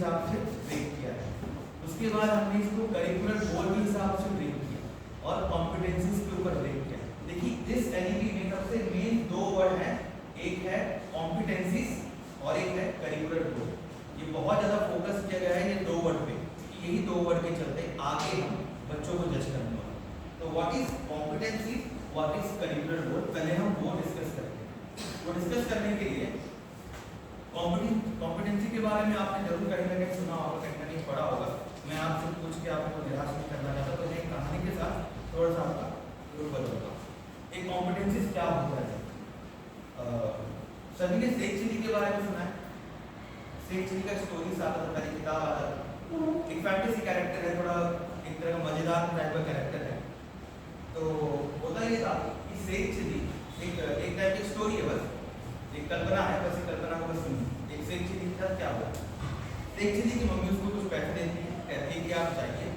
हिसाब से ब्रेक किया है। उसके बाद हमने इसको करिकुलर गोल के हिसाब से ब्रेक किया और कॉम्पिटेंसीज के ऊपर ब्रेक किया। देखिए इस एनईपी में सबसे मेन दो वर्ड हैं, एक है कॉम्पिटेंसीज और एक है करिकुलर गोल। ये बहुत ज़्यादा फोकस किया गया है ये दो वर्ड पे, यही दो वर्ड के चलते आगे हम बच्चों को जज करने वाले। तो what is competency, what is curricular goal, पहले हम वो डिस्कस करेंगे। वो डिस्कस करने के लिए कॉम्पिटेंसी के बारे में आपने जरूर कहीं ना कहीं सुना होगा, कहीं ना कहीं पढ़ा होगा। मैं आपसे पूछ के आपको निराश नहीं करना चाहता, तो एक कहानी के साथ थोड़ा सा आपका रूप बदलूंगा। एक कॉम्पिटेंसी क्या होता है? सभी ने शेख चिली के बारे में सुना है। शेख चिली का स्टोरी आता था, पहले किताब आता था। एक फैंटेसी कैरेक्टर है, थोड़ा एक तरह का मजेदार टाइप का कैरेक्टर है। तो होता ये था कि शेख चिली एक टाइप की स्टोरी है, बस एक कल्पना है, बस एक कल्पना को बस सुनिए। एक शेख चिली के साथ क्या हुआ? शेख चिली की मम्मी उसको कुछ पैसे देती है, कहती है कि आप चाहिए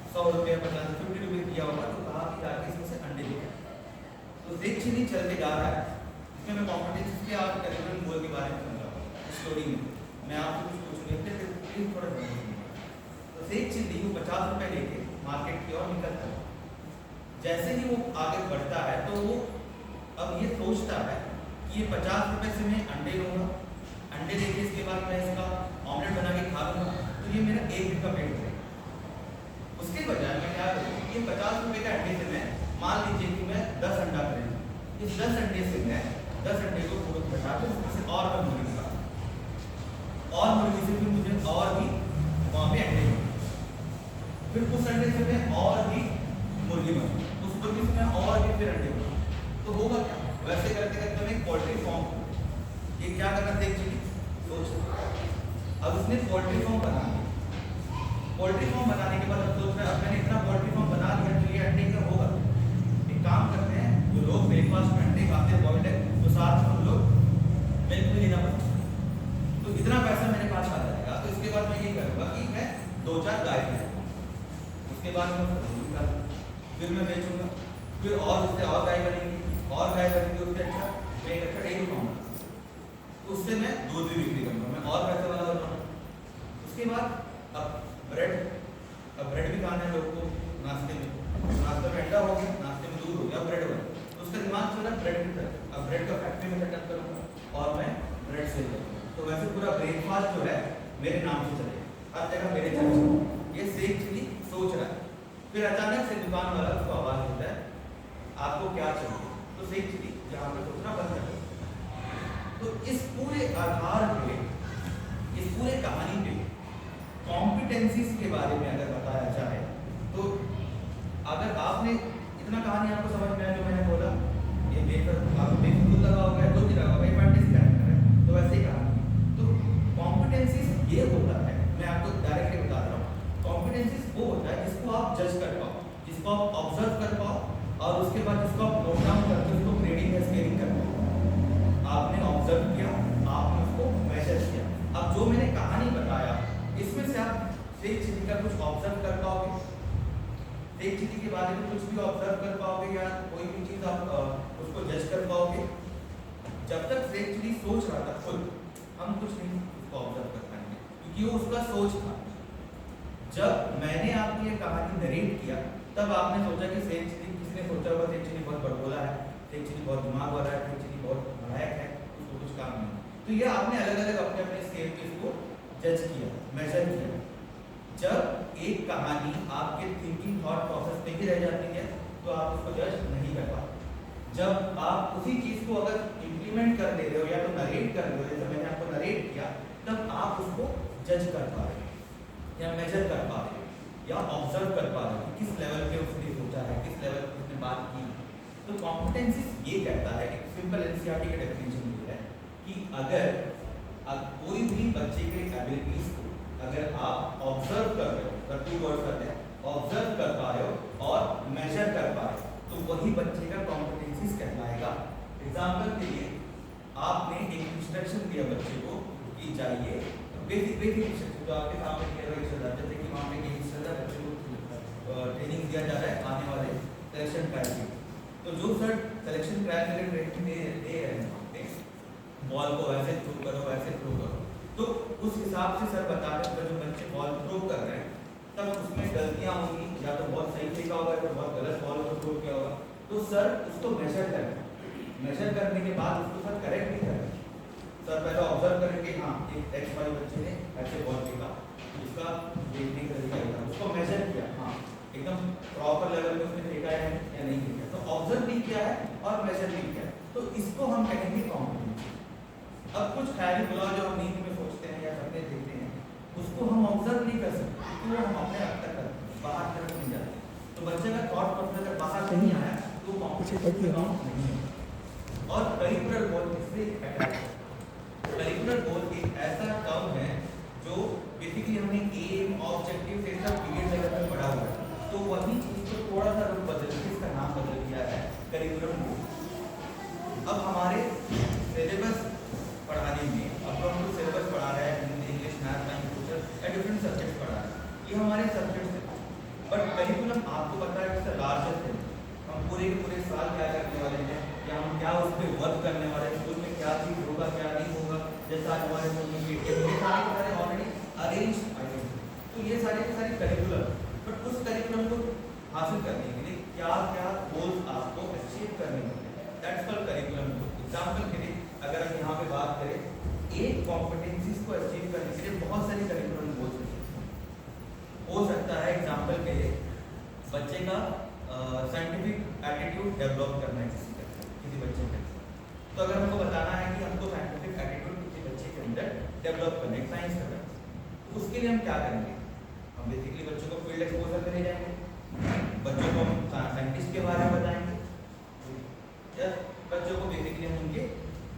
100 रुपये 50 रुपये दिया होगा, तो कहा कि जाके इसमें से अंडे लेकर। तो शेख चिली चल के जा रहा है। इसमें मैं कॉम्पिटेंसी के आप करिकुलर गोल के बारे में समझाऊंगा स्टोरी में। मैं आपसे कुछ पूछूंगी, फिर थोड़ा तो शेख चिली वो 50 रुपये लेके मार्केट की ओर निकलता है। जैसे ही वो आगे बढ़ता है तो वो अब ये सोचता है कि ये 50 रुपये से मैं अंडे लूँगा, अंडे लेके इसके बाद मैं इसका ऑमलेट बना के खा लूँगा, तो ये मेरा 1 दिन का पेट भरेगा। उसके बजाय मैं क्या करूँ, ये 50 रुपये के अंडे से मैं मान लीजिए कि मैं 10 अंडा खरीदूँ, इस 10 अंडे से मैं 10 अंडे को पूरा बचा के उससे और मैं मुर्गी खा, और मुर्गी से फिर मुझे और भी वहाँ पे अंडे, फिर उस अंडे से मैं और भी मुर्गी बनूँ, उस मुर्गी से मैं और भी फिर अंडे बनूँ। तो होगा क्या? वैसे करते करते मैं एक पोल्ट्री फॉर्म, ये क्या करना था एक्चुअली सोच। अब उसने पोल्ट्री फॉर्म बना लिया। पोल्ट्री फॉर्म बनाने के बाद अब सोच रहा है अब मैंने इतना पोल्ट्री फॉर्म बना लिया तो ये अंडे का होगा। एक काम करते हैं, जो लोग ब्रेकफास्ट में अंडे खाते हैं बॉइल्ड एग, तो साथ में हम लोग मिल्क भी लेना पड़ता है। तो इतना पैसा मेरे पास आ जाएगा, तो इसके बाद मैं ये करूँगा कि मैं 2-4 गाय ले लूँगा, उसके बाद मैं फिर मैं बेचूंगा, फिर और उससे और गाय बनेगी, और गाय बनेगी, उससे अच्छा मैं एक अच्छा डेयरी बनाऊंगा, तो उससे मैं दूध भी बिक्री करूँगा, मैं और पैसे वाला बनूँगा। उसके बाद अब ब्रेड भी खाना है लोग को नाश्ते में, नाश्ते में अंडा हो गया, नाश्ते में दूध हो गया, ब्रेड बना, तो उसका दिमाग चला ब्रेड की तरफ। अब ब्रेड का फैक्ट्री में सेटअप करूँगा और मैं ब्रेड सेल करूँगा, तो वैसे पूरा ब्रेकफास्ट जो है मेरे नाम से चलेगा, हर जगह मेरे चलेगा। ये शेख चिली सोच रहा है। फिर अचानक से दुकान वाला उसको आवाज देता है, आपको क्या चाहिए? तो शेख चिली जहाँ पे सोचना बंद कर देता। तो इस पूरे आधार पे, इस पूरे कहानी पे कॉम्पिटेंसीज के बारे में अगर बताया जाए, तो अगर आपने इतना कहानी आपको समझ में आया जो मैंने बोला, ये बेहतर आपको बेफिजुल लगा होगा, कुछ नहीं लगा होगा, ये फैंटेसी कैरेक्टर है, तो वैसे ही कहानी। तो कॉम्पिटेंसीज ये होता है, मैं आपको डायरेक्टली बता रहा हूँ, कॉम्पिटेंसीज वो होता है जिसको आप जज कर पाओ, जिसको आप ऑब्जर्व कर पाओ, और उसके बाद जिसको आप नोट डाउन करके उसको ग्रेडिंग या स्केलिंग कर पाओ। आपने ऑब्जर्व किया, आपने उसको मेजर किया। अब जो मैंने कहानी बताया इसमें से आप शेख चिली का कुछ ऑब्जर्व कर पाओगे, शेख चिली के बारे में कुछ भी ऑब्जर्व कर पाओगे, या कोई भी चीज़ आप उसको जज कर पाओगे। जब तक शेख चिली सोच रहा था खुद, हम कुछ नहीं उसको ऑब्जर्व कर पाएंगे, क्योंकि वो उसका सोच था। जब मैंने आपकी ये कहानी नरेट किया, तब आपने सोचा कि शेख चिली, किसी ने सोचा होगा शेख चिली बहुत बड़बोला है, शेख चिली बहुत दिमाग वाला है, शेख चिली बहुत नालायक है, उसको कुछ काम नहीं। तो ये आपने अलग अलग अपने अपने स्केल पे इसको जज किया, मेजर किया। जब एक कहानी आपके थिंकिंग थॉट प्रोसेस पे ही रह जाती है, तो आप उसको जज नहीं कर पाते। जब आप उसी चीज़ को अगर इम्प्लीमेंट कर दे रहे हो या तो नरेट कर रहे हो, जैसे मैंने आपको नरेट किया, तब आप उसको जज कर पा रहे हो या मेजर कर पा रहे हो या ऑब्जर्व कर पा रहे हो कि किस लेवल पे उसने सोचा है, किस लेवल पे उसने बात की। तो कॉम्पिटेंसीज ये कहता है, एक सिंपल एनसीईआरटी का डेफिनेशन ये है कि अगर कोई भी बच्चे के एबिलिटीज को अगर आप ऑब्जर्व कर रहे हो, अगर 2 वर्ड करते हैं, ऑब्जर्व कर पा रहे हो और मेजर कर पा रहे हो, तो वही बच्चे का कॉम्पिटेंसीज कहलाएगा। एग्जाम्पल के लिए आपने एक इंस्ट्रक्शन दिया बच्चे को कि जाइए, बेसिक इंस्ट्रक्शन जो आपके सामने किया हुआ इंस्ट्रक्शन, जैसे कि वहाँ पे गेम्स चल रहा है, बच्चे को ट्रेनिंग दिया जा रहा है आने वाले सिलेक्शन ट्रायल की। तो जो सर सिलेक्शन ट्रायल के लिए ट्रेनिंग दे रहे हैं, बॉल को ऐसे थ्रो करो, ऐसे थ्रो करो, तो उस हिसाब से सर बता रहे हैं, जो बच्चे बॉल थ्रो कर रहे हैं तब उसमें गलतियां होंगी, या तो बहुत सही फेंका होगा या तो बहुत गलत बॉल को थ्रो किया होगा। तो सर उसको मेजर करें, मेजर करने के बाद उसको सर करेक्ट भी करें। सर पहले ऑब्जर्व करेंगे, हाँ एक एक्स वाई बच्चे ने ऐसे बॉल फेंका, इसका देखने का तरीका था, उसको मेजर किया, हाँ एकदम प्रॉपर लेवल में उसने फेंका है या नहीं फेंका, तो ऑब्जर्व भी किया है और मेजर भी किया है, तो इसको हम कहेंगे कॉम्पिटेंसी। अब कुछ ख्याली बुला जो हम नींद में सोचते हैं या सपने देखते हैं, उसको हम ऑब्जर्व नहीं कर सकते क्योंकि वो हम अपने अब तक करते हैं, बाहर तरफ नहीं जाते। तो बच्चे का थॉट प्रोसेस अगर बाहर नहीं आया तो कॉम्पिटेंसी नहीं है। और करिकुलर गोल इससे करिकुलर गोल एक ऐसा टर्म है जो बेसिकली हमने एम ऑब्जेक्टिव से सब पीरियड लेवल पर पढ़ा हुआ है, तो वही चीज को थोड़ा सा रूप बदल के इसका नाम बदल दिया है करिकुलर गोल। अब हमारे सिलेबस पढ़ाने में, अब हम लोग सिलेबस पढ़ा रहे हैं Hindi, English, math, science, social या डिफरेंट सब्जेक्ट पढ़ा रहे हैं, ये हमारे सब्जेक्ट्स हैं। बट करिकुलम आपको पता है कि लार्जर है, हम पूरे के पूरे साल क्या करने वाले हैं या हम क्या उस पर वर्क करने वाले हैं, स्कूल में क्या चीज़ होगा क्या नहीं होगा, जैसा हमारे स्कूल में ये सारे ऑलरेडी अरेंज आइटम, तो ये सारे के सारे करिकुलम। बट उस करिकुलम को हासिल करने के लिए क्या क्या गोल्स आपको अचीव करने होंगे, दैट्स कॉल्ड करिकुलम। एग्जाम्पल के लिए अगर हम यहाँ पे बात करें, एक कॉम्पिटेंसीज को अचीव करने के लिए बहुत सारे करिकुलम गोल्स हो सकता है। एग्जाम्पल के लिए बच्चे का साइंटिफिक एटीट्यूड डेवलप करना है किसी बच्चे के, तो अगर हमको बताना है कि हमको साइंटिफिक एटीट्यूड किसी बच्चे के अंदर डेवलप करना है, साइंस करना है, तो उसके लिए हम क्या करेंगे, हम बेसिकली बच्चों को फील्ड एक्सपोजर करने जाएंगे, बच्चों को हम साइंटिस्ट के बारे में बताएंगे, या बच्चों को बेसिकली हम उनके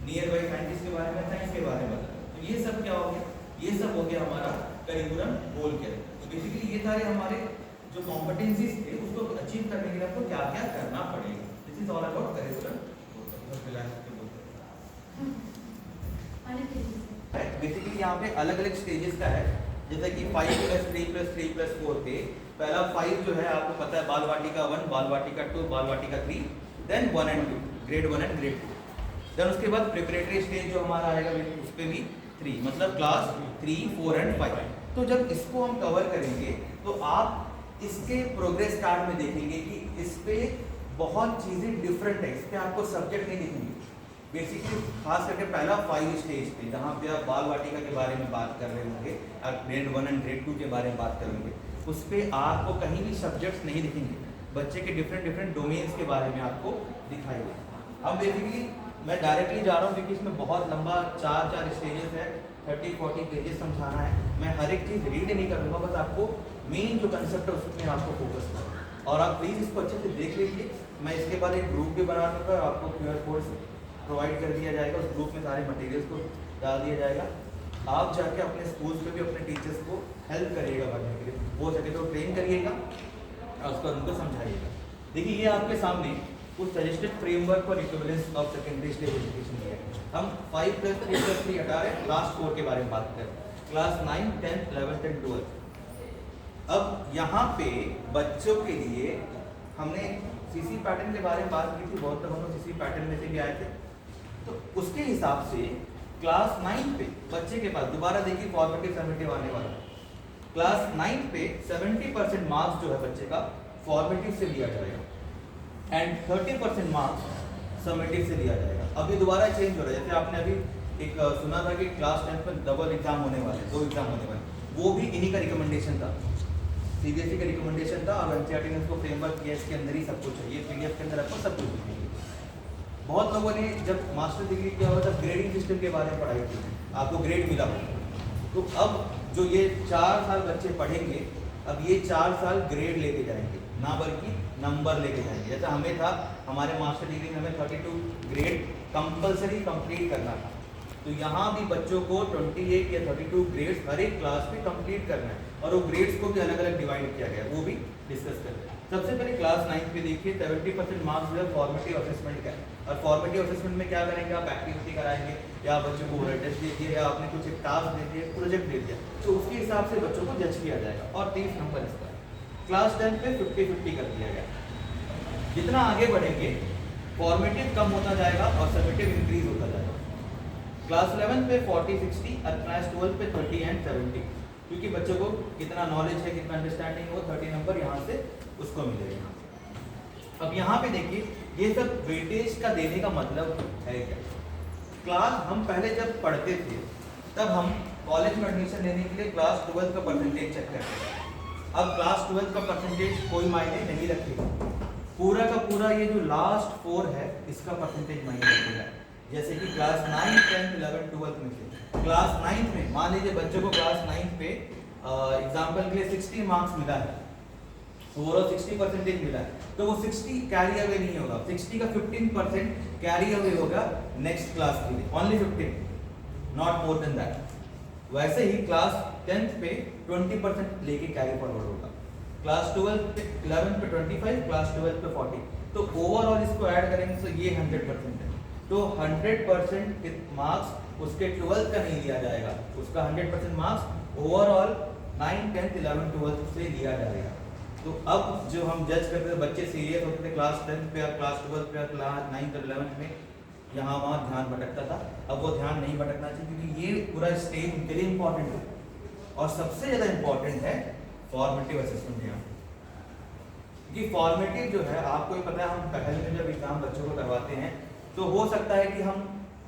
नियर बाई साइंटिस्ट के बारे में, साइंस के बारे में बताएंगे। तो ये सब क्या हो गया, ये सब हो गया हमारा करिकुलम गोल के। तो बेसिकली ये सारे हमारे जो कॉम्पिटेंसीज थे उसको अचीव करने के लिए आपको क्या क्या करना पड़ेगा, this is all about curriculum. Basically यहाँ पे अलग अलग स्टेजेस का है, जैसे कि 5+3+3+4 थे। पहला 5 जो है आपको पता है, बाल वाटिका 1, बाल Vatika 2, Bal Vatika 3, then 1 and 2, grade 1 and grade 2। Then उसके बाद प्रिपरेटरी स्टेज जो हमारा आएगा उस पर भी 3, मतलब क्लास 3, 4 एंड 5। तो जब इसको हम कवर करेंगे तो आप इसके प्रोग्रेस कार्ड में देखेंगे कि इस पे बहुत चीज़ें डिफरेंट है, इस पे आपको सब्जेक्ट नहीं दिखेंगे। बेसिकली खास करके पहला 5 स्टेज पे जहाँ पे आप बाल वाटिका के बारे में बात कर रहे होंगे, ग्रेड 1 एंड ग्रेड 2 के बारे में बात करेंगे, उस पर आपको कहीं भी सब्जेक्ट्स नहीं दिखेंगे, बच्चे के डिफरेंट डोमेन्स के बारे में आपको दिखाएंगे। अब बेसिकली मैं डायरेक्टली जा रहा हूँ क्योंकि इसमें बहुत लंबा 4 स्टेजेस है, 30-40 पेजेस समझाना है। मैं हर एक चीज़ रीड नहीं करूँगा, बस आपको मेन जो कंसेप्ट है उसमें आपको फोकस करना, और आप प्लीज़ इसको अच्छे से देख लीजिए। मैं इसके बाद एक ग्रुप भी बना दूँगा, आपको QR कोड प्रोवाइड कर दिया जाएगा, उस ग्रुप में सारे मटेरियल्स को डाल दिया जाएगा। आप जाके अपने स्कूल्स में भी अपने टीचर्स को हेल्प करिएगा पढ़ने के लिए, हो सके तो ट्रेन करिएगा और उसको उनको समझाइएगा। देखिए ये आपके सामने उस suggested framework for equivalence of secondary stage education है। हम 5+3+3 हटा रहे, क्लास 4 के बारे में बात करें, क्लास 9, 10, 11 एंड 12। अब यहाँ पे बच्चों के लिए हमने CC पैटर्न के बारे में बात की थी, बहुत लोग हम लोग CC पैटर्न में से भी आए थे। तो उसके हिसाब से क्लास 9 पे बच्चे के पास दोबारा देखिए फॉर्मेटिव समेटिव आने वाला है। क्लास 9 पे 70% मार्क्स जो है बच्चे का फॉर्मेटिव से लिया जाएगा एंड 30% मार्क्स समेटिव से लिया जाएगा। अभी दोबारा चेंज हो रहा है, जैसे आपने अभी एक सुना था कि क्लास 10 में डबल एग्जाम होने वाले, 2 एग्जाम होने वाले, वो भी इन्हीं का रिकमेंडेशन था, CBSE का रिकमेंडेशन था और NCERT ने उसको फ्रेमवर्क किया, इसके अंदर ही सब कुछ है, ये PDF के अंदर आपको सब कुछ दिखेंगे। बहुत लोगों ने जब मास्टर डिग्री किया हुआ तब ग्रेडिंग सिस्टम के बारे में पढ़ाई की, आपको ग्रेड मिला हो, तो अब जो ये 4 साल बच्चे पढ़ेंगे, अब ये 4 साल ग्रेड लेके जाएंगे, ना बल्कि नंबर लेके जाएंगे। जैसा हमें था, हमारे मास्टर डिग्री में हमें 32 ग्रेड कंपलसरी कंप्लीट करना था, तो यहाँ भी बच्चों को 28 या 32 ग्रेड्स हर एक क्लास में कंप्लीट करना है, और वो ग्रेड्स को भी अलग अलग डिवाइड किया गया, वो भी डिस्कस करते हैं। सबसे पहले क्लास 9 पे देखिए 70% मार्क्स जो है फॉर्मेटिव असेसमेंट का है, और फॉर्मेटिव असेसमेंट में क्या करेंगे, आप एक्टिविटी कराएंगे या बच्चों को ओरल टेस्ट दे दिए या आपने कुछ एक टास्क दे दिया, प्रोजेक्ट दे दिया, तो उसके हिसाब से बच्चों को जज किया जाएगा और 30 नंबर इसका। क्लास 10 पे 50-50 कर दिया गया। जितना आगे बढ़ेंगे फॉर्मेटिव कम होता जाएगा और समेटिव इंक्रीज होता जाएगा। क्लास 11 पे 40 60 और क्लास 12 पे 30 एंड 70, क्योंकि बच्चों को कितना नॉलेज है, कितना अंडरस्टैंडिंग हो, 30 नंबर यहाँ से उसको मिलेगा। अब यहाँ पे देखिए ये सब वेटेज का देने का मतलब है क्या। क्लास हम पहले जब पढ़ते थे तब हम कॉलेज में एडमिशन लेने के लिए क्लास 12 का परसेंटेज चेक करते थे। अब क्लास 12 का परसेंटेज कोई मायने नहीं रखेगा, पूरा का पूरा ये जो लास्ट 4 है इसका परसेंटेज मायने रखेगा। जैसे कि क्लास 9 10 11 12 में से क्लास 9 में मान लीजिए बच्चों को क्लास 9 पे एग्जाम्पल के लिए 60 मार्क्स मिला है, ओवरऑल 60 परसेंटेज मिला है, तो वो 60 कैरी अवे नहीं होगा, 60 का 15% कैरी अवे होगा नेक्स्ट क्लास के लिए, only 15, not more than that. वैसे ही क्लास 10th पे 20% लेके कैरी फॉरवर्ड होगा, क्लास 12 पे 11 पे 25, क्लास 12 पे 40, तो ओवरऑल इसको ऐड करेंगे तो ये 100% है। तो 100% मार्क्स उसके 12th का नहीं लिया जाएगा, उसका 100% मार्क्स ओवरऑल 9 10 11 12 से लिया जाएगा। तो अब जो हम जज करते थे, बच्चे सीरियस होते थे क्लास 10 पे या क्लास 12 पे या क्लास 9 11 में, यहाँ वहाँ ध्यान भटकता था, अब वो ध्यान नहीं भटकना चाहिए, क्योंकि ये पूरा स्टेज उनके लिए इंपॉर्टेंट है। और सबसे ज़्यादा इंपॉर्टेंट है फॉर्मेटिव असेसमेंट यहाँ, क्योंकि फॉर्मेटिव जो है आपको ही पता है, हम पहले में जब एग्जाम बच्चों को करवाते हैं तो हो सकता है कि हम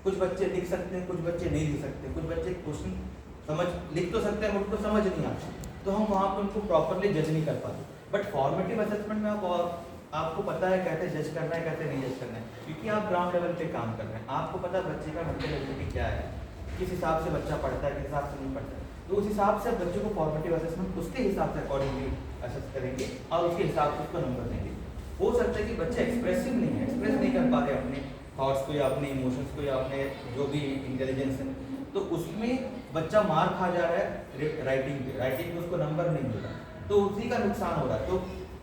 कुछ बच्चे लिख सकते हैं, कुछ बच्चे नहीं लिख सकते, कुछ बच्चे क्वेश्चन समझ लिख तो सकते हैं उनको समझ नहीं आता, तो हम वहाँ पर उनको प्रॉपरली जज नहीं कर पाते। बट फॉर्मेटिव असेसमेंट में आपको पता है कैसे जज करना है, कैसे नहीं जज करना है, क्योंकि आप ग्राउंड लेवल पे काम कर रहे हैं, आपको पता है बच्चे का मेंटल एबिलिटी क्या है, किस हिसाब से बच्चा पढ़ता है, किस हिसाब से नहीं पढ़ता है, तो उस हिसाब से बच्चों को फॉर्मेटिव असेसमेंट उसके हिसाब से अकॉर्डिंगली असेस करेंगे और उसके हिसाब से उसको नंबर देंगे। हो सकता है कि बच्चे एक्सप्रेसिव नहीं है, एक्सप्रेस नहीं कर पा रहे अपने थॉट्स को या अपने इमोशंस को या अपने जो भी इंटेलिजेंस है, तो उसमें बच्चा मार खा जा रहा है राइटिंग पे उसको नंबर नहीं मिल रहा, तो उसी का नुकसान हो रहा है। तो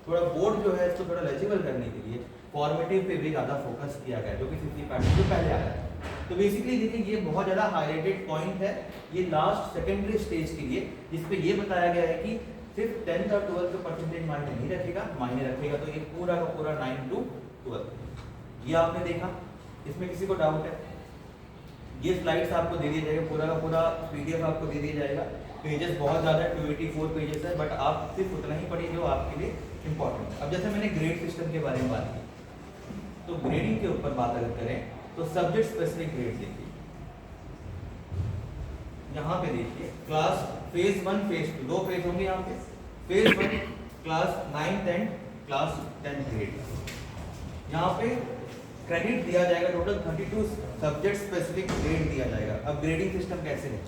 थोड़ा बोर्ड जो है इसको थोड़ा लेजिबल करने के लिए फॉर्मेटिव पे भी ज़्यादा फोकस किया गया है, जो कि सीसी पैटर्न जो पहले आया है। तो बेसिकली देखिए ये बहुत ज़्यादा हाईलाइटेड पॉइंट है ये लास्ट सेकेंडरी स्टेज के लिए, जिसपे ये बताया गया है कि सिर्फ 10th और 12th का परसेंटेज मायने नहीं रखेगा, मायने रखेगा तो ये पूरा का पूरा 9 to 12। ये आपने देखा, इसमें किसी को डाउट है? ये स्लाइड्स आपको दे दिया जाएगा, पूरा का पूरा पीडीएफ आपको दे दिया जाएगा, पेजेस बहुत ज़्यादा है, 284 पेजेस है, बट आप सिर्फ उतना ही पढ़िए जो आपके लिए इम्पोर्टेंट है। अब जैसे मैंने ग्रेड सिस्टम के बारे में बात की, तो ग्रेडिंग के ऊपर बात अगर करें तो सब्जेक्ट स्पेसिफिक ग्रेड देखिए, यहाँ पे देखिए क्लास फेज 1 फेज 2 दो फेज होंगे यहाँ पे। Phase 1 class 9th and class 10th grade, यहाँ पे क्रेडिट दिया जाएगा टोटल 32 सब्जेक्ट स्पेसिफिक ग्रेड दिया जाएगा। अब ग्रेडिंग सिस्टम कैसे है?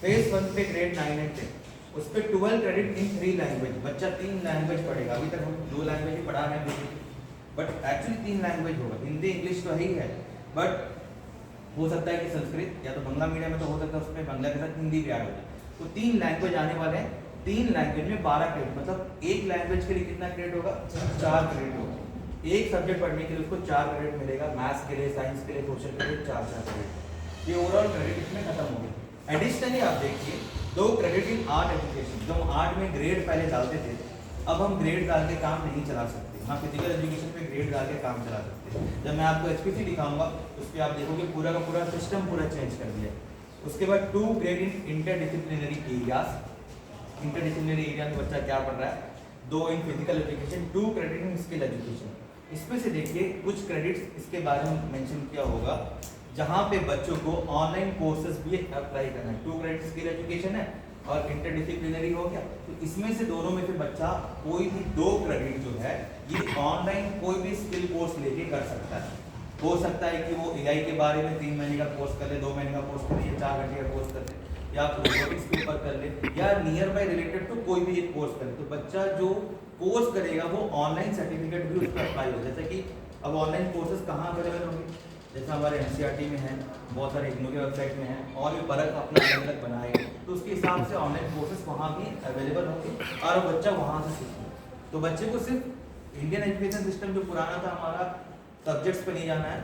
फेज 1 पे ग्रेड 9 एंड 10, उस पर 12 क्रेडिट इन 3 लैंग्वेज, बच्चा 3 लैंग्वेज पढ़ेगा। अभी तक हम 2 लैंग्वेज ही पढ़ा रहे हैं, बट एक्चुअली 3 लैंग्वेज होगा, हिंदी इंग्लिश तो ही है, बट हो सकता है कि संस्कृत या तो बंगला मीडियम में तो हो सकता है उसमें बांग्ला के साथ हिंदी भी ऐड हो जाए, तो 3 लैंग्वेज आने वाले हैं। 3 लैंग्वेज में 12 क्रेडिट, मतलब एक लैंग्वेज के लिए कितना क्रेडिट होगा? 4 क्रेडिट होगा। एक सब्जेक्ट पढ़ने के लिए उसको 4 क्रेडिट मिलेगा, मैथ्स के लिए, साइंस के लिए, सोशल के लिए 4 क्रेडिट। ये ओवरऑल क्रेडिट इसमें खत्म हो गया। एडिशनली आप देखिए 2 क्रेडिट इन आर्ट एजुकेशन, जो आर्ट में ग्रेड पहले डालते थे, अब हम ग्रेड डाल के काम नहीं चला सकते। हाँ, फिजिकल एजुकेशन पे ग्रेड डाल के काम चला सकते हैं। जब मैं आपको एचपीसी दिखाऊंगा उस पर आप देखोगे पूरा का पूरा सिस्टम पूरा चेंज कर दिया। उसके बाद 2 ग्रेड इन इंटरडिसिप्लिनरी एरियाज, इंटरडिसिप्लिनरी एरिया में बच्चा क्या पढ़ रहा है। 2 in physical education, 2 credit in skill education. इसमें से देखिए कुछ क्रेडिट्स इसके बारे में मेंशन किया होगा जहाँ पे बच्चों को ऑनलाइन कोर्सेज भी अप्लाई करना है। 2 क्रेडिट स्किल एजुकेशन है और इंटरडिसिप्लिनरी हो गया, तो इसमें से दोनों में से बच्चा कोई भी 2 क्रेडिट जो है ये ऑनलाइन कोई भी स्किल कोर्स लेके कर सकता है। हो सकता है कि वो एआई के बारे में 3 महीने का कोर्स कर ले, 2 महीने का कोर्स कर ले, या 4 घंटे का कोर्स कर ले, या रोबोटिक्स के ऊपर कर ले, या नियर बाय रिलेटेड तो कोई भी एक कोर्स करे। तो बच्चा जो कोर्स करेगा वो ऑनलाइन सर्टिफिकेट भी उसका अप्लाई हो। जैसे कि अब ऑनलाइन कोर्सेज कहाँ अवेलेबल होंगे, जैसे हमारे एनसीईआरटी में है, बहुत सारे इग्नू के वेबसाइट में है, और भी परख अपना अलग अलग बनाएगा, तो उसके हिसाब से ऑनलाइन कोर्सेज वहाँ भी अवेलेबल होंगे और बच्चा वहाँ से सीखेगा। तो बच्चे को सिर्फ इंडियन एजुकेशन सिस्टम जो पुराना था हमारा सब्जेक्ट्स पे नहीं जाना है,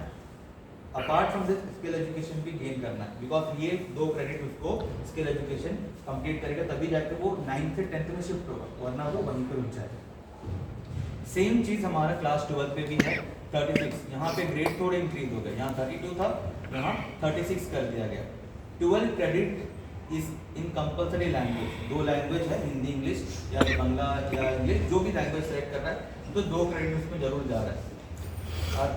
apart from this skill education भी गेन करना है, बिकॉज ये 2 क्रेडिट उसको स्किल एजुकेशन कंप्लीट करेगा, तभी जाकर वो 9th से 10th में शिफ्ट होगा, वरना वो वहीं पर रुक जाएगा। सेम चीज़ हमारा क्लास 12 पे भी है। 36, यहाँ पे ग्रेड थोड़े इंक्रीज हो गए, यहाँ 32 था यहाँ 36 कर दिया गया। 12 credit is in compulsory language, 2 language है, हिंदी इंग्लिश या बांग्ला या इंग्लिश, जो भी लैंग्वेज सेलेक्ट कर रहा है तो 2 क्रेडिट उसमें जरूर जा रहा है। और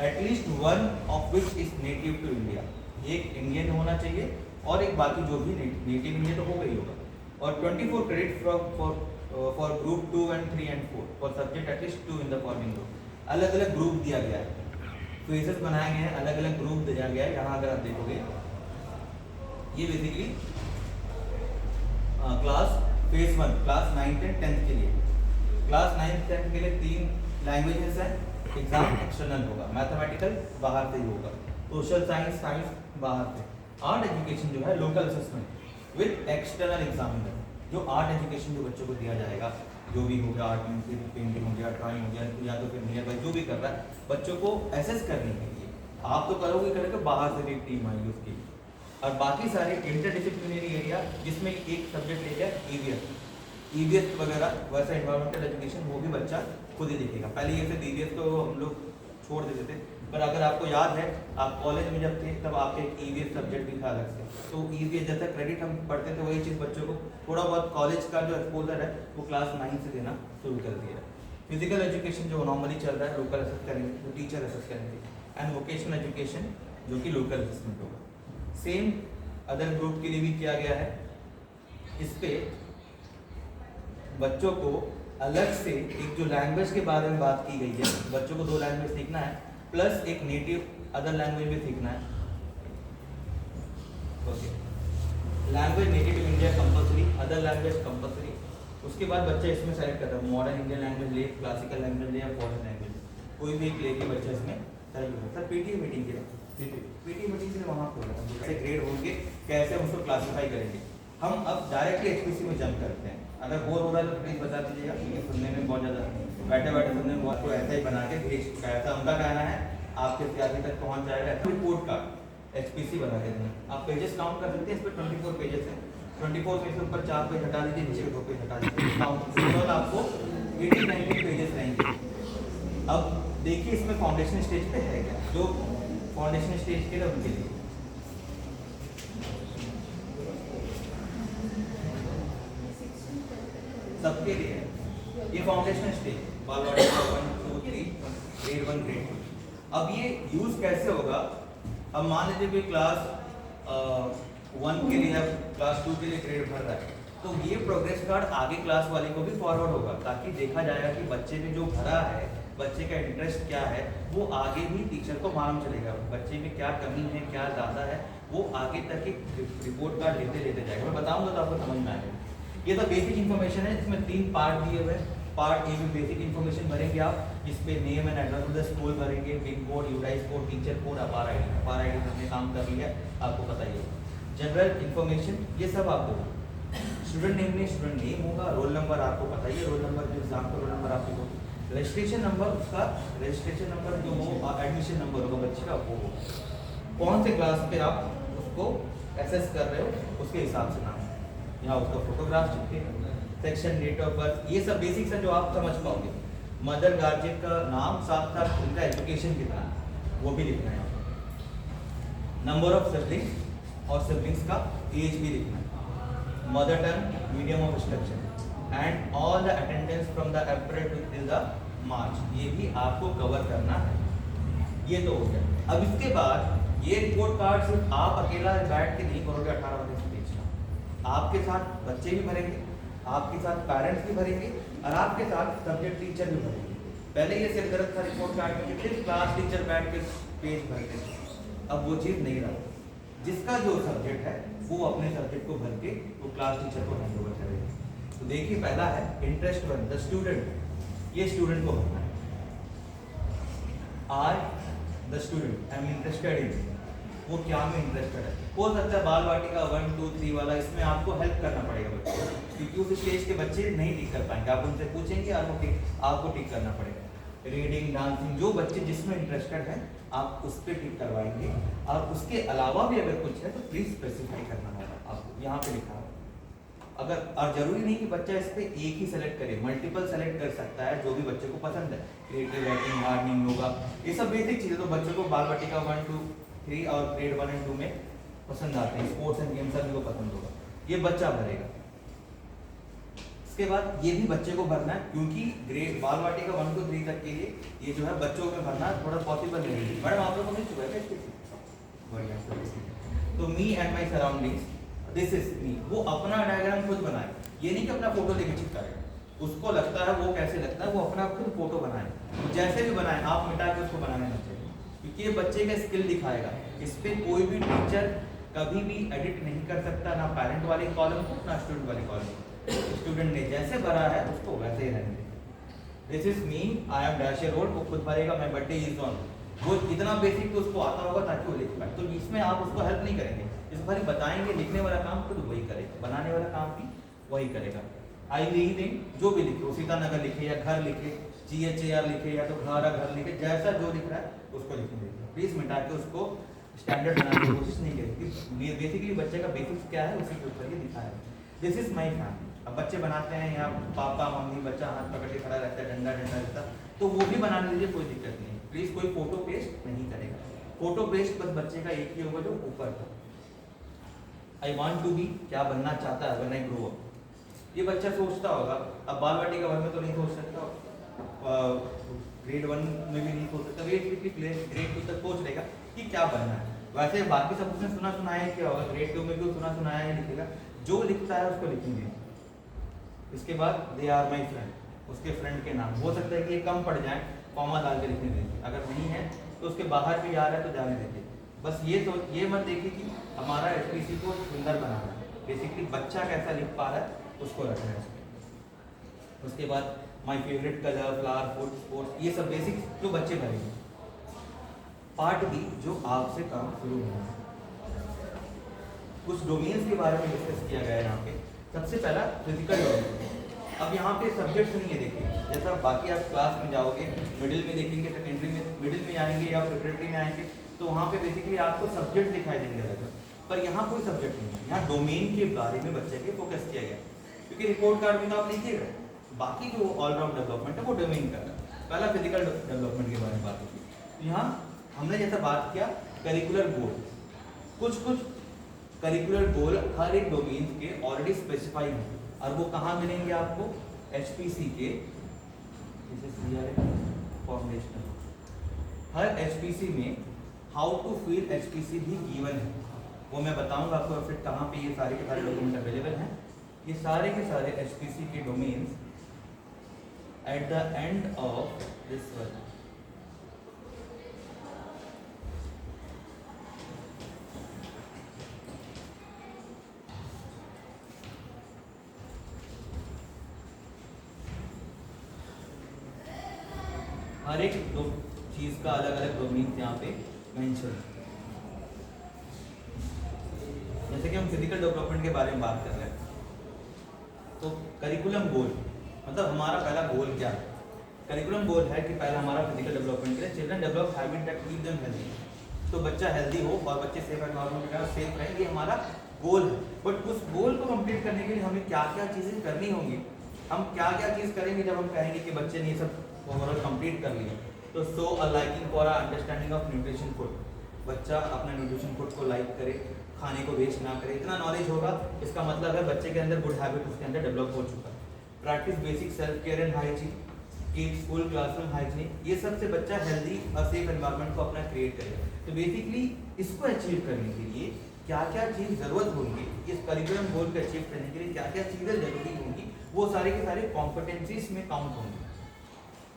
at least 1 of which is native to India, एक इंडियन होना चाहिए और एक बाकी जो भी नेटिव इंडियन तो होगा ही होगा। और 24 credit for group 2 and 3 and 4 for subject at least 2 in the following group. अलग अलग ग्रुप दिया गया है, फेजेस बनाए गए हैं, अलग अलग ग्रुप दिया गया है। यहाँ अगर आप देखोगे ये basically class phase 1 class 9th and 10th के लिए, क्लास 9th 10th के लिए 3 लैंग्वेजेस हैं। एग्जाम एक्सटर्नल होगा, मैथमेटिकल बाहर से ही होगा, सोशल साइंस बाहर से, आर्ट एजुकेशन जो है local assessment with external examiner. जो आर्ट एजुकेशन जो बच्चों को दिया जाएगा, जो भी हो गया, आर्ट में पेंटिंग हो गया, ड्राइंग हो गया, या तो फिर नियर बाई जो भी कर रहा है बच्चों को एसेस करने के लिए, आप तो करोगे करके बाहर से भी एक टीम आएगी उसकी। और बाकी सारे इंटरडिसिप्लिनरी एरिया जिसमें एक सब्जेक्ट ले गया ईवीएस वगैरह, वैसा एनवायरमेंटल एजुकेशन वो भी बच्चा खुद ही देखेगा। पहले ये सिर्फ ईवीएस को हम लोग छोड़ देते थे, पर अगर आपको याद है आप कॉलेज में जब थे तब आपके एक ईवीएस सब्जेक्ट भी था अलग से। तो ईवीएस जैसा क्रेडिट हम पढ़ते थे वही चीज़ बच्चों को थोड़ा बहुत कॉलेज का जो एक्सपोजर है वो क्लास 9 से देना शुरू कर दिया है। फिजिकल एजुकेशन जो नॉर्मली चल रहा है लोकल असेस करेंगे, तो टीचर असेस करेंगे, एंड वोकेशनल एजुकेशन जो कि लोकल असेसमेंट होगा। सेम अदर ग्रुप के लिए भी किया गया है। इस पे बच्चों को अलग से एक जो लैंग्वेज के बारे में बात की गई है, बच्चों को 2 लैंग्वेज सीखना है प्लस एक नेटिव अदर लैंग्वेज भी सीखना है। Okay, language native India compulsory, other language compulsory. उसके बाद बच्चा इसमें सेलेक्ट करता है मॉडर्न इंडियन लैंग्वेज ले, क्लासिकल लैंग्वेज ले या फॉरेन लैंग्वेज, कोई भी एक लेके बच्चा इसमें सेलेक्ट होता है। सर पीटीए मीटिंग के पीटीए मीटिंग के लिए वहाँ पर कैसे ग्रेड होंगे, कैसे उसको क्लासीफाई करेंगे। हम अब डायरेक्टली एचपीसी में जंप करते हैं। अगर बोर हो रहा है तो प्लीज़ बता दीजिएगा, क्योंकि सुनने में बहुत ज़्यादा बैठे बैठे सुनने में बहुत, को ऐसा ही बना के भेज, ऐसा उनका कहना है आपके त्यागी तक पहुँच जाएगा। रिपोर्ट कार्ड एचपीसी बना के देना। आप पेजेस काउंट कर सकते हैं, इस पर 24 पेजेस हैं, 24 पेज से ऊपर 4 पेज हटा दीजिए, नीचे 2 पेज हटा दीजिए, काउंट आपको 80-90 पेजेस रहेंगे। अब देखिए इसमें फाउंडेशन स्टेज पे है क्या, जो फाउंडेशन स्टेज के लिए उनके लिए सबके लिए है ये फाउंडेशन स्टेज, बालवाड़ी 1 2 3 ग्रेड 1 ग्रेड 2। अब ये यूज कैसे होगा, अब मान लीजिए कि क्लास 1 के लिए क्लास 2 के लिए ग्रेड भर रहा है, तो ये प्रोग्रेस कार्ड आगे क्लास वाले को भी फॉरवर्ड होगा, ताकि देखा जाएगा कि बच्चे ने जो भरा है, बच्चे का इंटरेस्ट क्या है, वो आगे भी टीचर को मालूम चलेगा, बच्चे में क्या कमी है, क्या ज़्यादा है, वो आगे तक एक रिपोर्ट कार्ड लेते जाएगा। मैं बताऊंगा तो आपको समझ में आएगा। ये तो बेसिक इन्फॉर्मेशन है, इसमें 3 पार्ट दिए हुए हैं। पार्ट ए में बेसिक इन्फॉर्मेशन भरेंगे आप, जिसपे name and address of the school भरेंगे, pin code, UDISE code, teacher code, APAAR ID हमने काम कर लिया, आपको पता ही है। जनरल इन्फॉर्मेशन ये सब आपको, स्टूडेंट नेम में स्टूडेंट नेम होगा, रोल नंबर आपको पता ही है, रोल नंबर जो एग्जाम का रोल नंबर आपको होगा, रजिस्ट्रेशन नंबर, उसका रजिस्ट्रेशन नंबर जो हो, एडमिशन नंबर होगा बच्चे का वो होगा, कौन से क्लास पे आप उसको एसेस कर रहे हो उसके हिसाब से नाम, यहाँ उसका फोटोग्राफ चिपके, सेक्शन, डेट ऑफ बर्थ, ये सब बेसिक्स हैं जो आप समझ पाओगे। मदर गार्जियन का नाम, साथ साथ उनका एजुकेशन कितना है वो भी लिखना है, नंबर ऑफ सिबलिंग्स और सिबलिंग्स का एज भी लिखना है, mother tongue, medium of instruction and all the attendance from the April to till the March, ये भी आपको कवर करना है। ये तो हो गया। अब इसके बाद ये रिपोर्ट कार्ड सिर्फ आप अकेला बैठ के नहीं करोगे 18 पेज का, आपके साथ बच्चे भी भरेंगे, आपके साथ पेरेंट्स भी भरेंगे और आपके साथ सब्जेक्ट टीचर भी भरेंगे। पहले ये सिर्फ गलत था रिपोर्ट कार्ड में, फिर क्लास टीचर बैठ के पेज भरते थे, अब वो चीज़ नहीं रहा। जिसका जो सब्जेक्ट है वो अपने सब्जेक्ट को भर के वो क्लास टीचर को हैंड ओवर करेगा। तो देखिए पहला है इंटरेस्ट वन, द स्टूडेंट, ये स्टूडेंट को भरना है। I the student I am interested in, वो क्या में इंटरेस्टेड है। हो सकता है बाल वाटिका 1 2 3 वाला, इसमें आपको हेल्प करना पड़ेगा बच्चों को, क्योंकि उस स्टेज के बच्चे नहीं टिक कर पाएंगे, आप उनसे पूछेंगे और आपको टिक करना पड़ेगा। रीडिंग, डांसिंग, जो बच्चे जिसमें इंटरेस्टेड हैं आप उस पर टिक करवाएंगे, और उसके अलावा भी अगर कुछ है तो प्लीज स्पेसिफाई करना होगा आपको, यहाँ पे लिखा है। अगर, और जरूरी नहीं कि बच्चा इस पे एक ही सेलेक्ट करे, मल्टीपल सेलेक्ट कर सकता है जो भी बच्चे को पसंद है, क्रिएटिव राइटिंग, गार्डनिंग, योगा, ये सब बेसिक चीज़ें तो बच्चों को बाल वाटिका 1 2 3 और ग्रेड 1 एंड 2 में पसंद आते हैं, स्पोर्ट्स एंड गेम्स सभी को पसंद होगा, ये बच्चा भरेगा। इसके बाद ये भी बच्चे को भरना है, क्योंकि ग्रेड बाल वाटिका 1 to 3 तक के लिए ये जो है बच्चों में भरना थोड़ा पॉसिबल नहीं है। मैडम आप लोगों को मिल चुका है बढ़िया। तो me and my surroundings, this is मी, वो अपना डायग्राम खुद बनाए, ये नहीं कि अपना फोटो लेके चिपकाए, उसको लगता है वो कैसे लगता है वो अपना खुद फोटो बनाए, जैसे भी बनाए आप मिटा के उसको बनाने ना चाहिए, क्योंकि ये बच्चे का स्किल दिखाएगा। इस पर कोई भी टीचर कभी भी एडिट नहीं कर सकता, ना पेरेंट वाले कॉलम को ना स्टूडेंट वाले कॉलम को। स्टूडेंट ने जैसे भरा है उसको वैसे ही रहने दें। This is me, I am dash role, वो खुद भरेगा, मैं बर्थडे इज ऑन, वो इतना बेसिक तो उसको आता होगा ताकि वो लिख पाए। तो इसमें आप उसको हेल्प नहीं करेंगे, इस बार बताएंगे, लिखने वाला काम खुद वही करेगा, बनाने वाला काम भी वही करेगा। आई रीडिंग जो भी लिखे, वो सीतानगर लिखे या घर लिखे, GHAR लिखे या तो घर लिखे, जैसा जो लिख रहा है उसको लिखने दीजिए। प्लीज मिटा के उसको स्टैंडर्ड बनाने की कोशिश नहीं करेगी। बेसिकली बच्चे का बेसिक्स क्या है उसी के ऊपर ये दिखाया है। This is my family. अब बच्चे बनाते हैं यहाँ पापा मम्मी, बच्चा हाथ पकड़ के खड़ा रहता है, डंडा रहता, तो वो भी बना लीजिए, कोई दिक्कत नहीं। प्लीज कोई फोटो पेस्ट नहीं करेगा, फोटो पेस्ट बस बच्चे का एक ही होगा जो ऊपर था। आई वॉन्ट टू बी, क्या बनना चाहता है व्हेन आई ग्रो अप, ये बच्चा सोचता होगा। अब बाल वाटिका 1 में तो नहीं सोच सकता, ग्रेड 1 में भी नहीं सोच सकता, ग्रेड 2 तक सोच लेगा कि क्या बनना है। वैसे बाकी सब उसने सुना है क्या होगा, ग्रेड 2 में भी सुना है लिखेगा, जो लिखता है उसको लिखेंगे। इसके बाद दे आर माई फ्रेंड, उसके फ्रेंड के नाम, हो सकता है कि ये कम पड़ जाए, कॉमा डाल के लिखने देंगे, अगर नहीं है तो उसके बाहर भी आ रहा है तो जाने देंगे। बस ये मत देखिए कि हमारा HPC को सुंदर बनाना है, बेसिकली बच्चा कैसा लिख पा रहा है उसको रखना है उसमें। उसके बाद my favourite colour, flower, food, sports, ये सब बेसिक जो बच्चे भरेंगे। पार्ट बी जो आपसे काम शुरू होना है, कुछ डोमेन्स के बारे में डिस्कस किया गया है यहाँ पे। सबसे पहला फिजिकल डोमेन। अब यहाँ पे सब्जेक्ट नहीं है, देखिए जैसा बाकी आप क्लास में जाओगे, मिडिल में देखेंगे, सेकेंडरी में मिडिल में आएंगे या प्रिपरेटरी में आएंगे, तो वहाँ पे बेसिकली आपको सब्जेक्ट दिखाई देंगे अलग, पर यहाँ कोई सब्जेक्ट नहीं है। यहाँ डोमेन के बारे में बच्चे के फोकस किया गया, क्योंकि रिपोर्ट कार्ड में तो आप लिखिएगा, बाकी जो ऑलराउंड डेवलपमेंट है वो डोमेन का है। पहला फिजिकल डेवलपमेंट के बारे में बात होगी। यहाँ हमने जैसा बात किया करिकुलर गोल, कुछ करिकुलर गोल हर एक डोमेन के ऑलरेडी स्पेसिफाई हैं, और वो कहाँ मिलेंगे आपको, HPC के फाउंडेशनल। हर HPC में हाउ टू फील HPC भी गिवन है, वो मैं बताऊंगा आपको फिर कहाँ पे ये सारे के सारे डॉक्यूमेंट अवेलेबल हैं। ये सारे के सारे HPC के domains at the end of this one हर एक चीज का अलग अलग डोमेन यहाँ पे मेंशन है। जैसे कि हम फिजिकल डेवलपमेंट के बारे में बात कर रहे हैं, तो करिकुलम गोल मतलब हमारा पहला गोल क्या है। करिकुलम गोल है कि पहला हमारा फिजिकल डेवलपमेंट के लिए children develop habit that keep them healthy, तो बच्चा हेल्दी हो और बच्चे सेफ एनवायरनमेंट में सेफ रहे, ये हमारा गोल है। बट उस गोल को कंप्लीट करने के लिए हमें क्या क्या चीज़ें करनी होंगी, हम क्या क्या चीज़ करेंगे जब हम कहेंगे कि बच्चे ने ये सब ओवरऑल कंप्लीट कर लिया। तो so a liking for a understanding of nutrition food, बच्चा अपना न्यूट्रिशन फूड को लाइक करे, खाने को वेस्ट ना करे, इतना नॉलेज होगा, इसका मतलब है बच्चे के अंदर गुड हैबिट उसके अंदर डेवलप हो चुका है। Practice basic self care and hygiene, keep school classroom hygienic, ये सब से बच्चा हेल्दी और सेफ एनवायरनमेंट को अपना क्रिएट करेगा। तो बेसिकली इसको अचीव करने के लिए क्या क्या चीज़ ज़रूरत होंगी, इस करिकुलम गोल को अचीव करने के लिए क्या क्या चीज़ें जरूरी होंगी, वो सारे के सारे कॉम्पिटेंसीज में काउंट होंगे।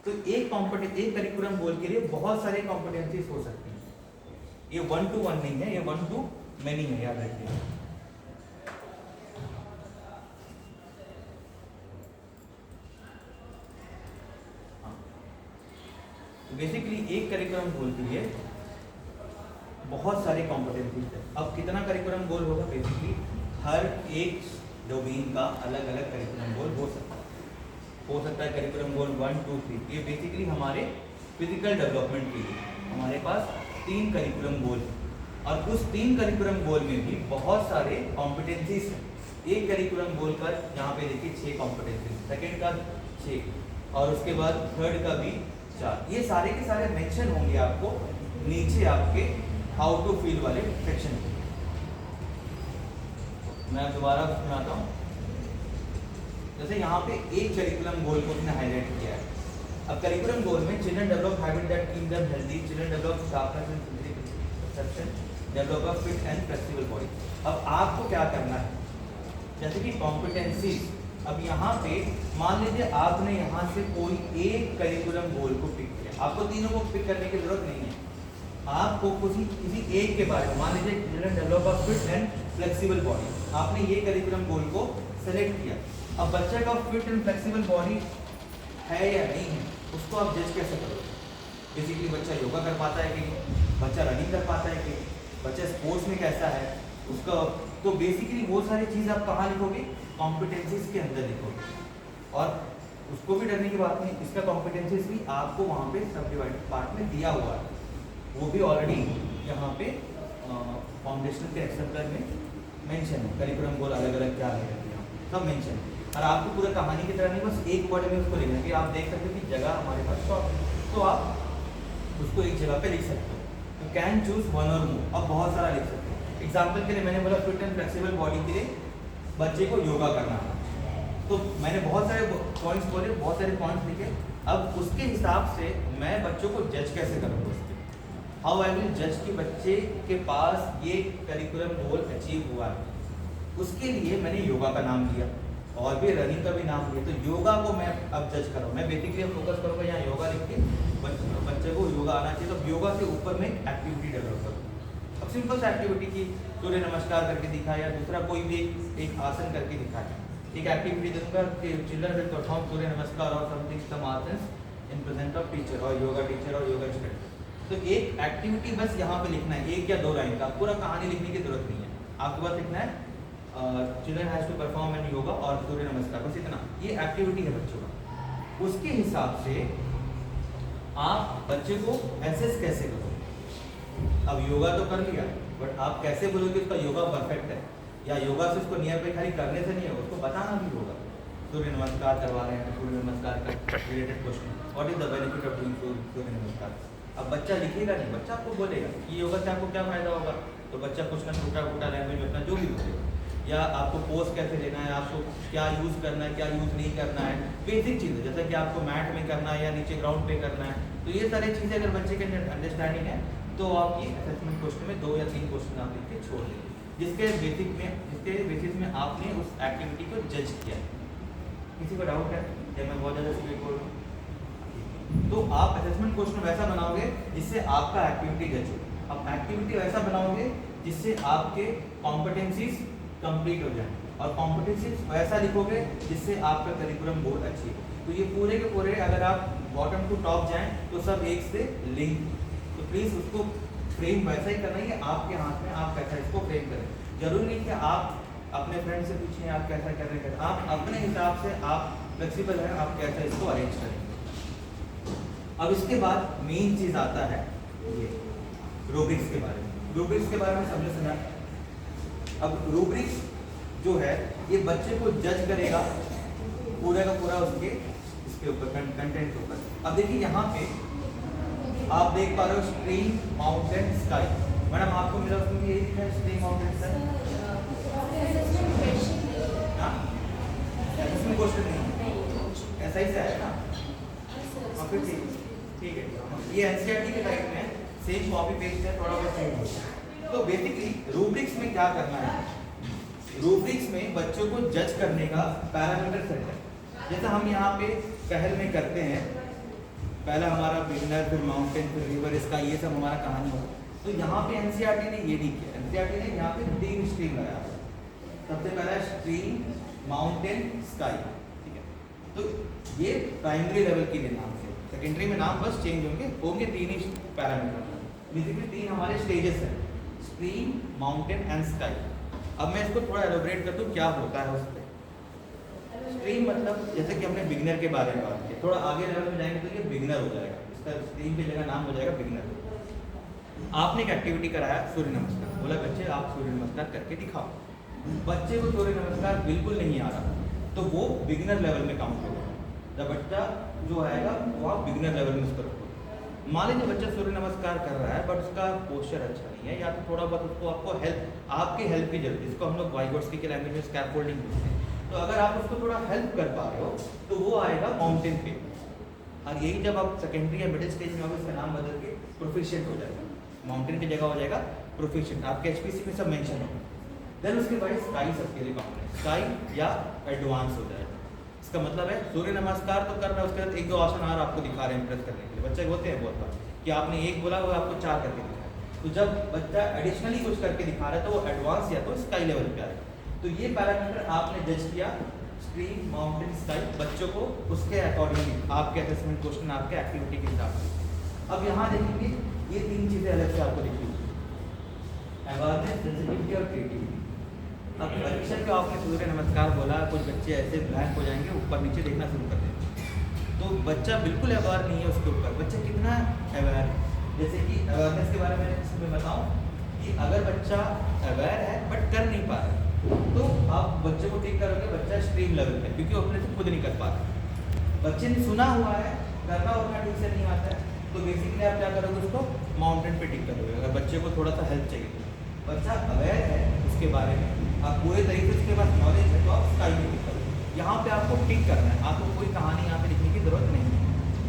तो एक करिकुलम गोल के लिए बहुत सारे कॉम्पिटेंसीज हो सकती हैं, ये 1 to 1 नहीं है, ये 1 to many है, याद रखिए। बेसिकली एक करिकुलम गोल के लिए बहुत सारे कॉम्पिटेंसीज है। अब कितना करिकुलम गोल होगा, बेसिकली हर एक डोमेन का अलग अलग करिकुलम गोल हो सकता है करिकुलम गोल 1 2 3। ये बेसिकली हमारे फिजिकल डेवलपमेंट के लिए हमारे पास 3 करिकुलम गोल है, और उस 3 करिकुलम गोल में भी बहुत सारे कॉम्पिटेंसीज हैं। एक करिकुलम गोल पर यहाँ पे देखिए 6 कॉम्पिटेंसीज, सेकेंड का 6 और उसके बाद थर्ड का भी 4। ये सारे के सारे मेंशन होंगे आपको नीचे आपके हाउ टू फील वाले सेक्शन को। मैं दोबारा सुनाता हूँ। जैसे यहाँ पे एक करिकुलम गोल को उसने हाईलाइट किया है। अब करिकुलम गोल में children develop habit that keep them healthy, children develop sharpness and perception, develop a fit and flexible body. अब आपको क्या करना है, जैसे कि कॉम्पिटेंसी, अब यहाँ पे मान लीजिए आपने यहाँ से कोई एक करिकुलम गोल को पिक किया, आपको तीनों को पिक करने की जरूरत नहीं है, आपको किसी एक के बारे में, मान लीजिए children develop a fit and flexible body, आपने ये करिकुलम गोल को सेलेक्ट किया। अब बच्चे का फिट एंड फ्लेक्सिबल बॉडी है या नहीं है, उसको आप जज कैसे करोगे? बेसिकली बच्चा योगा कर पाता है कि नहीं, बच्चा रनिंग कर पाता है कि नहीं, बच्चा स्पोर्ट्स में कैसा है उसका, तो बेसिकली वो सारी चीज़ आप कहाँ लिखोगे? कॉम्पिटेंसीज के अंदर लिखोगे। और उसको भी डरने की बात नहीं, इसका कॉम्पिटेंसीज भी आपको वहाँ पे सब डिवाइडेड पार्ट में दिया हुआ है, वो भी ऑलरेडी यहाँ पे फाउंडेशनल के एक्सेप्टर में मेंशन है। करिकुलम गोल अलग अलग क्या है सब मेंशन है। और आपको पूरा कहानी की तरह नहीं, बस एक वर्ड में उसको लिखना है कि आप देख सकते हो कि जगह हमारे पास शॉर्ट है, तो आप उसको एक जगह पे लिख सकते हो। तो कैन चूज वन और मोर, अब बहुत सारा लिख सकते हो। एग्जाम्पल के लिए मैंने बोला फिट एंड फ्लेक्सिबल बॉडी के लिए बच्चे को योगा करना, तो मैंने बहुत सारे पॉइंट्स बोले, बहुत सारे पॉइंट्स लिखे। अब उसके हिसाब से मैं बच्चों को जज कैसे करूँगा, उसके हाउ आई विल जज कि बच्चे के पास ये करिकुलम गोल अचीव हुआ है। उसके लिए मैंने योगा का नाम लिया और भी रनिंग का भी नाम लिया। तो योगा को मैं अब जज कर रहा हूँ, मैं बेसिकली फोकस करूँगा यहाँ योगा लिख के बच्चे को योगा आना चाहिए, तो योगा के ऊपर में एक्टिविटी डेवलप करूँ। अब सिंपल सा एक्टिविटी की सूर्य नमस्कार करके दिखाया या दूसरा कोई भी एक आसन करके दिखाया। एक एक्टिविटी दूंगा कि children will perform surya namaskar और समथिंग सम आसन्स इन प्रेजेंस ऑफ टीचर और योगा टीचर और योगा स्टूडेंट। तो एक एक्टिविटी बस यहाँ पे लिखना है, एक या दो लाइन का, पूरा कहानी लिखने की जरूरत नहीं है, आपको बस लिखना है children has to perform an yoga और सूर्य नमस्कार, बस इतना। ये एक्टिविटी है बच्चों का। उसके हिसाब से आप बच्चे को एसेस कैसे करोगे? अब योगा तो कर लिया, बट आप कैसे बोलोगे उसका योगा परफेक्ट है, या योगा से उसको नियर पे खाली करने से नहीं है, उसको बताना भी होगा। सूर्य नमस्कार करवा रहे हैं, सूर्य नमस्कार का related question, what is the benefit of doing Surya Namaskar. अब बच्चा लिखेगा नहीं, बच्चा आपको बोलेगा कि योगा से आपको क्या फायदा होगा, तो बच्चा कुछ ना टूटा लैंग्वेज में अपना जो भी बोलेगा, या आपको पोज कैसे लेना है, आपको क्या यूज़ करना है, क्या यूज़ नहीं करना है, बेसिक चीज़ें, जैसे कि आपको मैट में करना है या नीचे ग्राउंड पे करना है। तो ये सारी चीज़ें अगर बच्चे के अंदर अंडरस्टैंडिंग है तो आप ये असेसमेंट क्वेश्चन में 2 या 3 क्वेश्चन आप लिख के छोड़ देंगे, जिसके बेसिस में आपने उस एक्टिविटी को जज किया। किसी को डाउट है या मैं बहुत ज़्यादा स्पीड बोल रहा हूँ? तो आप असेसमेंट क्वेश्चन वैसा बनाओगे जिससे आपका एक्टिविटी जज हो। अब एक्टिविटी वैसा बनाओगे जिससे आपके कॉम्पिटेंसीज कंप्लीट हो जाए, और कॉम्पिटेंसीज वैसा लिखोगे जिससे आपका करिकुलम गोल अचीव। तो ये पूरे के पूरे अगर आप बॉटम टू टॉप जाएं तो सब एक से लिंक। तो प्लीज़ उसको फ्रेम वैसा ही करना है, आपके हाथ में आप कैसा इसको फ्रेम करें। जरूरी नहीं कि आप अपने फ्रेंड से पूछें आप कैसा कर रहे हैं, आप अपने हिसाब से आप फ्लेक्सिबल हैं, आप कैसा इसको अरेंज करें। अब इसके बाद मेन चीज़ आता है ये रूब्रिक्स के बारे में। रूब्रिक्स के बारे में समझे सुना। अब रूब्रिक्स जो है ये बच्चे को जज करेगा पूरा का पूरा इसके ऊपर कंटेंट के ऊपर। अब देखिए यहाँ पे आप देख पा रहे हो स्ट्रीम माउंटेन स्काई। मैडम आपको मिला उसमें ये लिखा है स्ट्रीम माउंटेन स्काई, इसमें क्वेश्चन नहीं ऐसा ही से आया ना। फिर ठीक है, ये एनसीईआरटी के टाइप में सेम कॉपी पेस्ट है, थोड़ा बहुत चेंज होता है। तो बेसिकली रूब्रिक्स में क्या करना है, रूब्रिक्स में बच्चों को जज करने का पैरामीटर सेट है। जैसा हम यहाँ पे पहल में करते हैं, पहला हमारा बिगनर, फिर माउंटेन, फिर रिवर, इसका ये सब हमारा कहानी होगा। तो यहाँ पे एनसीईआरटी ने ये नहीं किया, एनसीईआरटी ने यहाँ पे 3 स्ट्रीम लगाया। सबसे पहला स्ट्रीम माउंटेन स्काई, ठीक है। तो ये प्राइमरी लेवल के लिए नाम से, सेकेंडरी में नाम बस चेंज होंगे 3 ही पैरामीटर। बेसिकली 3 हमारे स्टेजेस हैं, स्ट्रीम, माउंटेन एंड स्काई। अब मैं इसको थोड़ा एलोबरेट कर दूँ क्या होता है उस पर। स्ट्रीम मतलब जैसे कि हमने बिगनर के बारे में बात की, थोड़ा आगे लेवल में जाएंगे तो ये बिगनर हो जाएगा, इसका स्ट्रीम की जगह नाम हो जाएगा बिगनर। आपने एक एक्टिविटी कराया सूर्य नमस्कार, बोला बच्चे आप सूर्य नमस्कार करके दिखाओ। बच्चे को सूर्य नमस्कार बिल्कुल नहीं आ रहा, तो वो बिगनर लेवल में काउंट होगा। जब बच्चा जो आएगा वो आप बिगनर लेवल में उसको रखो। मान लीजिए बच्चा सूर्य नमस्कार कर रहा है बट उसका पोस्चर अच्छा नहीं है, या तो थोड़ा बहुत उसको आपको हेल्प, आपकी हेल्प की जरूरत है, जिसको हम लोग वाइगोट्स्की के लैंग्वेज में स्कैफोल्डिंग बोलते हैं। तो अगर आप उसको थोड़ा हेल्प कर पा रहे हो तो वो आएगा माउंटेन पे, और यही जब आप सेकेंडरी या मिडिल स्टेज में हो इसका नाम बदल के प्रोफिशिएंट हो जाएगा, माउंटेन की जगह हो जाएगा प्रोफिशिएंट, आपके एचपीसी में सब मेंशन होगा। देन उसके बाद स्काई सबके लिए कॉमन है, स्काई या एडवांस हो जाएगा। इसका मतलब है सूर्य नमस्कार तो कर रहा है, उसके बाद एक दो आसन और आपको दिखा रहे हैं इम्प्रेस करने के लिए। बच्चे होते हैं बहुत बार कि आपने एक बोला वो आपको 4 करके दिखाया, तो जब बच्चा एडिशनली कुछ करके दिखा रहा है तो वो एडवांस या तो स्काई लेवल पे आएगा। तो ये पैरामीटर आपने जज किया, स्ट्रीम, माउंटेन, स्काई, बच्चों को उसके अकॉर्डिंगली आपके असेसमेंट क्वेश्चन आपके एक्टिविटी के हिसाब से। अब यहाँ देखेंगे ये 3 चीज़ें अलग से आपको दिखेंगी, अवेयरनेस, सेंसिटिविटी और क्रिएटिविटी। अब परीक्षा के आपने सूर्य नमस्कार बोला, कुछ बच्चे ऐसे ब्लैंक हो जाएंगे, ऊपर नीचे देखना शुरू कर देंगे, तो बच्चा बिल्कुल अवेयर नहीं है उसके ऊपर। बच्चा कितना अवेयर है, जैसे कि अवेयरनेस के बारे में इसमें बताऊं कि अगर बच्चा अवेयर है बट कर नहीं पा रहा तो आप बच्चे को ठीक करोगे, बच्चा स्ट्रीम लेवल पे, क्योंकि वो अपने से खुद नहीं कर पा रहा। बच्चे ने सुना हुआ है, करना उतना ठीक से नहीं आता है, तो बेसिकली आप क्या करोगे, उसको माउंटेन पे टिक करोगे। अगर बच्चे को थोड़ा सा हेल्प चाहिए, बच्चा अवेयर है उसके बारे में, आप पूरे तरीके से उसके पास नॉलेज है, तो आप स्काई में टिक करो। यहाँ पे आपको टिक करना है, आपको कोई कहानी यहाँ पे लिखने की जरूरत नहीं है।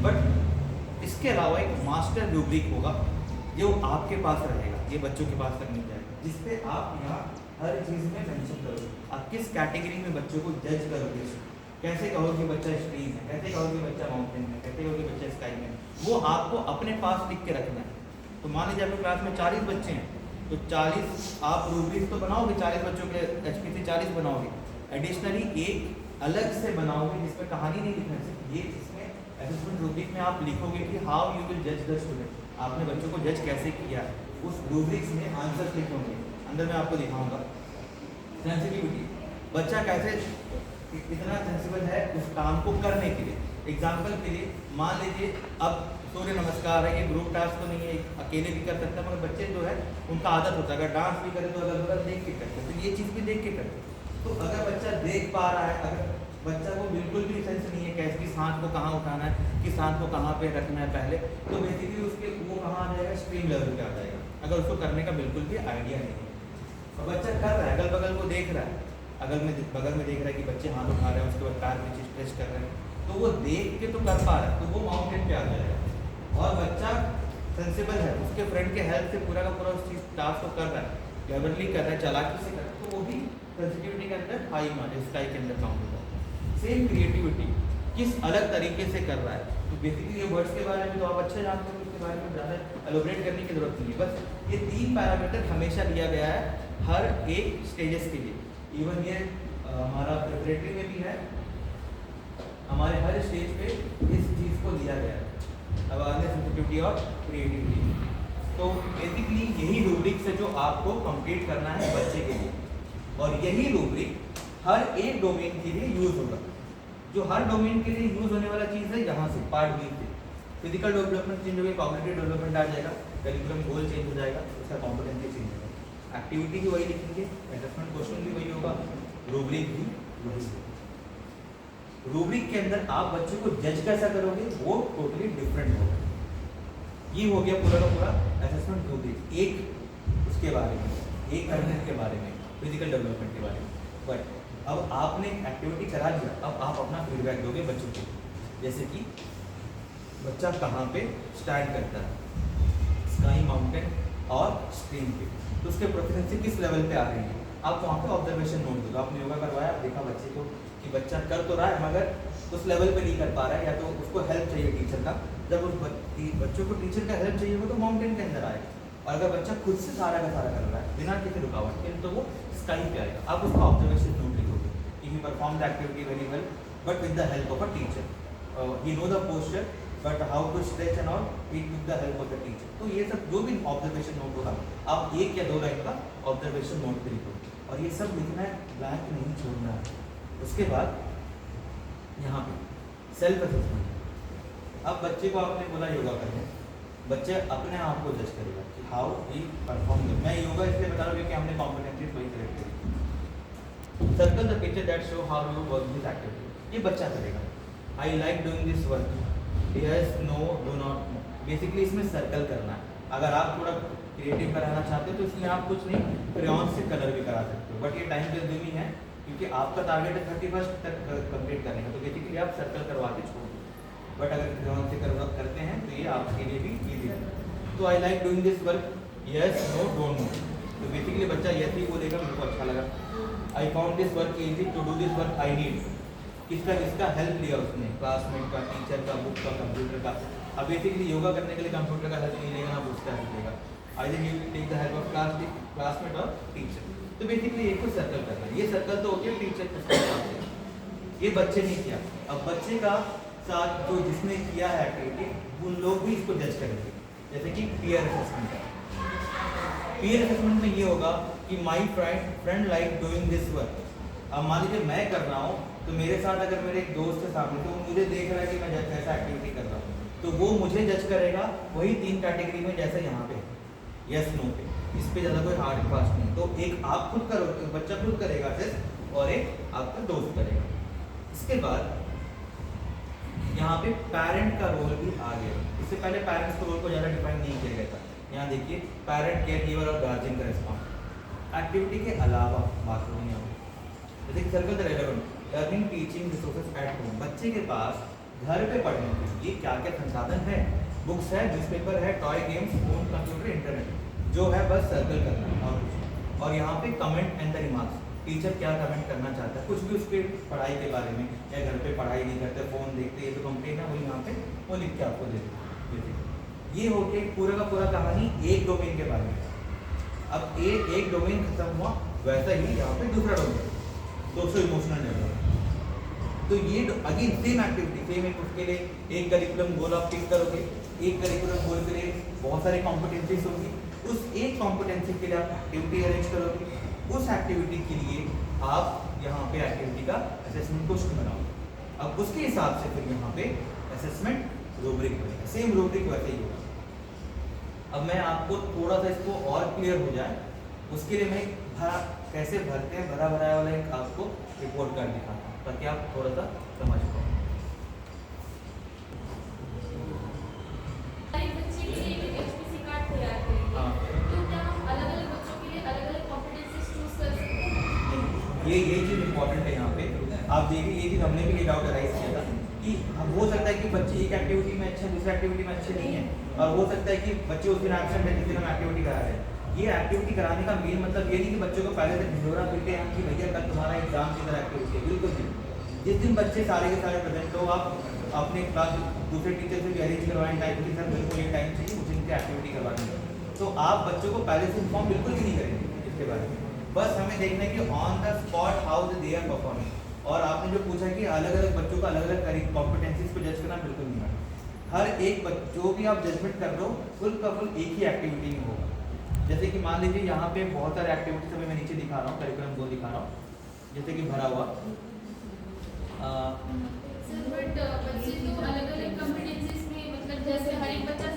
बट इसके अलावा एक मास्टर रूब्रिक होगा जो आपके पास रहेगा, ये बच्चों के पास तक नहीं जाएगा, जिसपे आप यहाँ हर चीज़ में मेंशन करोगे, आप किस कैटेगरी में बच्चों को जज करोगे, कैसे कहोगे बच्चा स्ट्रीम है, कैसे कहोगे बच्चा माउंटेन है, कैसे कहोगे बच्चा स्काई में, वो आपको अपने पास लिख के रखना है। तो मान लीजिए आपकी क्लास में 40 बच्चे हैं, तो 40 आप रूब्रिक तो बनाओगे, 40 बच्चों के एचपीसी 40 बनाओगे, एडिशनली एक अलग से बनाओगे जिसमें कहानी नहीं लिखना चाहिए। ये इसमें असेसमेंट रूब्रिक में आप लिखोगे कि हाउ यू विल जज द स्टूडेंट, आपने बच्चों को जज कैसे किया, उस रूब्रिक्स में आंसर लिखोगे। अंदर मैं आपको दिखाऊंगा सेंसिटिविटी, बच्चा कैसे कितना सेंसिबल है उस काम को करने के लिए। एग्जाम्पल के लिए मान लीजिए अब सूर्य नमस्कार है, ये ग्रुप टास्क तो नहीं है, अकेले भी कर सकता है, मगर बच्चे जो है उनका आदत होता है, अगर डांस भी करे तो अलग अलग देख के करते हैं, तो ये चीज़ भी देख के करते हैं। तो अगर बच्चा देख पा रहा है, अगर बच्चा को बिल्कुल भी सेंस नहीं है कैसे किस हाथ को कहाँ उठाना है, किस हाथ को कहाँ पे रखना है पहले, तो बेसिकली उसके वो कहाँ आ जाएगा, स्ट्रीम लेवल पे आ जाएगा, अगर उसको करने का बिल्कुल भी आइडिया नहीं है। और बच्चा कर रहा है, अगल बगल को देख रहा है, बगल में देख रहा है कि बच्चे हाथ उठा रहे हैं, उसके बाद पैर नीचे स्ट्रेच कर रहे हैं, तो वो देख के तो कर पा रहा है, तो वो माउंटेन पे आ जाएगा। और बच्चा सेंसिबल है, उसके फ्रेंड के हेल्प से पूरा का पूरा उस चीज़ टास्क को कर रहा है, क्लेवरली कर रहा है, चालाकी से कर रहा है, तो वो भी सेंसिटिविटी के अंदर हाई मान स्काई के अंदर काउंट होता है। सेम क्रिएटिविटी किस अलग तरीके से कर रहा है, तो बेसिकली ये वर्ड्स के बारे में तो आप अच्छे जानते हो, उसके बारे में ज़्यादा एलोबरेट करने की जरूरत नहीं है। बस ये 3 पैरामीटर हमेशा लिया गया है हर एक स्टेजेस के लिए, इवन ये हमारा प्रिपरेटरी में भी है, हमारे हर स्टेज पे इस चीज़ को लिया गया है, अवेयरनेस, सेंसिटिविटी और क्रिएटिविटी। तो बेसिकली यही रूब्रिक से जो आपको कंप्लीट करना है बच्चे के लिए, और यही रूब्रिक हर एक डोमेन के लिए यूज होगा। जो हर डोमेन के लिए यूज होने वाला चीज़ है यहाँ से पार्ट बी से फिजिकल डेवलपमेंट चेंज होगी, कॉग्निटिव डेवलपमेंट आ जाएगा, करिकुलम गोल चेंज हो जाएगा, उसका कॉम्पिटेंसी चेंज होगा, एक्टिविटी भी वही लिखेंगे, असेसमेंट क्वेश्चन भी वही होगा, रूब्रिक भी वही होगा। रूब्रिक के अंदर आप बच्चे को जज कैसा करोगे वो टोटली डिफरेंट होगा। ये हो गया पूरा का पूरा असेसमेंट रूब्रिक, एक उसके बारे में, एक अर्निंग के बारे में, फिजिकल डेवलपमेंट के बारे में। बट अब आपने एक्टिविटी करा दिया, अब आप अपना फीडबैक दोगे बच्चों को, जैसे कि बच्चा कहाँ पे स्टैंड करता है, स्काई, माउंटेन और स्ट्रीम पे, तो उसके प्रोफिशिएंसी किस लेवल पे आ रही है, आप वहाँ पे ऑब्जर्वेशन नोट दोगे। आपने योगा करवाया, आप देखा बच्चे को कि बच्चा कर तो रहा है मगर उस लेवल पे नहीं कर पा रहा है, या तो उसको हेल्प चाहिए टीचर का। जब उस बच्चों को टीचर का हेल्प चाहिए हो तो माउंटेन के अंदर आएगा, और अगर बच्चा खुद से सारा का सारा कर रहा है बिना किसी रुकावट के, तो वो स्काई पे आएगा। आप उसका ऑब्जर्वेशन नोट लिखोगे कि he perform the activity very well but with the help of a teacher, he know the posture but how to stretch and all, he took the help of the teacher. तो ये सब जो भी observation note होगा आप 1 या 2 line का observation note पे लिखोगे, और ये सब लिखना है, ब्लैंक नहीं छोड़ना है। उसके बाद यहाँ पे सेल्फ असेसमेंट। अब बच्चे को आपने बोला योगा करने, बच्चे अपने आप को जज करेगा कि हाउ ही परफॉर्म। मैं योगा इसलिए बता रहा हूँ क्योंकि हमने कॉम्पिटेंसीज वही सेलेक्ट करी। Circle the picture that show how you work this activity, ये बच्चा करेगा। I like doing this work, yes, no, do not, basically इसमें सर्कल करना है। अगर आप थोड़ा क्रिएटिव कराना चाहते हो तो इसमें आप कुछ नहीं क्रेयॉन से कलर भी करा सकते हो, बट ये टाइम कंज्यूमिंग है क्योंकि आपका टारगेट है 31 तक कंप्लीट करने का, तो बेसिकली आप सर्कल करवा के छोड़ दो। बट अगर क्रेयॉन से करते हैं तो ये आपके लिए भी ईजी है। तो I like doing this work, yes no don't know. तो बेसिकली बच्चा यस ही बोलेगा, मेरे को अच्छा लगा। I found this work easy, to do this work I need. किसका हेल्प लिया उसने, क्लासमेट का, टीचर का, बुक का, कंप्यूटर का। अब बेसिकली योगा करने के लिए कंप्यूटर का हेल्प नहीं लेगा ना बुक का हेल्प लेगा, I think you take the help of classmate और टीचर। तो बेसिकली एक को सर्कल करना है, ये सर्कल तो होती है टीचर के साथ, ये बच्चे ने किया। अब बच्चे का साथ जो जिसने किया है एक्टिविटी उन लोग भी इसको जज करेंगे, जैसे कि पीयर असेसमेंट है। पीयर असेसमेंट में ये होगा कि my friend like doing this work. अब मान लीजिए मैं कर रहा हूँ तो मेरे साथ अगर मेरे एक दोस्त है सामने तो वो मुझे देख रहा है कि मैं कैसा एक्टिविटी कर रहा हूँ, तो वो मुझे जज करेगा वही 3 कैटेगरी में जैसे यहाँ पे यस नो पे, इस पे ज़्यादा कोई हार्ड फास्ट नहीं। तो एक आप खुद करो, बच्चा खुद करेगा टेस्ट, और एक आपका दोस्त करेगा। इसके बाद यहाँ पे पेरेंट का रोल भी आ गया। इससे पहले पेरेंट्स के रोल को ज़्यादा डिफाइन नहीं किया गया था। यहाँ देखिए पेरेंट, केयर गिवर और गार्जियन का रिस्पॉन्स। एक्टिविटी के अलावा बात करूँ यहाँ जैसे कि circle the relevant learning teaching resources at home. बच्चे के पास घर पे पढ़ने के लिए क्या क्या संसाधन है, बुक्स है, न्यूज़पेपर है, toy games, phone, computer, internet, जो है बस सर्कल करना है और कुछ। और यहाँ पे comment and the remarks, teacher क्या कमेंट करना चाहता है, कुछ भी उसके पढ़ाई के बारे में, या घर पे पढ़ाई नहीं करते, फ़ोन देखते, ये तो कंप्लेन है, वो यहाँ पे वो लिख के आपको दे देते। ये हो गया पूरा का पूरा कहानी एक डोमेन के बारे में। अब एक डोमेन खत्म हुआ, वैसा ही यहाँ पे दूसरा डोमेन, सोशो इमोशनल डेवलपमेंट। तो ये अगेन सेम एक्टिविटी, सेम एक उसके लिए एक करिकुलम गोल आप टिक करोगे, एक करिकुलम गोल के लिए बहुत सारे कॉम्पिटेंसीज होंगी, उस एक कॉम्पिटेंसी के लिए आप एक्टिविटी अरेंज करोगे, उस एक्टिविटी के लिए आप यहाँ पे एक्टिविटी का असेसमेंट क्वेश्चन बनाओगे। अब उसके हिसाब से फिर यहाँ पे असेसमेंट रूब्रिक बनेगा, सेम रूब्रिक वैसे ही होगा। अब मैं आपको थोड़ा सा इसको और क्लियर हो जाए उसके लिए मैं कैसे भरते हैं भरा वाला एक आपको रिपोर्ट कार्ड दिखाता हूँ ताकि आप थोड़ा सा समझ पाओ। ये चीज़ इंपॉर्टेंट है यहाँ पे। आप देखिए ये चीज़ हमने भी ये डाउट अराइज किया था कि हो सकता है कि बच्चे एक एक्टिविटी में अच्छे, दूसरी एक्टिविटी में अच्छे नहीं है, और हो सकता है कि बच्चे उस दिन एब्सेंट है जिस दिन हम एक्टिविटी करा रहे हैं। ये एक्टिविटी कराने का मेन मतलब ये नहीं कि बच्चों को पहले से ढिंढोरा पीटे हैं कि भैया कल तुम्हारा एग्जाम की तरह एक्टिविटी है, बिल्कुल नहीं। जिस दिन बच्चे सारे के सारे प्रेजेंट हो, आप अपने क्लास दूसरे टीचर से भी अरेंज करवाएं टाइम की, सर बिल्कुल ये टाइम चाहिए उस दिन की एक्टिविटी करवानी है, तो आप बच्चों को पहले से इन्फॉर्म बिल्कुल भी नहीं करेंगे इसके बारे में। बस हमें देखना है कि on the spot how they are performing. और आपने जो पूछा कि अलग अलग बच्चों का अलग अलग कॉम्पिटेंसीज को जज करना, बिल्कुल नहीं है। हर एक जो भी आप जजमेंट कर रहे हो फुल का फुल एक ही एक्टिविटी में होगा। जैसे कि मान लीजिए यहाँ पे बहुत सारे एक्टिविटीज अभी मैं नीचे दिखा रहा हूँ, करिकुलम गोल दिखा रहा हूँ, जैसे कि भरा हुआ बच्चे तो अलग-अलग कॉम्पिटेंसीज में, मतलब जैसे हर एक बच्चा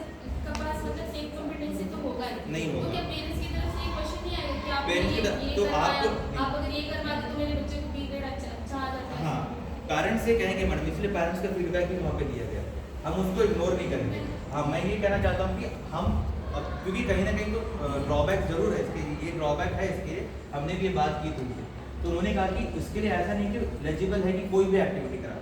का पास मतलब एक कॉम्पिटेंसी तो होगा नहीं होगा। तो क्या पेरेंट्स की तरफ से ये क्वेश्चन नहीं आएगा कि आप पेरेंट्स तो आपको आप अगर ये करवा दे तो मेरे बच्चे को बी ग्रेड अच्छा आ जाता है। हाँ, पेरेंट्स से कहेंगे मैडम, इसलिए पेरेंट्स का फीडबैक भी वहाँ पे दिया गया, हम उसको इग्नोर नहीं करेंगे। हाँ, मैं ये कहना चाहता हूँ कि हम क्योंकि कहीं ना कहीं तो ड्रॉबैक जरूर है इसके, ये ड्रॉबैक है इसके लिए, हमने भी ये बात की थी उनसे, तो उन्होंने कहा कि उसके लिए ऐसा नहीं कि एलिजिबल है कि कोई भी एक्टिविटी करा।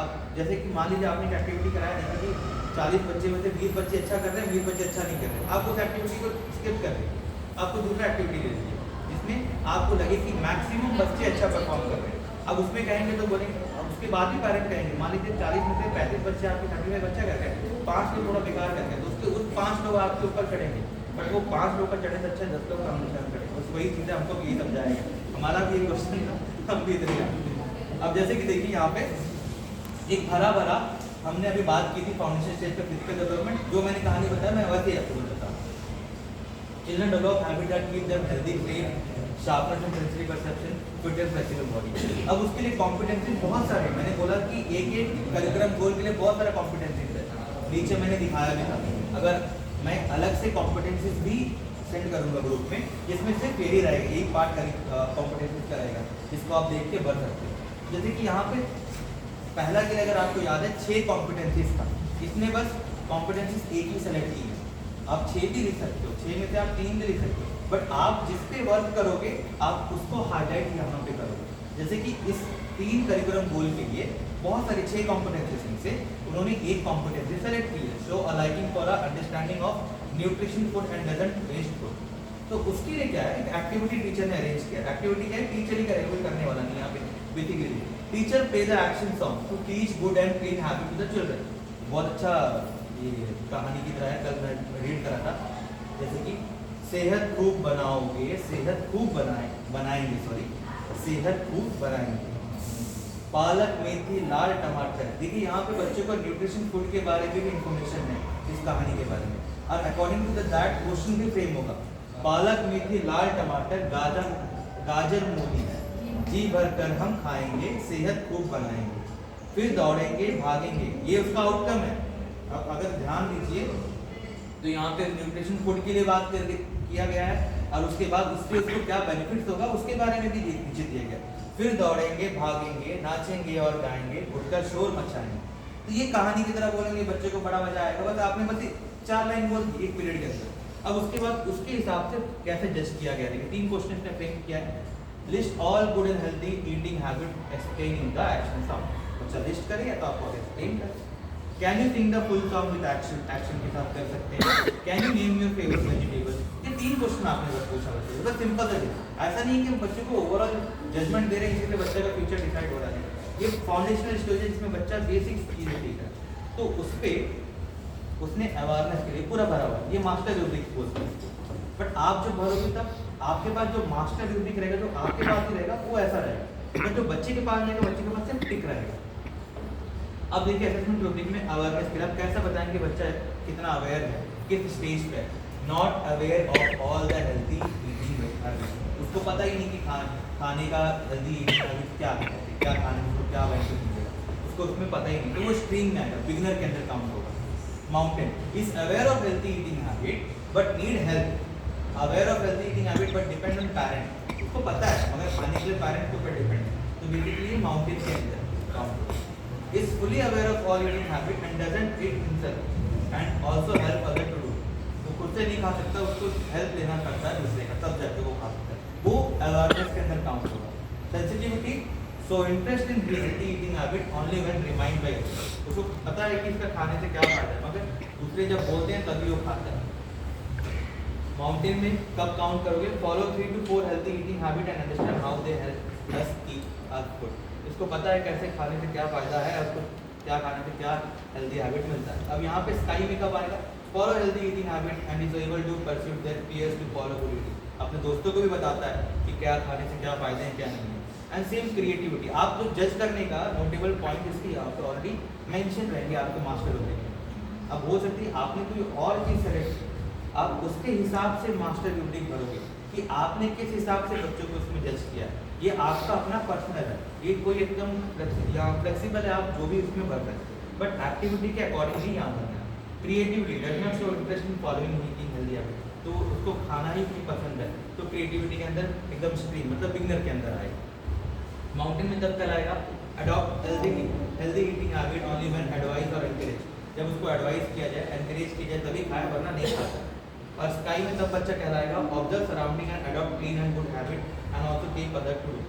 अब जैसे कि मान लीजिए आपने एक एक्टिविटी कराया, देखा कि 40 बच्चे में से 20 बच्चे अच्छा कर रहे हैं, 20 बच्चे अच्छा नहीं कर रहे, आप उस एक्टिविटी को स्किप कर रहे हैं, आपको दूसरा एक्टिविटी दे दीजिए जिसमें आपको लगे कि मैक्सिमम बच्चे अच्छा परफॉर्म कर रहे हैं। अब उसमें कहेंगे तो बोलेंगे, उसके बाद भी पेरेंट कहेंगे, मान लीजिए 40 में से 35 बच्चे आपके 30 में बच्चा कर रहे हैं, 5 लोग थोड़ा बेकार कर रहे हैं, तो उसके उस 5 लोग आपके ऊपर चढ़ेंगे, बट वो 5 लोग का चढ़े से अच्छा 10 लोग का अनुसरण करें। बस वही चीज़ें हमको यही समझाएगा, हमारा भी एक क्वेश्चन था, हम भी इतने हैं। अब जैसे कि देखिए यहाँ पे एक भरा भरा हमने अभी बात की थी फाउंडेशन स्टेज पर फिजिकल डेवलपमेंट, जो मैंने कहानी बताया मैं वैसे ही आपको बताता हूँ। Children develop habit that keep them healthy, brain sharpness and sensory perception, fit and flexible body. अब उसके लिए कॉम्पिटेंसीज बहुत सारे, मैंने बोला कि एक एक करिकुलम गोल के लिए बहुत सारे कॉम्पिटेंसीज है, नीचे मैंने दिखाया भी था। अगर मैं अलग से कॉम्पिटेंसीज भी सेंड करूंगा ग्रुप में, जिसमें सिर्फ यही रहेगा, एक पार्ट कॉम्पिटेंसीज का रहेगा जिसको आप देख के बढ़ सकते हो। जैसे कि यहाँ पे पहला के लिए अगर आपको याद है 6 कॉम्पिटेंसीज था, इसमें बस कॉम्पिटेंसीज एक ही सेलेक्ट की है, आप 6 भी लिख सकते हो, 6 में से आप 3 भी लिख सकते हो, बट आप जिस पे वर्क करोगे आप उसको हाईलाइट यहाँ पे करोगे। जैसे कि इस 3 करिकुलम गोल के लिए बहुत सारे 6 कॉम्पिटेंसीज में से उन्होंने एक कॉम्पिटेंसी सेलेक्ट की है, show a liking for a understanding of nutrition food and doesn't waste food. तो उसके लिए क्या है, एक एक्टिविटी टीचर ने अरेंज किया। एक्टिविटी क्या है, टीचर ही करेगा, कोई करने वाला नहीं यहाँ पे basically. Teacher play the action song to teach good and clean habit to the children. बहुत अच्छा ये कहानी की तरह है, कल मैं रीड करा था। जैसे कि सेहत खूब बनाओगे, सेहत खूब बनाएंगे सेहत खूब बनाएंगे। पालक, मेथी, लाल टमाटर। देखिए यहाँ पे बच्चों को न्यूट्रिशन फूड के बारे में भी इंफॉर्मेशन है इस कहानी के बारे में, और अकॉर्डिंग टू दैट क्वेश्चन भी फ्रेम होगा। पालक, मेथी, लाल टमाटर, गाजर मूली जी भरकर हम खाएंगे, सेहत खूब बनाएंगे, फिर दौड़ेंगे भागेंगे। ये उसका आउटकम है। अब अगर ध्यान दीजिए तो यहाँ पे न्यूट्रिशन फूड के लिए बात किया गया है, और उसके बाद उससे उसको क्या बेनिफिट्स होगा उसके बारे में भी नीचे दिया गया। फिर दौड़ेंगे भागेंगे, नाचेंगे और गाएंगे, उठकर शोर मचाएंगे। तो ये कहानी की तरह बोलेंगे, बच्चे को बड़ा मजा आएगा। बस आपने बस 4 लाइन बोल दी एक पीरियड के अंदर। अब उसके बाद उसके हिसाब से कैसे जज किया गया, देखिए 3 क्वेश्चन ने फ्रेम किया है। List all good and healthy eating habit explain in the action song. बच्चा लिस्ट करे या तो आपको एक्सप्लेन कर। Can you sing the full song with action, action के साथ कर सकते हैं। Can you name your favourite vegetable. ये 3 क्वेश्चन आपने बस पूछा बच्चे, बस सिंपल है। ऐसा नहीं कि बच्चे को ओवरऑल जजमेंट दे रहे हैं इसलिए बच्चे का फ्यूचर डिसाइड हो रहा है। ये फाउंडेशनल स्टेज है जिसमें बच्चा बेसिक चीजें सीख रहा है, तो उस पर उसने अवेयरनेस के लिए पूरा भरा हुआ है। ये मास्टर रूब्रिक बोलते हैं। बट आप जब भरोगे तब आपके पास जो मास्टर रूब्रिक रहेगा, जो आपके पास ही रहेगा, वो ऐसा रहेगा। बट जो बच्चे के पास रहेगा, बच्चे के पास सिर्फ टिक रहेगा। अब देखिए असेसमेंट रूब्रिक में अवेयरनेस के लिए आप कैसे बताएंगे बच्चा कितना अवेयर है, किस स्टेज पे है। Not aware of all the healthy eating habits. उसको पता ही नहीं कि खाने का हेल्दी ईटिंग हैबिट क्या है, क्या खाने में क्या बेनिफिट मिलेगा, उसको उसमें पता ही नहीं। तो वो स्ट्रीम में आएगा, बिगिनर के अंदर काउंट होगा। Mountain is aware of healthy eating habit but need help. Aware of healthy eating habit but depend on parent. उसको पता है मगर खाने के लिए पेरेंट के ऊपर डिपेंड है। तो बेसिकली माउंटेन के अंदर काउंट होगा। is fully aware of all eating habit and doesn't eat himself and also help other to do। वो खुद से नहीं खा सकता, उसको हेल्प लेना पड़ता है दूसरे का, तब जाके वो खा सकता है। वो अवेयरनेस के अंदर काउंट होगा। Sensitivity so interest in healthy eating habit only when remind by. उसको पता है कि इसका खाने से क्या फायदा है, मगर दूसरे जब बोलते हैं तभी वो खाता है। माउंटेन में कब काउंट करोगे, follow 3 to 4 healthy eating habit and understand how they help us keep us good. इसको पता है कैसे खाने से क्या फायदा है, उसको क्या खाने से क्या हेल्दी हैबिट मिलता है। अब यहाँ पे स्काई में कब आएगा, follow healthy eating habit and is able to pursue their peers to follow good eating. अपने दोस्तों को भी बताता है कि क्या खाने से क्या फायदे हैं क्या नहीं है। एंड सेम क्रिएटिविटी, आप जो जज करने का नोटेबल पॉइंट इसकी यहाँ पे ऑलरेडी मेंशन रहेंगे आपके मास्टर रूब्रिक। अब हो सकती है आपने कोई और चीज़ सेलेक्ट, आप उसके हिसाब से मास्टर रूब्रिक भरोगे कि आपने किस हिसाब से बच्चों को उसमें जज किया। ये आपका अपना पर्सनल है, ये कोई एकदम फ्लेक्सिबल है, आप जो भी उसमें भर सकते हैं, बट एक्टिविटी के अकॉर्डिंगली यहाँ भरना है। Creativity does not show interest in following eating healthy habit, तो उसको खाना ही क्यों पसंद है, तो क्रिएटिविटी के अंदर एकदम स्ट्रीम मतलब बिगिनर के अंदर आएगा। माउंटेन में तब कहलाएगा adopt healthy eating habit only when advice और एनकरेज। जब उसको एडवाइस किया जाए, एनकरेज किया जाए तभी खाए, वरना नहीं खाता। और स्काई में तब बच्चा कहलाएगा observe surrounding and adopt clean and good habit and also take other to do.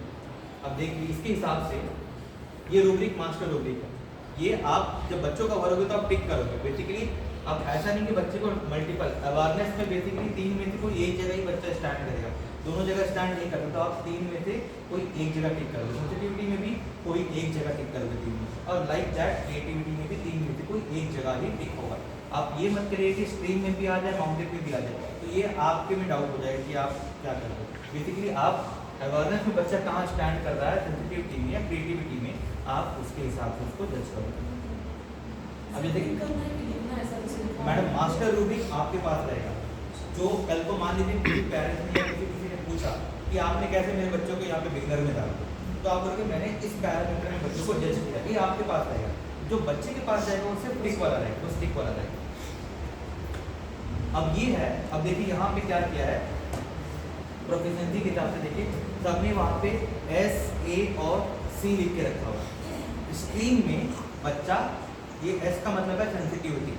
अब देखिए इसके हिसाब से ये रूब्रिक मास्टर रूब्रिक है। ये आप जब बच्चों का भरोगे तो आप टिक करोगे। बेसिकली अब ऐसा नहीं कि बच्चे को मल्टीपल अवेयरनेस में बेसिकली 3 में से कोई एक जगह ही बच्चा स्टैंड करेगा, दोनों जगह स्टैंड नहीं करता, तो आप 3 में से कोई एक जगह टिक करोगे। सेंसिटिविटी में भी कोई एक जगह टिक करोगे 3 में, और लाइक दैट क्रिएटिविटी में भी 3 में से कोई एक जगह ही टिक होगा। आप ये मत करिए कि स्ट्रीम में भी आ जाए माउंटेन में भी आ जाए, तो ये आपके में डाउट हो जाएगा कि आप क्या कर रहे हो। बेसिकली आप अवेयरनेस में बच्चा कहाँ स्टैंड कर रहा है, सेंसिटिविटी में या क्रिएटिविटी में, आप उसके हिसाब से उसको जज करोगे। अब जैसे मैडम मास्टर रूब्रिक आपके पास रहेगा, जो कल को मान लीजिए किसी पेरेंट्स ने या किसी ने पूछा कि आपने कैसे मेरे बच्चों को यहाँ पे बिगिनर में डाला, तो आप बोलोगे मैंने इस पैरामीटर में बच्चों को जज किया, ये आपके पास रहेगा। जो बच्चे के पास जाएगा वो सिर्फ टिक वाला रहेगा, वो स्टिक वाला रहेगा। अब ये है, अब देखिए यहाँ पे क्या किया है प्रोफिशिएंसी के हिसाब से, देखिए सबने वहाँ पे S, A और C लिख के रखा हुआ है। स्क्रीन में बच्चा, ये S का मतलब है सेंसिटिविटी,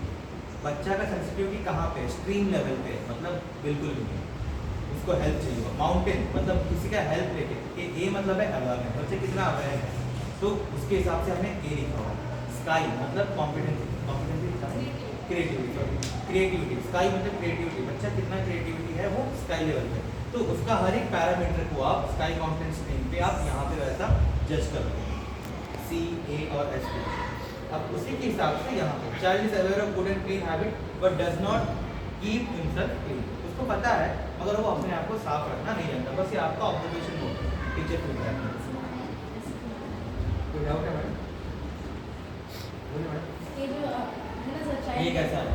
बच्चा का सेंसिटिविटी कहाँ पे, स्ट्रीम लेवल पे, मतलब बिल्कुल भी नहीं, उसको हेल्प चाहिए होगा। माउंटेन मतलब किसी का हेल्प लेके, ए मतलब है अवेयरनेस, बच्चे कितना अवेयर है, तो उसके हिसाब से हमने ए लिखा हुआ। स्काई मतलब कॉम्पिटेंसी, क्रिएटिविटी, स्काई मतलब क्रिएटिविटी, बच्चा कितना क्रिएटिविटी है वो स्काई लेवल पे, तो उसका हर एक पैरामीटर को आप स्काई माउंटेन स्ट्रीम पे आप यहाँ पे वैसा जज करोगे, सी, ए और एस पे। अब उसी के हिसाब से यहाँ पे child is aware of good and clean habit but does not keep himself clean, उसको पता है मगर वो अपने आप को साफ रखना नहीं जानता, बस ये आपका ऑब्जर्वेशन हो, टीचर को बताया। कोई डाउट है मैडम? बोलिए मैडम। ये जो है ना सर, ये कैसा है?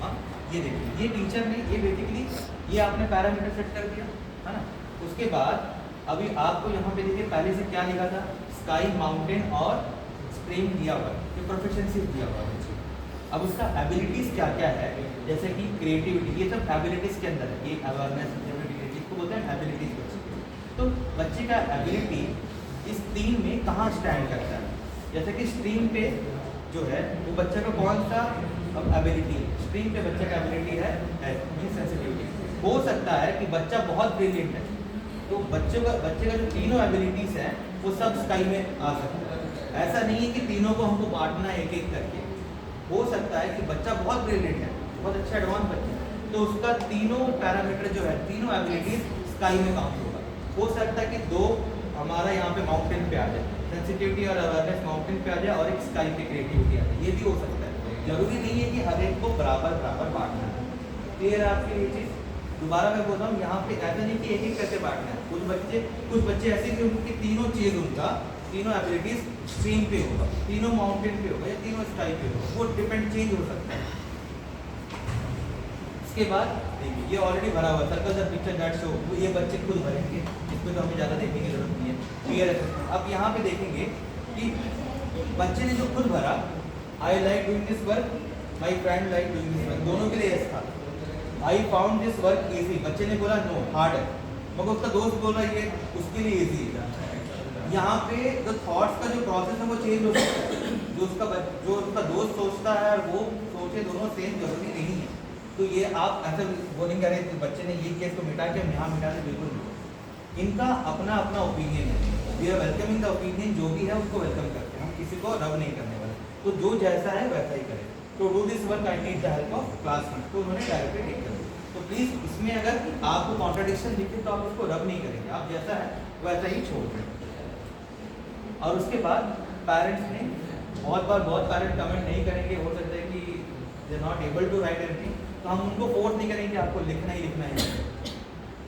हाँ, ये देखिए, ये टीचर ने ये बेसिकली ये आपने पैरामीटर सेट कर दिया है ना। उसके बाद अभी आपको यहाँ पे देखिए पहले से क्या लिखा था, स्काई, माउंटेन और स्ट्रीम दिया हुआ है, ये प्रोफिशिएंसी दिया हुआ है। अब उसका एबिलिटीज क्या क्या है, जैसे कि क्रिएटिविटी, ये सब एबिलिटीज के अंदर है, ये अवेयरनेस जिसको बोलते हैं एबिलिटीज बच्चे। तो बच्चे का एबिलिटी इस तीन में कहाँ स्टैंड करता है, जैसे कि स्ट्रीम पे जो है वो बच्चे का कौन सा अब एबिलिटी है, स्ट्रीम पे बच्चे का एबिलिटी है सेंसिटिविटी। हो सकता है कि बच्चा बहुत ब्रिलियंट है, तो बच्चे का जो तीनों एबिलिटीज हैं वो सब स्काई में आ सकता है। ऐसा नहीं है कि तीनों को हमको बांटना है एक एक करके, हो सकता है कि बच्चा बहुत ब्रिलियंट है, बहुत अच्छा एडवांस बच्चा है, तो उसका तीनों पैरामीटर जो है, तीनों एबिलिटीज स्काई में काउंट होगा। हो सकता है कि दो हमारा यहाँ पे माउंटेन पे आ जाए, सेंसिटिविटी और अवेयरनेस माउंटेन पे आ जाए और एक स्काई पे क्रिएटिविटी आ जाए, ये भी हो सकता है। जरूरी नहीं है कि हर एक को बराबर बराबर बांटना है। क्लियर है आपके ये चीज़? दोबारा मैं बोल रहा हूँ, यहाँ पे ऐसा नहीं कि एक एक करके बांटना है। कुछ बच्चे ऐसे कि उनकी तीनों चीज़, उनका तीनों एबिलिटीज स्ट्रीम पे होगा, तीनों माउंटेन पे होगा या तीनों स्काई पे होगा, वो डिपेंड चेंज हो सकता है। इसके बाद देखिए ये ऑलरेडी भरा हुआ circle the picture that show, वो ये बच्चे खुद भरेंगे, इसमें तो हमें ज़्यादा देखने की जरूरत नहीं है। क्लियर है? अब यहाँ पे देखेंगे कि बच्चे ने जो खुद भरा, आई like doing this work, my friend like doing this work, दोनों के लिए यस था। आई फाउंड दिस वर्क इजी, बच्चे ने बोला नो हार्ड है, मगर उसका दोस्त बोल रहा है ये उसके लिए इजी है। यहाँ पे जो थॉट्स का जो प्रोसेस है वो चेंज हो सकता है, जो उसका दोस्त सोचता है और वो सोचे, दोनों सेम जरूरी नहीं है। तो ये आप ऐसा वो नहीं करें कि बच्चे ने ये केस को मिटा के हम यहाँ मिटा दें, बिल्कुल नहीं। इनका अपना अपना ओपिनियन है, we are welcoming the opinion, जो भी है उसको वेलकम करते हैं, हम किसी को रब नहीं करने वाले, तो जो जैसा है वैसा ही करें। तो do this work I need the help of classmate, तो उन्होंने डायरेक्टली टेक कर दिया। तो प्लीज़ इसमें अगर आपको कॉन्ट्राडिक्शन दिखे तो आप उसको रब नहीं करेंगे, आप जैसा है वैसा ही छोड़ दें। और उसके बाद पेरेंट्स ने बहुत पेरेंट कमेंट नहीं करेंगे, हो सकता है कि they not able to write anything, तो हम उनको फोर्स नहीं करेंगे आपको लिखना ही लिखना है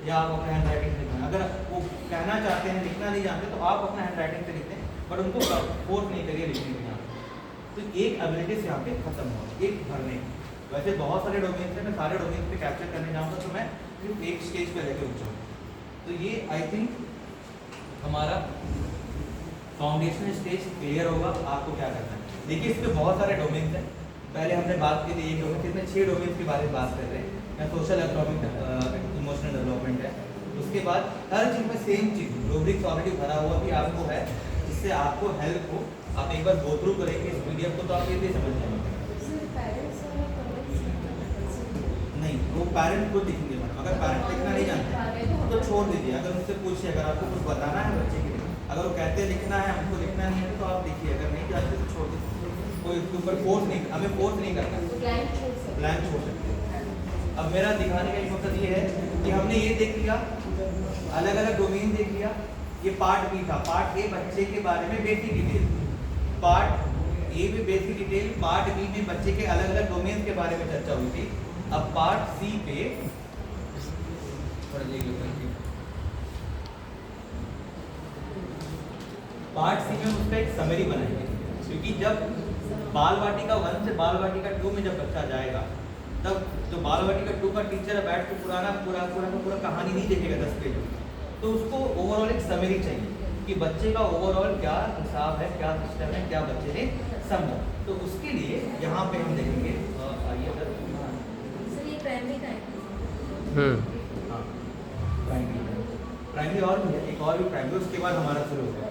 या आप अपना हैंड राइटिंग से लिखना। अगर वो कहना चाहते हैं लिखना नहीं जानते तो आप अपना हैंड राइटिंग से लिखते हैं, बट उनको फोर्स नहीं करिए लिखने के यहाँ। तो एक एबिलिटीज यहाँ पे खत्म हो, एक भरने। वैसे बहुत सारे डोमेन्स हैं, मैं सारे डोमेन्स पे कैप्चर करने जाऊँगा तो मैं सिर्फ एक स्टेज पे लेके रुक जाऊँगा। तो ये आई थिंक हमारा फाउंडेशनल स्टेज क्लियर होगा। आपको क्या करना है, देखिए इस पर बहुत सारे डोमेन्स हैं। पहले हमने बात की थी एक डोमेन, इसमें 6 डोमेन्स के बारे में बात कर रहे हैं। मैं सोशल, इकोनॉमिक, इमोशनल डेवलपमेंट है। उसके बाद हर चीज़ में सेम चीज़, रूब्रिक्स ऑलरेडी भरा हुआ भी आपको है, जिससे आपको हेल्प हो। आप एक बार गो थ्रू करेंगे इस पीडीएफ को तो आप ये समझ जाएंगे। नहीं, वो पेरेंट को दिखेंगे मैडम, अगर पेरेंट लिखना नहीं जानते तो छोड़ दीजिए। अगर उससे पूछिए, अगर आपको कुछ बताना है बच्चे के लिए, अगर वो कहते हैं लिखना है, हमको लिखना नहीं है तो आप लिखिए, अगर नहीं जानते तो छोड़ दीजिए। कोई उसके ऊपर फोर्स नहीं, हमें फोर्स नहीं करना, ब्लैंक छोड़ सकते हैं। अब मेरा दिखाने का एक मकसद ये है कि हमने ये देख लिया, अलग अलग डोमेन देख लिया। ये पार्ट बी था, पार्ट ए बच्चे के बारे में बेसिक डिटेल, पार्ट ए में बेसिक डिटेल, पार्ट बी में बच्चे के अलग अलग डोमेन के बारे में चर्चा हुई थी। अब पार्ट सी पे पार्ट सी में उसका एक समरी बनाएंगे, क्योंकि जब बाल वाटिका 1 से बाल वाटिका 2 में जब बच्चा जाएगा तब तो बाल वाटिका 2 का टीचर बैठ के पूरा कहानी नहीं देखेगा 10 पेज, तो उसको ओवरऑल एक समरी चाहिए कि बच्चे का ओवरऑल क्या हिसाब है, क्या सिस्टम है, क्या बच्चे ने समझा। तो उसके लिए यहाँ पे हम देखेंगे, आइए सर, हाँ प्राइमरी और भी है, एक और भी प्राइमरी, उसके बाद हमारा शुरू होगा।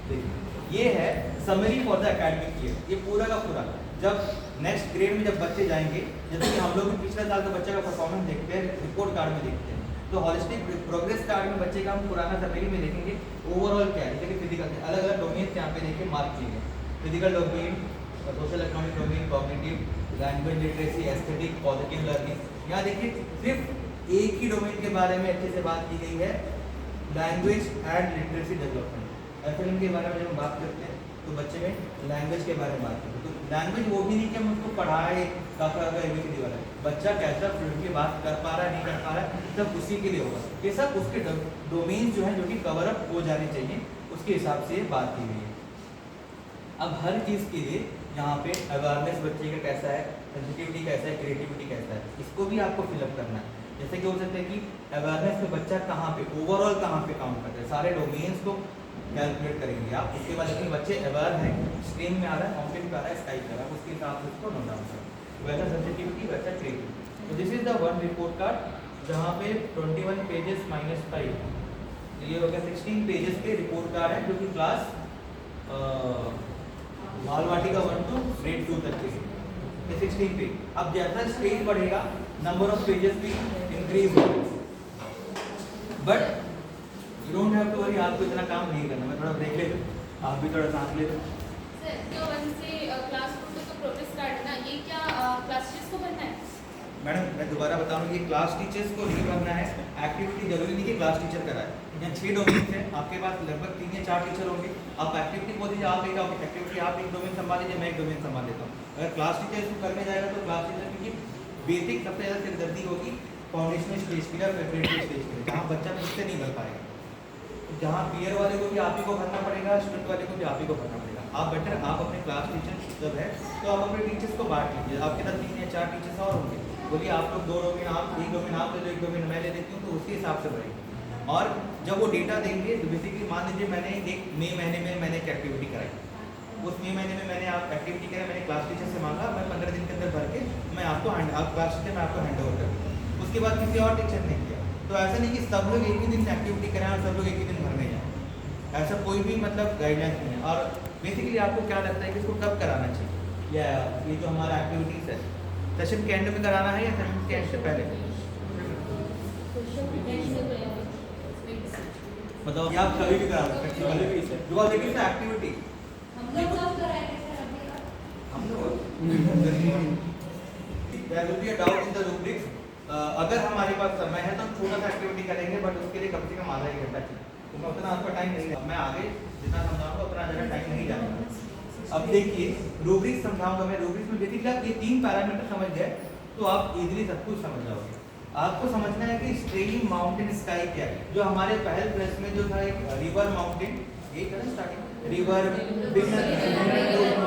देखिए ये है summary for the academic year, ये पूरा का पूरा जब नेक्स्ट ग्रेड में जब बच्चे जाएंगे, जैसे कि हम लोग भी पिछले साल का बच्चे का परफॉर्मेंस देखते हैं, रिपोर्ट कार्ड में देखते हैं, तो हॉलिस्टिक प्रोग्रेस कार्ड में बच्चे का हम पुराना सर्वे में देखेंगे ओवरऑल क्या है, जैसे कि फिजिकल अलग अलग डोमेन यहाँ पे देखिए मार्क किए गए, physical domain, social economic domain, cognitive, language literacy, aesthetic, positive learning. यहाँ देखिए सिर्फ एक ही डोमेन के बारे में अच्छे से बात की गई है, लैंग्वेज एंड लिटरेसी डेवलपमेंट। एफएलएम के बारे में जब हम बात करते हैं तो बच्चे में लैंग्वेज के बारे में बात करते हैं, तो लैंग्वेज वो भी नहीं कि हम उसको पढ़ाए काफा एबीसीडी वाला, बच्चा कैसा फ्लुएंटली बात कर पा रहा है नहीं कर पा रहा है, सब उसी के लिए होगा। ये सब उसके डोमेन जो है जो कि कवर अप हो जाने चाहिए, उसके हिसाब से बात की गई है। अब हर चीज़ के लिए यहाँ पे अवेयरनेस बच्चे का कैसा है, सेंसिटिविटी कैसा है, क्रिएटिविटी कैसा है, इसको भी आपको फिलअप करना है। जैसे कि हो सकता है कि अवेयरनेस में बच्चा कहाँ पे ओवरऑल कहाँ पे काम करता है, सारे डोमेन्स को कैलकुलेट करेंगे आप। उसके बाद अपने बच्चे अवेयर हैं, स्क्रीन में आ रहा है, काउंटिंग कर रहा है, स्काइप कर रहा है, उसके हिसाब से उसको नोट डाउन करें, वैसा सेंसिटिविटी वैसा क्रिएटिविटी। तो this is the one report card जहाँ पे 21 पेजेस -5, ये हो गया 16 पेजेस के रिपोर्ट कार्ड है, जो कि क्लास बालवाटिका 1 to grade 2 तक के 16 पेज। अब जैसा स्टेज बढ़ेगा नंबर ऑफ पेजेस भी इंक्रीज होगा, but you don't have to worry, आपको इतना काम नहीं करना। मैं थोड़ा ब्रेक ले लूँ, आप भी थोड़ा सांस ले लो। सर जो 1 से क्लास 2 तक का प्रोग्रेस कार्ड है ना, ये क्या क्लास टीचर्स को भरना है? मैडम मैं दोबारा बता रहा हूँ, ये क्लास टीचर्स को नहीं करना है, एक्टिविटी जरूरी नहीं कि क्लास टीचर कराए। यहाँ 6 डोमेन है, आपके पास लगभग 3 या 4 टीचर होंगे, आप एक्टिविटी बोल दीजिए, आप एक एक्टिविटी आप एक डोमेन संभाल लीजिए, मैं एक डोमेन संभाल लेता हूँ। अगर क्लास टीचर इसको करने जाएगा तो क्लास टीचर की बेसिक सबसे ज़्यादा सिरदर्दी होगी फाउंडेशनल स्टेज की या प्रिपरेटरी स्टेज की, जहाँ बच्चा खुद से नहीं भर पाएगा, जहाँ पीयर वाले को भी आप ही को भरना पड़ेगा, स्टूडेंट वाले को भी आप ही को भरना पड़ेगा। आप बेटर आप अपने क्लास टीचर जब है तो आप अपने टीचर्स को बांट लीजिए, आपके साथ 3 या 4 टीचर्स और होंगे, बोलिए आप लोग 2 डोमेन आप, एक डोमेन आप ले लो, एक डोमेन मैं ले लेती हूँ, तो उसके हिसाब से बढ़ेगी। और जब वो डेटा देंगे तो बेसिकली मान लीजिए मैंने एक मई महीने में मैंने एक एक्टिविटी कराई, उस मई महीने में मैंने आप एक्टिविटी करा, मैंने क्लास टीचर से मांगा, मैं 15 दिन के अंदर भर के मैं आपको आप क्लास टीचर मैं आपको हैंड ओवर कर दूँ, उसके बाद किसी और टीचर ने किया। तो ऐसा नहीं कि सब लोग एक ही दिन एक्टिविटी कराएं और सब लोग एक ही दिन भरने जाएँ, ऐसा कोई भी मतलब गाइडलाइंस नहीं है। और बेसिकली आपको क्या लगता है कि इसको कब कराना चाहिए, या ये जो हमारा एक्टिविटीज़ है सेशन के एंड में कराना है या सेशन के एंड से पहले? मतलब आप कभी भी करा सकते हैं, बिकॉज इट इज एक्टिविटी। हम लोग कब कराएंगे सर? अभी हम लोग there will be a doubt in the rubrics, अगर हमारे पास समय है तो हम छोटा सा एक्टिविटी करेंगे, बट उसके लिए कम से कम आधा 1 घंटा चाहिए, तो मैं उतना आपका टाइम नहीं, मैं आगे जितना समझाऊंगा उतना ज़्यादा टाइम नहीं जाएगा। अब देखिए रूब्रिक्स समझाऊंगा मैं, रूब्रिक्स में बेसिकली आप ये 3 पैरामीटर समझ गए तो आप इजीली सब कुछ समझ जाओगे। आपको समझना है कि स्ट्रीम, माउंटेन, स्काई क्या है। जो हमारे पहले प्रश्न में जो था एक रिवर, माउंटेन, ये करें स्टार्टिंग रिवर,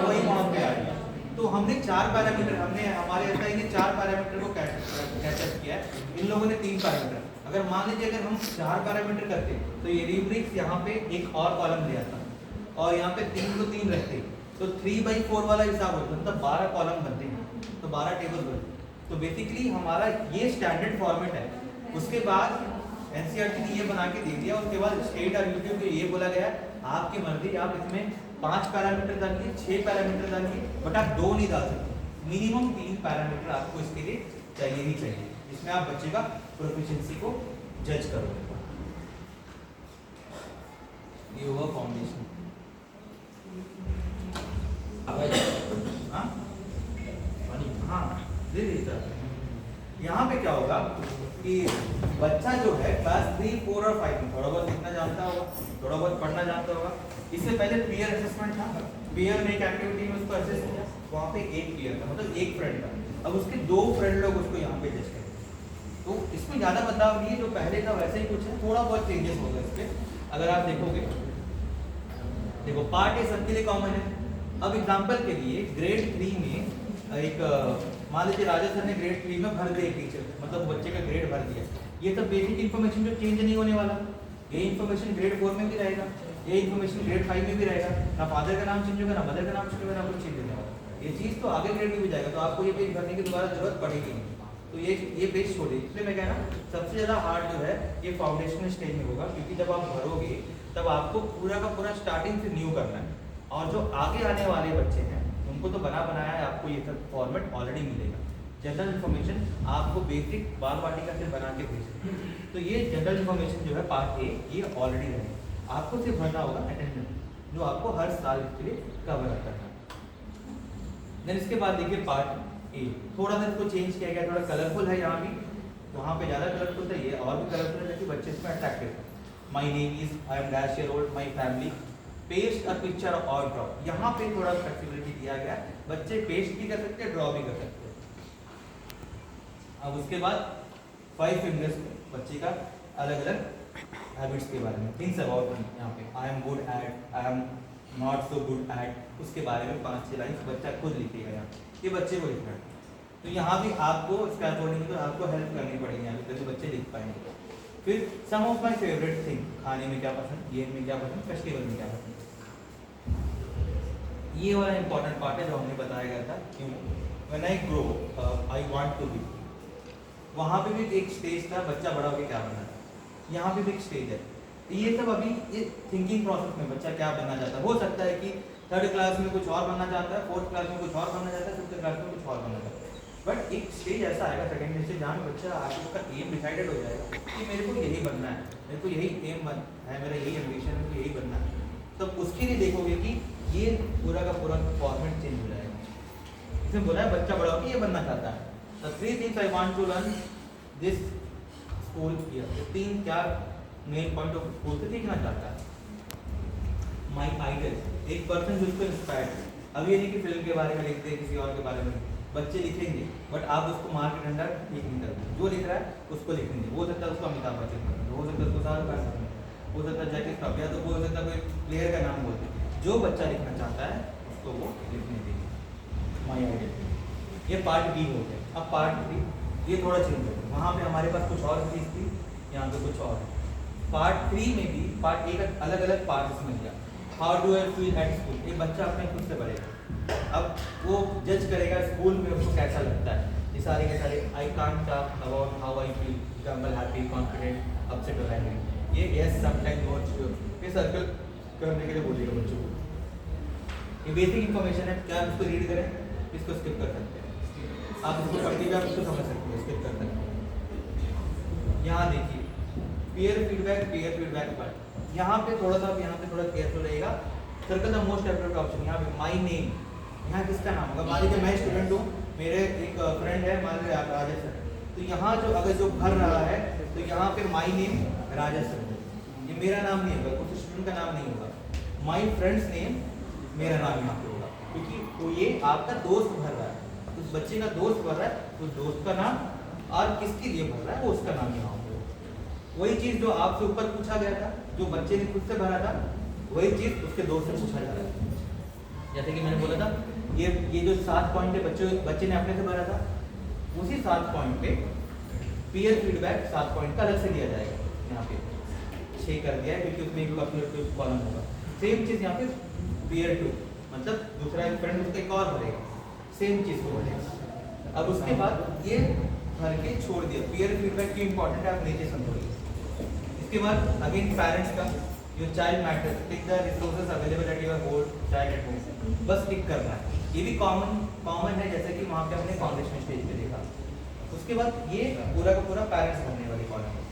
वही वहाँ पे आ गया। तो हमने 4 पैरामीटर, हमने हमारे एसआई ने 4 पैरामीटर को कैचअप किया है, इन लोगों ने 3 पैरामीटर। अगर मान लीजिए अगर हम 4 पैरामीटर करते तो ये रूब्रिक्स यहाँ पे एक और कॉलम ले आता और यहाँ पे 3 तो 3 रहते, तो 3/4 वाला हिसाब होता है, मतलब 12 कॉलम बनते हैं, तो 12 टेबल बनते हैं। तो बेसिकली हमारा ये स्टैंडर्ड फॉर्मेट है। उसके बाद एनसीईआरटी ने ये बना के दे दिया, उसके बाद स्टेट और यूट्यूब को ये बोला गया आपकी मर्जी, आप इसमें 5 पैरामीटर डालिए, 6 पैरामीटर डालिए, बट आप 2 नहीं डाल सकते, मिनिमम 3 पैरामीटर आपको इसके लिए चाहिए ही चाहिए, जिसमें आप बच्चे का प्रोफिशिएंसी को जज करोगे। ये होगा फाउंडेशन। हाँ यहाँ पे क्या होगा कि बच्चा जो है क्लास 3, 4 और 5 में थोड़ा बहुत लिखना जानता होगा, थोड़ा बहुत पढ़ना जानता होगा। इससे पहले पीयर असेसमेंट था, पीयर ने एक एक्टिविटी में उसको असेस किया, वहाँ पे एक पीयर था, मतलब एक फ्रेंड था, अब उसके 2 फ्रेंड लोग उसको यहाँ पे जज करें। तो इसमें ज़्यादा बदलाव नहीं है, जो पहले था वैसे ही कुछ है, थोड़ा बहुत चेंजेस होगा इस पर। अगर आप देखोगे, देखो पार्ट ए सबके लिए कॉमन है। अब एग्जाम्पल के लिए ग्रेड 3 में एक मान लीजिए राजा सर ने ग्रेड 3 में भर दिया टीचर, मतलब बच्चे का ग्रेड भर दिया, ये सब बेसिक इन्फॉर्मेशन जो चेंज नहीं होने वाला, ये इन्फॉर्मेशन ग्रेड 4 में भी रहेगा, ये इन्फॉर्मेशन ग्रेड 5 में भी रहेगा, ना फादर का नाम चेंज होगा, ना मदर का नाम चेंज होगा, ना कुछ चेंज होने वाला। ये चीज़ तो आगे ग्रेड में भी जाएगा, तो आपको ये पेज भरने की दोबारा जरूरत पड़ेगी नहीं, तो ये पेज छोड़िए। इसलिए मैं कह रहा हूँ सबसे ज़्यादा हार्ड जो है ये फाउंडेशनल स्टेज में होगा, क्योंकि जब आप भरोगे तब आपको पूरा का पूरा स्टार्टिंग से न्यू करना है, और जो आगे आने वाले बच्चे हैं तुमको तो बना बनाया है, आपको ये सब फॉर्मेट ऑलरेडी मिलेगा। जनरल इन्फॉर्मेशन आपको बेसिक बाल वाटिका से बना के भेज, तो ये जनरल इन्फॉर्मेशन जो है पार्ट ए ये ऑलरेडी है, आपको सिर्फ भरना होगा अटेंडेंस जो आपको हर साल इसके लिए कवर करना है। देन इसके बाद देखिए पार्ट ए, थोड़ा सा इसको चेंज किया गया, थोड़ा कलरफुल है, यहाँ भी वहाँ पे ज़्यादा कलरफुल था, ये और भी कलरफुल है ताकि बच्चे इसमें अट्रैक्टिव है। My name is, I am dash year old, my family, paste a picture और ड्रॉ, यहाँ पे थोड़ा फ्लेक्सिबिलिटी दिया गया, बच्चे पेस्ट भी कर सकते हैं, ड्रॉ भी कर सकते हैं। अब उसके बाद 5 फिंगर्स में बच्चे का अलग अलग हैबिट्स के बारे में, थिंग्स अबाउट मी, यहाँ पे I am good at, I am not so good at, उसके बारे में 5-6 लाइन बच्चा खुद लिखेगा, यहाँ ये बच्चे को लिखना है। तो यहाँ भी आपको इसके अकॉर्डिंग तो आपको हेल्प करनी पड़ेगी यहाँ पे, तो बच्चे लिख पाएंगे। फिर सम ऑफ माई फेवरेट थिंग, खाने में क्या पसंद, गेम में क्या पसंद, फेस्टिवल में क्या पसंद, ये वाला इंपॉर्टेंट पार्ट है जो हमने बताया गया था। क्यों, when I grow I want to be, वहाँ पे भी एक स्टेज था बच्चा बड़ा होकर क्या बनना था, यहाँ पे भी एक स्टेज है। ये सब अभी ये थिंकिंग प्रोसेस में बच्चा क्या बनना चाहता है, हो सकता है कि 3rd क्लास में कुछ और बनना चाहता है, 4th क्लास में कुछ और बनना चाहता है, 5th क्लास में कुछ और बनना चाहता है, बट एक स्टेज ऐसा आएगा सेकेंड स्टेज जहाँ बच्चा आगे उसका एम डिसाइडेड हो जाएगा कि मेरे को यही बनना है, मेरे को यही एम है, मेरा यही एम्बिशन है, यही बनना है। तो उसके लिए देखोगे कि ये पूरा का पूरा फॉर्मेट चेंज हो जाएगा। इसमें बोला है बच्चा बड़ा होकर ये बनना चाहता है, The 3 things I want to learn this school year, ये 3 क्या मेन पॉइंट ऑफ स्कूल से सीखना चाहता है। माई आइडल, एक पर्सन जो उसको इंस्पायर्ड है, अब ये नहीं कि फिल्म के बारे में लिखते हैं, किसी और के बारे में बच्चे लिखेंगे, बट आप उसको मार्क के अंदर लिख नहीं करते, जो लिख रहा है उसको लिखेंगे। हो सकता है उसको अमिताभ बच्चन पसंद हो सकता है उसको शाहरुख खान पसंद हो सकता है जैकी श्रॉफ, या तो हो सकता है कोई प्लेयर का नाम बोलते, जो बच्चा लिखना चाहता है उसको वो लिखने देंगे। माई आइडल, ये पार्ट बी हो गया। अब पार्ट 3 ये थोड़ा चेंज हो गया, वहाँ पे हमारे पास कुछ और चीज़ थी, यहाँ पे कुछ और। पार्ट 3 में भी पार्ट ए का अलग अलग पार्ट इसमें दिया। How do I feel at school, ये बच्चा अपने खुद से बढ़ेगा, अब वो जज करेगा स्कूल में उसको कैसा लगता है। ये सारे के सारे I can't talk about how I feel, example happy, confident, upset और एंग्री, ये यस समटाइम नॉट श्योर, ये सर्कल करने के लिए बोलेगा बच्चों को। ये बेसिक इन्फॉर्मेशन है, क्या आप इसको रीड करें, इसको स्किप कर सकते हैं, आप इसको पढ़ते हुए आप इसको समझ सकते हैं, स्किप कर सकते हैं। यहाँ देखिए पीयर फीडबैक पर यहाँ पे थोड़ा सा केयरफुल रहेगा। Circle the most appropriate option, यहाँ पे माई नेम, यहाँ किसका नाम होगा, मान लीजिए मैं स्टूडेंट हूँ, मेरे एक फ्रेंड है, मान लीजिए राजेश सर, तो यहाँ जो अगर जो भर रहा है तो यहाँ पे माई नेम राजेश सर, ये मेरा नाम नहीं होगा, कुछ स्टूडेंट का नाम नहीं होगा, माई फ्रेंड्स नेम मेरा नाम यहाँ पे होगा, क्योंकि तो ये आपका दोस्त भर रहा है, उस बच्चे का दोस्त भर रहा है, तो दोस्त का नाम, और किसके लिए भर रहा है वो उसका नाम यहाँ होगा। वही चीज़ जो आपसे ऊपर पूछा गया था, जो बच्चे ने खुद से भरा था, वही चीज़ उसके दोस्त से पूछा जा रहा है। जैसे कि मैंने बोला था, ये जो 7 पॉइंट है बच्चे ने अपने से भरा था, उसी 7 पॉइंट पे पीयर फीडबैक 7 पॉइंट का अलग से दिया जाएगा। यहाँ पे 6 कर दिया है क्योंकि उसमें एक अपने कॉलम होगा। सेम चीज़ यहाँ पे पीयर 2, मतलब दूसरा एक फ्रेंड उसका एक और भरेगा, सेम चीज़ को भरेगा। अब उसके बाद ये भर के छोड़ दिया, पीयर फीडबैक क्यों इंपॉर्टेंट है आप नीचे समझोगे। इसके बाद अगेन पेरेंट्स का, your child matters, tick the resources available at your home child at home, बस टिक करना है। ये भी कॉमन है, जैसे कि वहाँ पे हमने फाउंडेशन स्टेज पे देखा। उसके बाद ये पूरा का पूरा पेरेंट्स बनने वाली कॉलम है।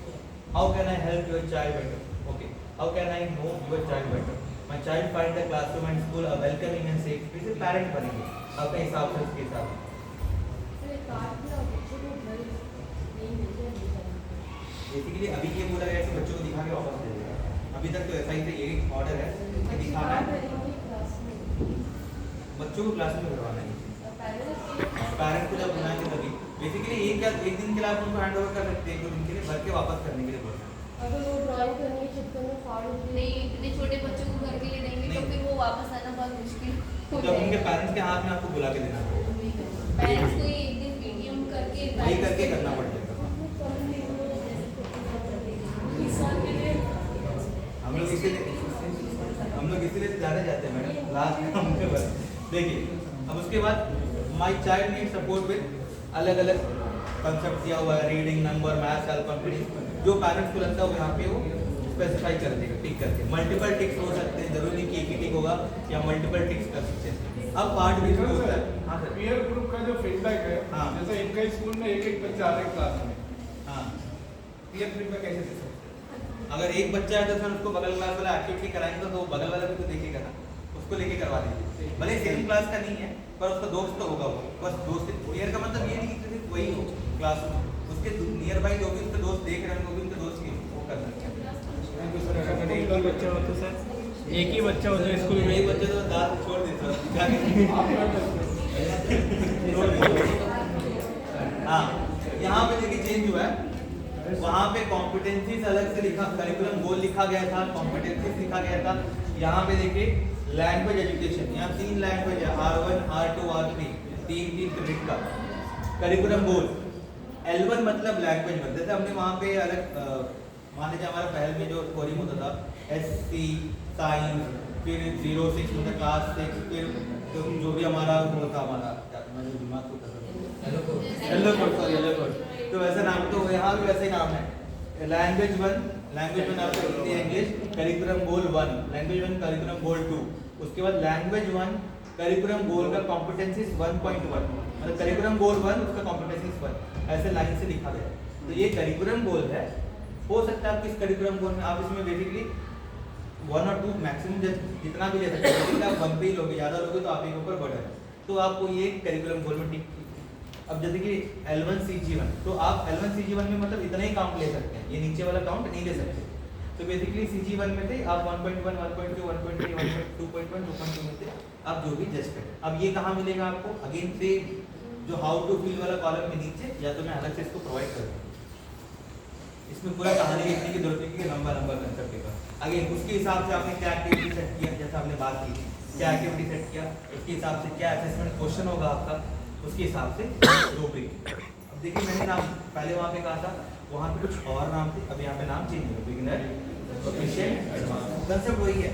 How can I help your child better, okay, how can I know your child better, my child find the classroom and school a welcoming and safe space, से पेरेंट बनेंगे अपने हिसाब से, उसके हिसाब से। बेसिकली अभी ये बोला गया कि बच्चों को दिखा के वापस दे देगा, अभी तक तो ऐसा ही था, यही ऑर्डर है कि दिखाना है बच्चों को क्लास में करवाना है, पेरेंट्स को जब बुलाएंगे तभी। बेसिकली एक या एक दिन के लिए आप उनको हैंड ओवर कर सकते हैं, 1-2 दिन के लिए भर के वापस करने के लिए बोलते हैं। अगर वो ड्राइंग करने के चक्कर में फाड़ नहीं, इतने छोटे बच्चों को घर के लिए देंगे तो फिर वो वापस आना बहुत मुश्किल हो जब उनके पेरेंट्स के हाथ में आपको बुला के देना पड़ेगा, पेरेंट्स को एक दिन वीडियो करके वही करके करना पड़ेगा। हम लोग इसीलिए जाने जाते हैं मैडम, लास्ट हम देखिए। अब उसके बाद my child need support with अलग अलग कंसेप्ट दिया हुआ है, reading, number, math, self confidence, जो पेरेंट्स को लगता है वो यहाँ पे वो स्पेसिफाई कर देगा, टिक करके। मल्टीपल टिक्स हो सकते हैं, जरूरी नहीं कि एक ही टिक होगा, या मल्टीपल टिक्स कर सकते हैं। अब पार्ट भी सर, होता है। हाँ सर। पीयर ग्रुप का जो फीडबैक है, हाँ। जैसे इनका स्कूल में एक बच्चा आ रहा है क्लास में, हाँ, पीयर फीडबैक कैसे दे सकते हैं? अगर एक बच्चा है तो सर उसको बगल क्लास वाला एक्टिविटी कराएंगे तो वो बगल वाला भी तो देखेगा ना, उसको लेके करवा दीजिए। भले सेम क्लास का नहीं है पर उसका दोस्त तो होगा वो, बस दोस्त। पीयर का मतलब ये नहीं कि सिर्फ वही हो क्लास में, उसके नियर बाई जो भी उसके दोस्त देख रहे हैं वो भी उनके दोस्त की वो कर सकते हैं। अगर एक ही बच्चा हो तो सर, एक ही बच्चा हो तो स्कूल में एक बच्चे तो दांत छोड़ देते हो क्या हाँ, यहाँ पे देखिए चेंज हुआ है। वहाँ पे कॉम्पिटेंसीज अलग से लिखा, करिकुलम गोल लिखा गया था, कॉम्पिटेंसीज लिखा गया था। यहाँ पे देखिए लैंग्वेज एजुकेशन, यहाँ 3 लैंग्वेज है, R1, R2, R3, 3 क्रेडिट का करिकुलम गोल। L1 मतलब लैंग्वेज वन, जैसे हमने वहाँ पे अलग मान लीजिए हमारा पहले में जो स्कोरिंग होता था SC साइंस, फिर 06 मतलब क्लास 6, फिर तो जो भी हमारा वो था हमारा मैं जो दिमाग को yellow code, sorry yellow code, तो वैसा नाम, तो यहाँ भी वैसे ही नाम है। लैंग्वेज वन आपको हिंदी इंग्लिश, करिकुलम गोल 1, लैंग्वेज 1 करिकुलम गोल 2, उसके बाद लैंग्वेज 1 करिकुलम गोल का कॉम्पिटेंसीज 1.1, मतलब करिकुलम गोल 1 उसका कॉम्पिटेंसीज 1, ऐसे लाइन से लिखा गया। तो ये करिकुलम गोल है। हो सकता है आप किस करिकुलम गोल में आप इसमें बेसिकली 1 और 2 मैक्सिमम जितना भी ले सकते हैं, लेकिन आप 1 पे ही लोगे, ज़्यादा लोगे तो आप एक ऊपर बढ़ है, तो आपको ये करिकुलम गोल में टिक। अब जैसे कि L1 CG1, तो आप L1 CG1 में मतलब इतना ही काउंट ले सकते हैं, ये नीचे वाला काउंट नहीं ले सकते। तो बेसिकली CG1 में थे आप 1.1, 1.2, 1.3, 2.1, 2.2 में थे आप जो भी जस्ट करें। अब ये कहाँ मिलेगा आपको? अगेन से जो हाउ टू फील वाला कॉलम में नीचे, या तो मैं अलग से इसको प्रोवाइड कर दूँ। इसमें पूरा कहानी लिखने की जरूरत नहीं है, लंबा कंसेप्ट पेपर। अगेन उसके हिसाब से आपने क्या एक्टिविटी सेट किया, जैसा हमने बात की थी, क्या एक्टिविटी सेट किया, उसके हिसाब से क्या असेसमेंट क्वेश्चन होगा आपका, उसके हिसाब से रूब्रिक। अब देखिए मैंने नाम पहले वहाँ पे कहा था, वहाँ पे कुछ और नाम थे, अब यहाँ पे नाम चेंज हो, बिगिनर, प्रोफिशिएंट, एडवांस, कंसेप्ट वही है।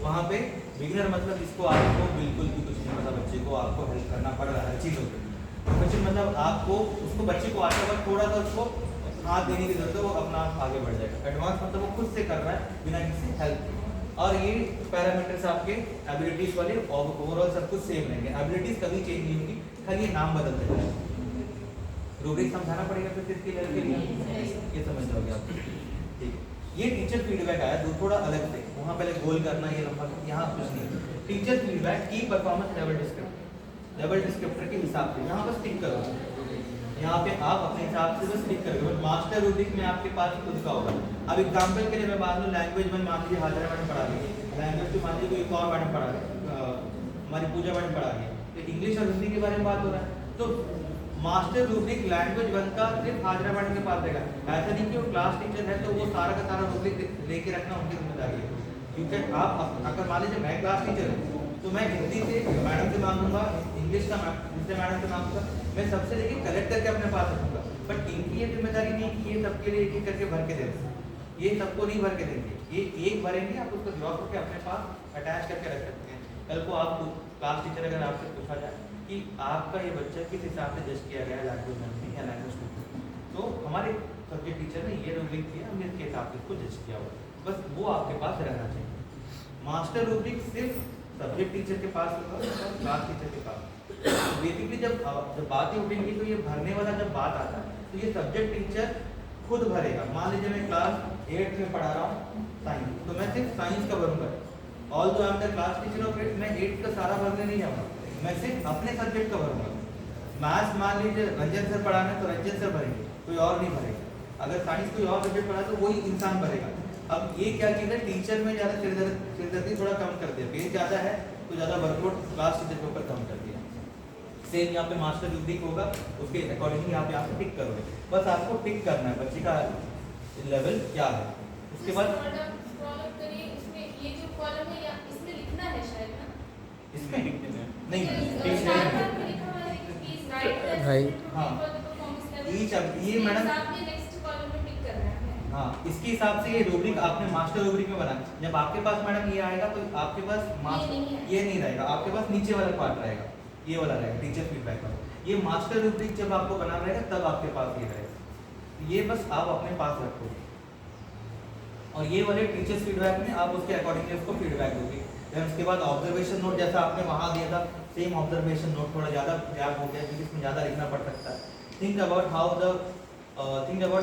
वहाँ पे बिगिनर मतलब इसको आपको बिल्कुल भी कुछ नहीं पता बच्चे को, आपको हेल्प करना पड़ रहा है हर चीज़ होती है। प्रोफिशिएंट मतलब आपको उसको बच्चे को आता है, थोड़ा सा उसको हाथ देने की जरूरत है, वो अपना आप आगे बढ़ जाएगा। एडवांस मतलब वो खुद से कर रहा है बिना किसी हेल्प के। और ये पैरामीटर्स आपके एबिलिटीज वाले ओवरऑल सब कुछ सेम रहेंगे, एबिलिटीज कभी चेंज नहीं होंगी, खाली नाम बदलते जाएंगे। रूब्रिक समझाना पड़ेगा फिर इसके लेवल के लिए, ये समझ जाओगे आप। ठीक है, ये टीचर फीडबैक आया जो थोड़ा अलग थे, वहाँ पहले गोल करना ये लंबा, यहाँ कुछ नहीं। टीचर फीडबैक की परफॉर्मेंस लेवल डिस्क्रिप्टर के हिसाब से यहाँ बस टिक करो, यहाँ पे आप अपने हिसाब से बस टिक करोगे। मास्टर रूब्रिक में आपके पास खुद का होगा। अब एग्जांपल के लिए मैं मान लूँ लैंग्वेज 1 मान लीजिए हाजरा मैडम पढ़ा रही है, लैंग्वेज 2 मान लीजिए कोई और मैडम पढ़ा रही है, हमारी पूजा मैडम पढ़ा रही है, तो इंग्लिश और हिंदी के बारे में बात हो रहा है, तो मास्टर रूब्रिक लैंग्वेज 1 का सिर्फ हाजरा मैडम के पास रहेगा। ऐसा नहीं कि वो क्लास टीचर है तो वो सारा का सारा रूब्रिक लेके रखना उनकी जिम्मेदारी है, क्योंकि आप अगर मान लीजिए मैं क्लास टीचर हूँ तो मैं हिंदी से मैडम से मांगूंगा, इंग्लिश का दूसरे मैडम से मांगूंगा, मैं सबसे लेके कलेक्ट करके अपने पास रखूंगा। बट इनकी ये जिम्मेदारी नहीं कि ये सबके लिए एक एक करके भर के दे दें, ये सबको नहीं भर के देंगे, ये एक भरेंगे, आप उसको ड्रॉ करके अपने पास अटैच करके रख सकते हैं। कल को आप क्लास टीचर अगर आपसे पूछा जाए कि आपका ये बच्चा किस हिसाब से जज किया गया लैंग्वेज में या लैंग्वेज 2, तो हमारे सब्जेक्ट टीचर ने ये रूब्रिक किया, हमने इसके हिसाब से इसको जज किया हुआ, बस वो आपके पास रहना चाहिए। मास्टर रूब्रिक सिर्फ सब्जेक्ट टीचर के पास होगा और क्लास टीचर के पास। बेसिकली जब बातें उठेंगी तो ये भरने वाला जब बात आता है तो ये सब्जेक्ट टीचर खुद भरेगा। मान लीजिए मैं क्लास 8 में पढ़ा रहा हूँ साइंस, तो मैं सिर्फ साइंस का भरूंगा, ऑल दो I am the class teacher of 8, मैं 8 का सारा भरने नहीं जाऊँगा, मैं सिर्फ अपने सब्जेक्ट का भरूंगा। मैथ्स मान लीजिए रंजन सर पढ़ाना है तो रंजन सर भरेंगे, कोई और नहीं भरेगा। अगर साइंस कोई और सब्जेक्ट पढ़ा तो वही इंसान भरेगा। अब ये क्या चीज़ है, टीचर में ज़्यादा सिरदर्दी थोड़ा कम कर दिया, पेज ज़्यादा है तो ज़्यादा वर्कलोड क्लास टीचर के ऊपर कम कर दिया। सेम यहाँ पे मास्टर रूब्रिक होगा, उसके अकॉर्डिंगली आप यहाँ पे टिक करोगे, बस आपको टिक करना है बच्चे का लेवल क्या है। उसके बाद इसमें ये जो कॉलम है या इसमें लिखना है शायद ना, इसमें नहीं राइट हाँ। ये मैडम हाँ, इसके हिसाब से ये रूब्रिक आपने मास्टर रूब्रिक में बनाया। जब आपके पास मैडम ये आएगा तो आपके पास मास्टर ये नहीं रहेगा, आपके पास नीचे वाला पार्ट रहेगा, ये वाला रहेगा टीचर फीडबैक वाला। ये मास्टर रूब्रिक जब आपको बनाना रहेगा तब आपके पास ये रहेगा, ये बस आप अपने पास रखोगे। और ये वाले टीचर्स फीडबैक में आप उसके अकॉर्डिंगली उसको फीडबैक दोगे। देन उसके बाद ऑब्जर्वेशन नोट जैसा आपने वहाँ दिया था, सेम ऑब्जर्वेशन नोट थोड़ा ज़्यादा गैप हो गया क्योंकि इसमें ज़्यादा लिखना पड़ सकता है। Think about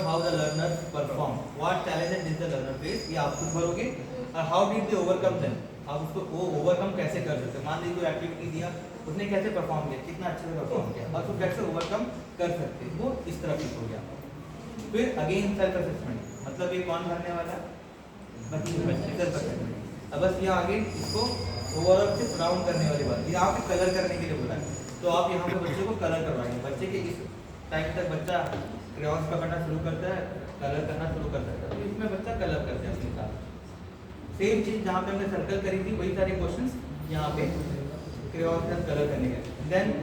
how the learner perform, what challenges did the learner face, ये आप खुद भरोगे। और how did they overcome them, आप उसको वो ओवरकम कैसे कर सकते हैं। मान लीजिए कोई एक्टिविटी दिया, उसने कैसे परफॉर्म किया, कितना अच्छे से परफॉर्म किया, और उसको कैसे ओवरकम कर सकते हैं, वो इस तरह की हो गया। फिर अगेन सेल्फ असेसमेंट, मतलब ये कौन भरने वाला है, सेल्फ असेसमेंट। अब बस यहाँ आगे इसको ओवरऑल से राउंड करने वाली बात, यहाँ पे कलर करने के लिए बोला है, तो आप यहाँ पे बच्चे को कलर करवाएंगे। बच्चे के इस टाइम तक बच्चा क्रेयॉन्स पकड़ना शुरू करता है, कलर करना शुरू कर सकता है, तो इसमें बच्चा कलर करते हैं अपने साथ। सेम चीज जहाँ पे हमने सर्कल करी थी, वही सारे क्वेश्चंस यहाँ पे क्रेयॉन से कलर करने के। देन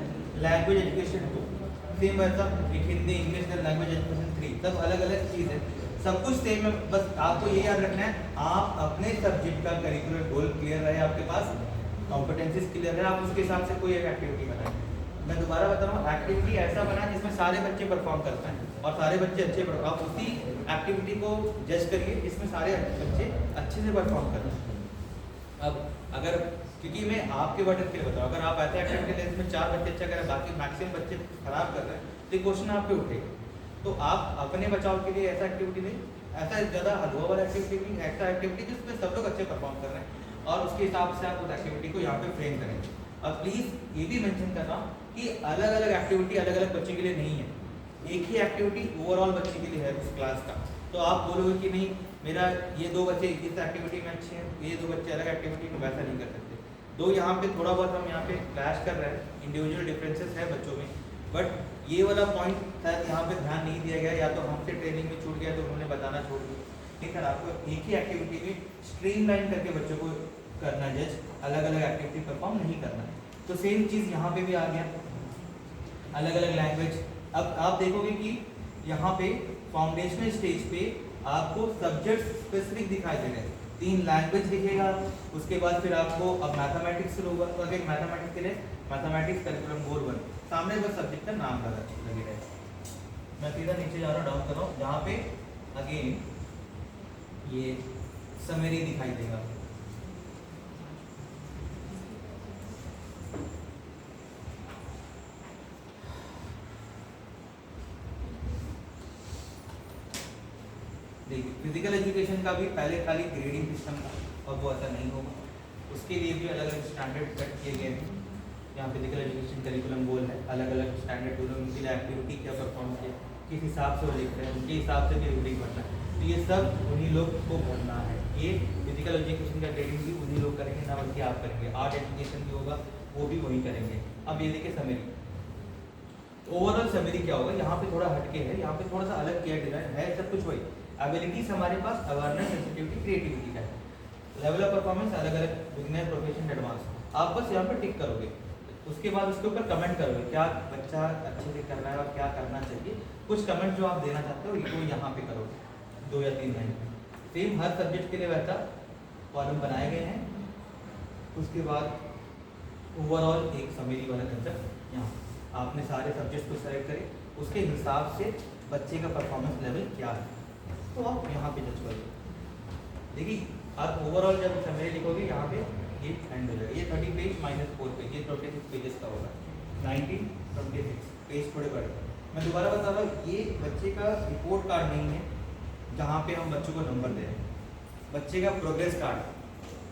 लैंग्वेज एजुकेशन 2, सेम वैसा Hindi English, then language education 3, सब अलग अलग चीज़ है, सब कुछ सेम है। बस आपको ये याद रखना है, आप अपने सब्जेक्ट का करिकुलर गोल क्लियर रहे, आपके पास कॉम्पिटेंसीज क्लियर है, आप उसके हिसाब से कोई एक एक्टिविटी बनाएं। मैं दोबारा बता रहा हूँ, एक्टिविटी ऐसा बनाए जिसमें सारे बच्चे परफॉर्म कर पाएँ और सारे बच्चे अच्छे आप उसी एक्टिविटी को जज करिए इसमें सारे बच्चे अच्छे से परफॉर्म कर रहे हैं। अब अगर, क्योंकि मैं आपके वर्ड के लिए बताऊँ, अगर आप ऐसा एक्टिविटी लें जिसमें 4 बच्चे अच्छा करें, बाकी मैक्सिमम बच्चे खराब कर रहे हैं, तो क्वेश्चन आप पे उठेगा। तो आप अपने बचाव के लिए ऐसा एक्टिविटी लें, ऐसा ज़्यादा हलवा वाला एक्टिविटी नहीं, ऐसा एक्टिविटी जिसमें सब लोग अच्छे परफॉर्म कर रहे हैं, और उसके हिसाब से आप उस एक्टिविटी को यहाँ पे फ्रेम करेंगे। और प्लीज़ ये भी मेंशन कर रहा हूँ कि अलग अलग एक्टिविटी अलग अलग बच्चे के लिए नहीं है, एक ही एक्टिविटी ओवरऑल बच्चे के लिए है उस क्लास का। तो आप बोलोगे कि नहीं मेरा ये 2 बच्चे इस एक्टिविटी में अच्छे हैं, ये 2 बच्चे अलग एक्टिविटी में, वैसा नहीं कर सकते। दो यहाँ पे थोड़ा बहुत हम यहाँ पे क्लैश कर रहे हैं, इंडिविजुअल डिफरेंसेस है बच्चों में, बट ये वाला पॉइंट शायद यहाँ पे ध्यान नहीं दिया गया, या तो हमसे ट्रेनिंग में छूट गया तो उन्होंने बताना छोड़ दिया। ठीक है, आपको एक ही एक्टिविटी में स्ट्रीमलाइन करके बच्चों को करना जज, अलग अलग एक्टिविटी परफॉर्म नहीं करना। तो सेम चीज़ यहाँ पे भी आ गया, अलग अलग लैंग्वेज। अब आप देखोगे कि यहाँ पे फाउंडेशनल स्टेज पे आपको सब्जेक्ट स्पेसिफिक दिखाई दे रहे हैं, 3 लैंग्वेज दिखेगा, उसके बाद फिर आपको अब मैथमेटिक्स शुरू होगा, तो अगर मैथमेटिक्स के लिए मैथमेटिक्स करिकुलम गोल 1, सामने बस सब्जेक्ट का नाम लगे रहे। मैं सीधा नीचे जा रहा हूँ, डाउन कर रहा हूँ, जहाँ पे अगेन ये समरी दिखाई देगा। देखिए, फिजिकल एजुकेशन का भी पहले खाली ग्रेडिंग सिस्टम था, और वो ऐसा नहीं होगा, उसके लिए भी अलग अलग स्टैंडर्ड सेट किए गए हैं। यहाँ फिजिकल एजुकेशन करिकुलम गोल है, अलग अलग स्टैंडर्ड गोल, उनके लिए एक्टिविटी क्या परफॉर्म किया, किस हिसाब से वो लिख रहे हैं, उनके हिसाब से भी ग्रेडिंग भरना है। तो ये सब उन्हीं लोग को भरना है। ये फिजिकल एजुकेशन का ग्रेडिंग भी उन्हीं लोग करेंगे, ना बल्कि आप करेंगे। आर्ट एजुकेशन भी होगा, वो भी वही करेंगे। अब ये देखिए समरी, ओवरऑल समरी क्या होगा, यहाँ पे थोड़ा हटके है, यहाँ पे थोड़ा सा अलग किया डिजाइन है, सब कुछ वही। एबिलिटीज हमारे पास अवेयरनेस, सेंसिटिविटी, क्रिएटिविटी का है। लेवल ऑफ परफॉर्मेंस अलग अलग, बिगिनर, प्रोफेशनल, एडवांस। आप बस यहाँ पर टिक करोगे, उसके बाद उसके ऊपर कमेंट करोगे क्या बच्चा अच्छे से कर रहा है और क्या करना चाहिए। कुछ कमेंट जो आप देना चाहते हो वो यहाँ पे करोगे, 2 या 3 लाइन। सेम हर सब्जेक्ट के लिए वैसा कॉलम बनाए गए हैं। उसके बाद ओवरऑल एक समरी वाला कंसेप्ट, यहाँ आपने सारे सब्जेक्ट को सेलेक्ट करे, उसके हिसाब से बच्चे का परफॉर्मेंस लेवल क्या है, तो आप यहाँ पे जज करोगे। देखिए, आप ओवरऑल जब समरी लिखोगे यहाँ पे ये एंड हो जाएगा। ये 30 पेज -4 पेज, ये 26 पेजेस का होगा। 19, 26 पेज थोड़े बड़े। मैं दोबारा बता रहा हूँ, ये बच्चे का रिपोर्ट कार्ड नहीं है जहाँ पे हम बच्चों को नंबर दे रहे हैं। बच्चे का प्रोग्रेस कार्ड।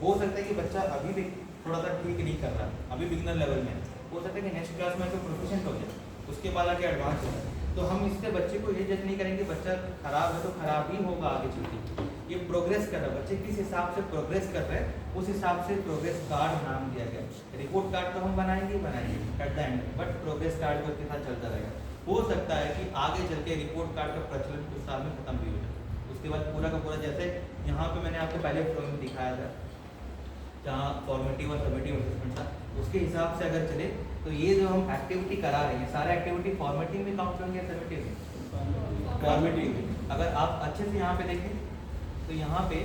हो सकता है कि बच्चा अभी भी थोड़ा सा ठीक नहीं कर रहा, अभी बिगिनर लेवल में, हो सकता है कि नेक्स्ट क्लास में तो प्रोफिशिएंट हो जाए, उसके बाद आगे एडवांस हो जाए। तो हम इससे बच्चे को ये जज नहीं करेंगे बच्चा खराब है तो खराब ही होगा आगे चल के। ये प्रोग्रेस कर रहा है, बच्चे किस हिसाब से प्रोग्रेस कर रहे हैं, उस हिसाब से प्रोग्रेस कार्ड नाम दिया गया। रिपोर्ट कार्ड तो हम बनाएंगे eight the and, but progress card को के साथ चलता रहेगा। हो सकता है कि आगे चल के रिपोर्ट कार्ड का प्रचलन कुछ साल में खत्म भी हो जाए, उसके बाद पूरा का पूरा, जैसे यहाँ पे मैंने आपको पहले फ्लो में दिखाया था जहाँ फॉर्मेटिव और समेटिव असेसमेंट था, उसके हिसाब से अगर चले तो ये जो हम एक्टिविटी करा रहे हैं सारे एक्टिविटी फॉर्मेटिव में काउंट होंगे या समेटिव में? फॉर्मेटिव। अगर आप अच्छे से यहाँ पे देखें तो यहाँ पे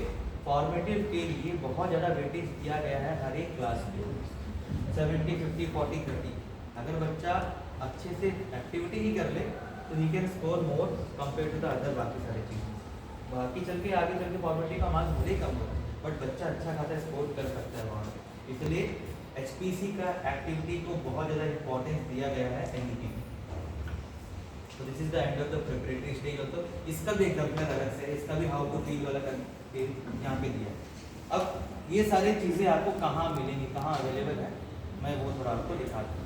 फॉर्मेटिव के लिए बहुत ज़्यादा वेटेज दिया गया है हर एक क्लास में, 70, 50, 40, 30। अगर बच्चा अच्छे से एक्टिविटी ही कर ले तो he can score more compare to the other बाकी सारी चीज़ें। बाकी चल के आगे चल के फॉर्मेटिव का मार्क्स भले ही कम हो, बट बच्चा अच्छा खासा स्कोर कर सकता है वहाँ पे। इसलिए HPC का एक्टिविटी को बहुत ज़्यादा इंपॉर्टेंस दिया गया है NEP। तो this is the end of the preparatory stage also. इसका भी एग्जाम्पल अलग से है, इसका भी हाउ टू फील वाला करके यहाँ पे दिया है। अब ये सारी चीज़ें आपको कहाँ मिलेंगी, कहाँ अवेलेबल है, मैं वो थोड़ा आपको दिखाता हूँ।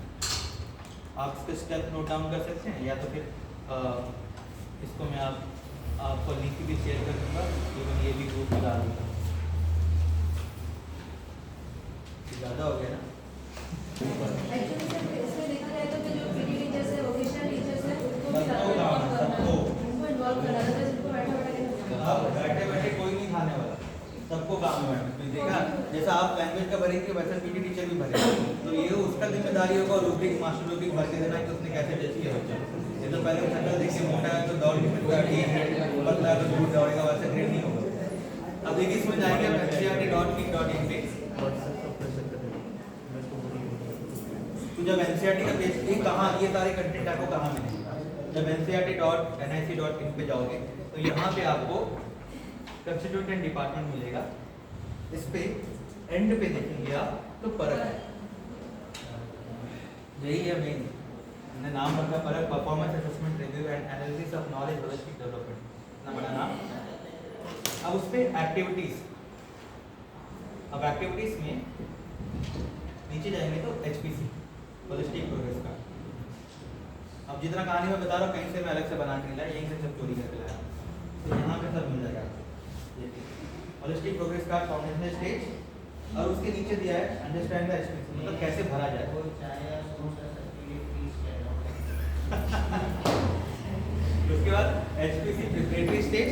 आप इसका स्टेप नोट डाउन कर सकते हैं, या तो फिर इसको मैं आपको लिंक भी शेयर कर दूँगा, इवन ये भी ग्रुप में डाल दूँगा। ज़्यादा हो गया ना? एक्चुअली सर इसमें देखा जाए तो जो पीटी टीचर्स है, वोकेशनल टीचर्स है, उनको भी सबको काम है, सबको। उनको इन्वॉल्व करना है, जिनको बैठा बैठा के अब बैठे बैठे कोई नहीं खाने वाला, सबको काम है। देखा, जैसा आप लैंग्वेज का भरेंगे वैसा पीटी टीचर भी भरेगा। तो ये उसका जिम्मेदारी होगा रूब्रिक मास्टर रूब्रिक भर के देना कि उसने कैसे जज किया बच्चा। ये तो पहले शक्ल देख के मोटा है तो दौड़ नहीं सकता, ठीक है, पतला है तो दूर दौड़ेगा, वैसे ग्रेड नहीं होगा। अब देखिए इसमें जाएंगे ncrt.nic.in पे। तो जब NCERT का पेज ये कहाँ, ये सारे कंटेंट आपको कहाँ मिलेंगे? जब ncert.nic.in पे जाओगे तो यहाँ पे आपको कंस्टिट्यूट एंड डिपार्टमेंट मिलेगा। इस पे एंड पे देखेंगे आप तो परख है, यही है मेन, मैंने नाम रखा परख, performance assessment review and analysis of knowledge holistic development, ना बड़ा नाम। अब उस पे एक्टिविटीज, अब एक्टिविटीज में नीचे जाएंगे तो HPC होलिस्टिक प्रोग्रेस कार्ड। अब जितना कहानी मैं बता रहा हूँ कहीं से मैं अलग से बना के नहीं लाया, यहीं से सब चोरी करके लाया, तो यहाँ पे सब मिल जाएगा। Holistic progress card foundational stage, और उसके नीचे दिया है अंडरस्टैंड द HPC, मतलब कैसे भरा जाए। उसके बाद HPC प्रिपरेटरी स्टेज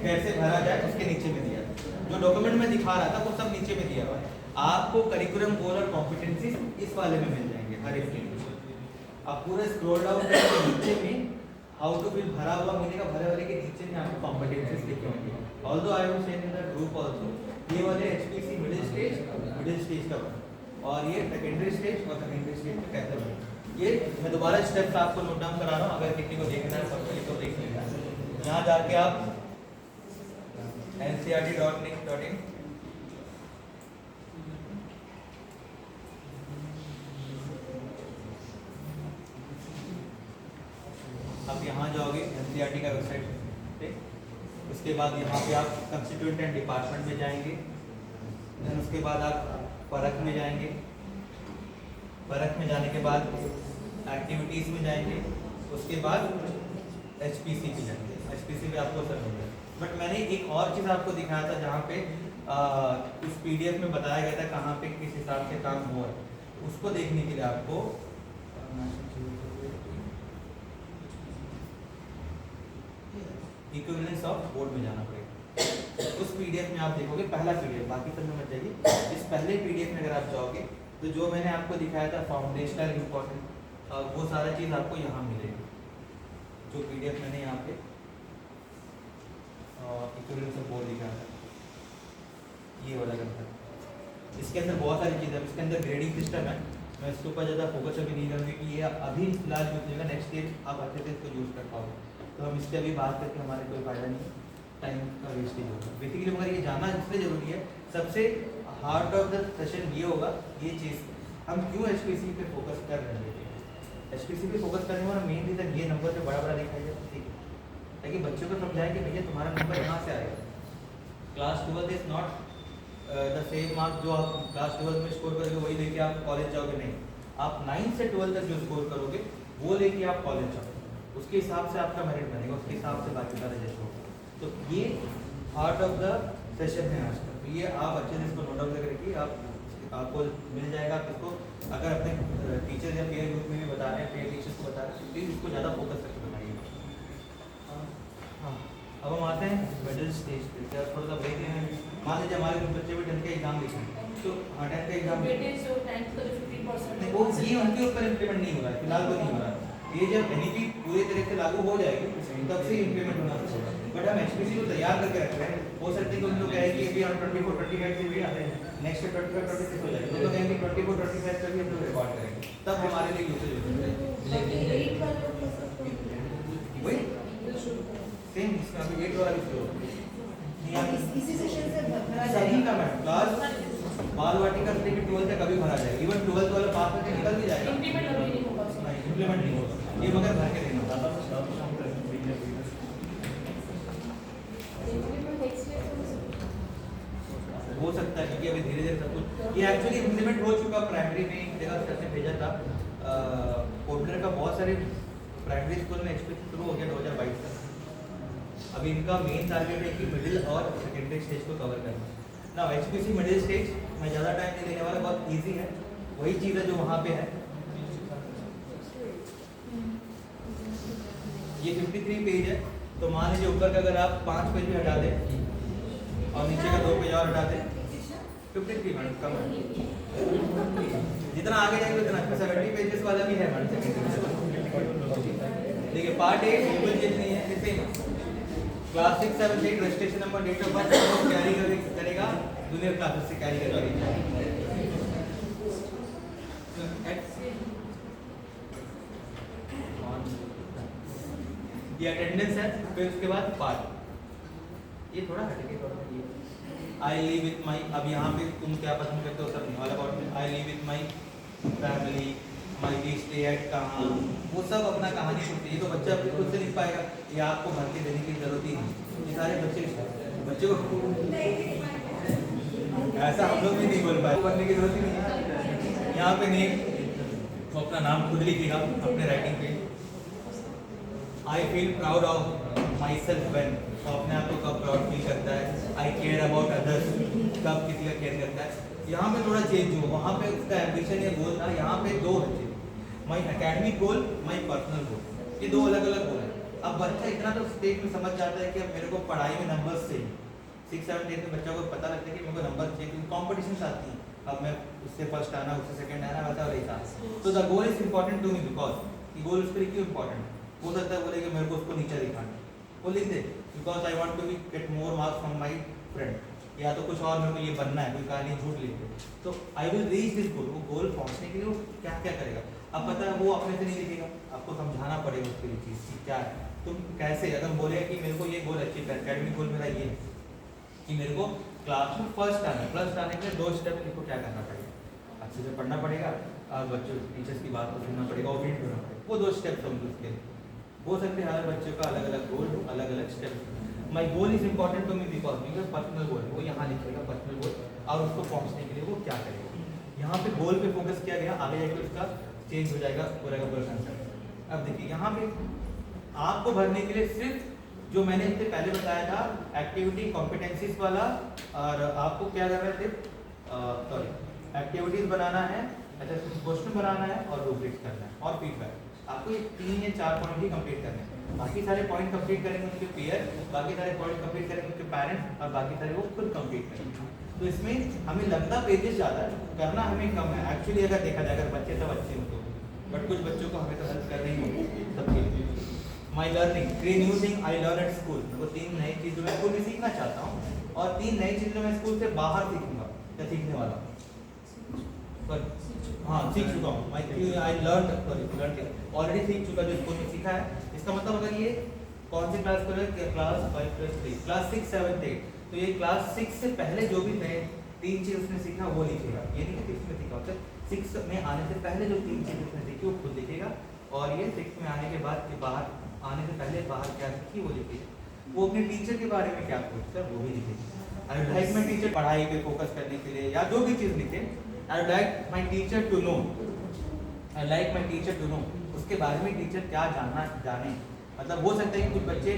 कैसे भरा जाए, उसके नीचे में दिया है। जो डॉक्यूमेंट में दिखा रहा था वो सब नीचे में दिया हुआ है। आपको करिकुलम गोल और कॉम्पिटेंसीज इस वाले में मिल जाएंगे हर एक के। आप पूरा स्क्रॉल डाउन करके नीचे में हाउ टू फील भरा हुआ मिलेगा, भरे वाले के नीचे में आपको कॉम्पिटेंसीज लिखे होंगे। Although I will share in the group also, ये वाले HPC मिडिल स्टेज का बना, और ये सेकेंडरी स्टेज और सेकेंडरी स्टेज का कैसे बना। ये मैं दोबारा स्टेप्स आपको नोट डाउन करा रहा हूँ, अगर किसी को देखना है सबको तो देख लेगा। यहाँ जाके आप ncrt.nic.in आप यहाँ जाओगे NCERT का वेबसाइट पे, उसके बाद यहाँ पे आप कंस्टिट्यूएंट एंड डिपार्टमेंट में जाएंगे, देन उसके बाद आप परख में जाएंगे, परख में जाने के बाद एक्टिविटीज़ में जाएंगे, उसके बाद HPC पे जाएंगे। HPC पे आपको सब मिल जाएगा। बट मैंने एक और चीज़ आपको दिखाया था जहाँ पे उस PDF में बताया गया था कहाँ पे किस हिसाब से काम हुआ है, उसको देखने के लिए आपको इक्विवेलेंस ऑफ बोर्ड में जाना पड़ेगा। उस PDF में आप देखोगे, पहला PDF, बाकी सब में मत जाइए। इस पहले PDF में अगर आप जाओगे तो जो मैंने आपको दिखाया था फाउंडेशनल इम्पोर्टेंट, वो सारा चीज़ आपको यहाँ मिलेगा। जो PDF मैंने यहाँ पे इक्विवेलेंस ऑफ बोर्ड दिखाया था, ये वाला करता है। इसके अंदर बहुत सारी चीज़ें, इसके अंदर ग्रेडिंग सिस्टम है, मैं इसके ऊपर ज़्यादा फोकस अभी नहीं करूँगी कि ये अभी फिलहाल यूज होगा, नेक्स्ट ईयर आप अच्छे से इसको यूज़ कर पाओगे। तो हम इससे अभी बात करके हमारे कोई फायदा नहीं, टाइम का वेस्टेज होगा बेसिकली। मगर ये जानना इसलिए जरूरी है, सबसे हार्ट ऑफ द सेशन ये होगा, ये चीज़ हम क्यों HPC पे फोकस कर रहे हैं। HPC पे फोकस करने वाला मेन रीज़न ये नंबर पे बड़ा बड़ा दिखाई देता, ठीक है, ताकि बच्चों को समझाएं कि भैया तुम्हारा नंबर यहाँ से आएगा। Class 12 is not the same marks जो आप क्लास 12 में स्कोर करोगे वही लेके आप कॉलेज जाओगे, नहीं। आप 9 से 12 तक जो स्कोर करोगे वो लेके आप कॉलेज जाओगे, उसके हिसाब से आपका मेरिट बनेगा, उसके हिसाब से बाकी सारे जज होगा। तो ये पार्ट ऑफ द सेशन है आज का। तो ये आप अच्छे से इसको नोट डाउन करके रखिए, आपको मिल जाएगा। आप इसको अगर अपने टीचर या पेयर ग्रुप में भी बता रहे हैं, पेयर टीचर्स को बता रहे हैं, प्लीज़ इसको ज़्यादा फोकस करके बताइएगा। हाँ, अब हम आते हैं मिडिल स्टेज पे। क्या थोड़ा सा ब्रेक लेना है? मान लीजिए हमारे कुछ बच्चे भी 10th का एग्जाम लिखे, तो 10th का एग्जाम नहीं, वो ये उनके ऊपर इम्प्लीमेंट नहीं हो रहा है फिलहाल, तो नहीं हो रहा है। ये जब NEP पूरी तरह से लागू हो जाएगी तब से इम्प्लीमेंट होना चाहिए। बट हम HPC को तैयार करके रख रहे हैं, हो सकता है कि उन लोग कहें कि अभी हम 24-25 से भी आते हैं, नेक्स्ट 25-26 हो जाएगा, तो लोग कहेंगे 24-25 का भी हम लोग रिकॉर्ड करेंगे, तब हमारे लिए यूसेज हो जाएगा। वही सेम इसका अभी 8 वाला भी शुरू इसी सेशन से भरा सभी का मैम क्लास बाल वाटिका से लेकर 12th तक कभी भरा जाएगा, इवन 12th वाला पास करके निकल भी जाएगा, इम्प्लीमेंट अभी नहीं होगा उसमें। नहीं इम्प्लीमेंट नहीं होगा, ये मगर भर के देना होगा। हो सकता है क्योंकि अभी धीरे धीरे सब कुछ ये एक्चुअली इम्प्लीमेंट हो चुका। प्राइमरी में एक जगह सर ने भेजा था, पोर्टलर का बहुत सारे प्राइमरी स्कूल में एक्सपीरियंस शुरू हो गया 2022 तक। अभी इनका मेन टारगेट है कि मिडिल और सेकेंडरी स्टेज को कवर करना। ना HPC मिडिल स्टेज में ज़्यादा टाइम नहीं लेने वाला, बहुत ईजी है, वही चीज़ है जो वहाँ पे है। ये 53 पेज है, तो मान लीजिए ऊपर का अगर आप 5 पेज भी हटा दें और नीचे का 2 पेज और हटा दें, 53 मिनट कम है। जितना आगे जाएंगे उतना 70 पेजेस वाला भी है हमारे। देखिए पार्ट 8 बिल्कुल चेंज नहीं है, same class 6 7 8 registration number date of birth carry करेगा, जूनियर क्लासेस से कैरी करेगा। ये अटेंडेंस है, फिर उसके बाद पार्ट ये थोड़ा हटेगा। आई लिव विथ माई, अब यहाँ पे तुम क्या पसंद करते हो सब नहीं वाला पार्ट में। I live with my family, my stay at कहाँ, वो सब अपना कहानी सुनते। ये तो बच्चा अपने खुद से लिख पाएगा, ये आपको भर के देने की जरूरत ही नहीं। ये सारे बच्चे को ऐसा हम लोग भी नहीं बोल पाए, भरने की जरूरत ही नहीं है। यहाँ पे नेम, वो अपना नाम खुद लिखेगा अपने राइटिंग पे। I feel proud of my self when, तो अपने आप को कब प्राउड फील करता है। आई केयर अबाउट अदर्स, कब किसी का केयर करता है। यहाँ पे थोड़ा चेंज हो, वहाँ पे उसका एम्बिशन या गोल था, यहाँ पे दो है, माई academic goal, my personal goal, ये दो अलग अलग गोल है। अब बच्चा इतना तो स्टेज में समझ जाता है कि अब मेरे को पढ़ाई में नंबर्स चाहिए। 6 7 8 में बच्चा को पता लगता है कि मेरे को नंबर चाहिए, क्योंकि कॉम्पिटिशन आती है, अब मैं उससे फर्स्ट आना, उससे सेकंड आना, वैसा वैसा। तो the goal is important to me, because ये गोल उसके लिए क्यों इंपॉर्टेंट हो सकता है। बोले कि मेरे को उसको नीचे दिखाना, वो लिख दे because I want to be get more marks from my friend, या तो कुछ और मेरे को ये बनना है, कोई कहानी झूठ लिख दे, तो I will reach this goal. वो गोल पहुंचने के लिए वो क्या क्या करेगा, अब पता है वो अपने से नहीं लिखेगा, आपको समझाना पड़ेगा उसके लिए चीज़ कि क्या है, तुम कैसे। अगर बोले कि मेरे को ये गोल अचीव है, एकेडमिक गोल मेरा ये है कि मेरे को क्लास में फर्स्ट आना है, फर्स्ट आने के लिए 2 स्टेप मेरे को क्या करना पड़ेगा, अच्छे से पढ़ना पड़ेगा और बच्चों टीचर्स की बात को सुनना पड़ेगा और रीड करना पड़ेगा। वो 2 स्टेप समझो उसके लिए हो सकते हैं। हर बच्चों का अलग अलग गोल, अलग अलग step. My goal is important to me because personal goal, वो यहाँ लिखेगा पर्सनल गोल, और उसको पहुँचने के लिए वो क्या करेगा। यहाँ पे गोल पे फोकस किया गया, आगे जाके उसका चेंज हो जाएगा पूरा का पूरा कंसेप्ट। अब देखिए यहाँ पे आपको भरने के लिए सिर्फ जो मैंने इससे पहले बताया था एक्टिविटी कॉम्पिटेंसीज वाला, और आपको क्या करना है, सॉरी एक्टिविटीज बनाना है, अच्छा क्वेश्चन बनाना है और रूब्रिक्स करना है और फीडबैक। आपको ये 3 या 4 पॉइंट ही कंप्लीट करने हैं, बाकी सारे पॉइंट कंप्लीट करेंगे उनके पेयर, बाकी सारे पॉइंट कंप्लीट करेंगे उनके पेरेंट्स, और बाकी सारे वो खुद कंप्लीट करेंगे। तो इसमें हमें लगता पेजेस ज़्यादा है, करना हमें कम है एक्चुअली अगर देखा जाए, अगर बच्चे सब अच्छे हो तो, बट कुछ बच्चों को हमें तो हेल्प करनी होगी सबके लिए। My learning, 3 new thing I learn at school, वो 3 नई चीज़ जो मैं स्कूल में सीखना चाहता हूँ, और 3 नई चीज़ जो मैं स्कूल से बाहर सीखूंगा या सीखने वाला हाँ सीख चुका हूँ। आई लर्न ऑलरेडी सीख चुका जो स्कूल में सीखा है। इसका मतलब अगर ये कौन सी क्लास कर क्लास 5 + 3 क्लास 6 7 8, तो ये क्लास 6 से पहले जो भी नए 3 चीज़ उसने सीखा वो लिखेगा। ये नहीं कि 6 में सीखा होता, 6 में आने से पहले जो 3 चीज़ उसने सीखी वो खुद लिखेगा, और ये 6 में आने के बाद के बाहर आने से पहले बाहर क्या सीखी वो लिखेगा। वो अपने टीचर के बारे में क्या सोचता है वो भी लिखेगा। आई लाइक माई टीचर, पढ़ाई पे फोकस करने के लिए या जो भी चीज़ लिखे, I like my teacher to know, I like my teacher to know, उसके बारे में टीचर क्या जाने। मतलब हो सकता है कि कुछ बच्चे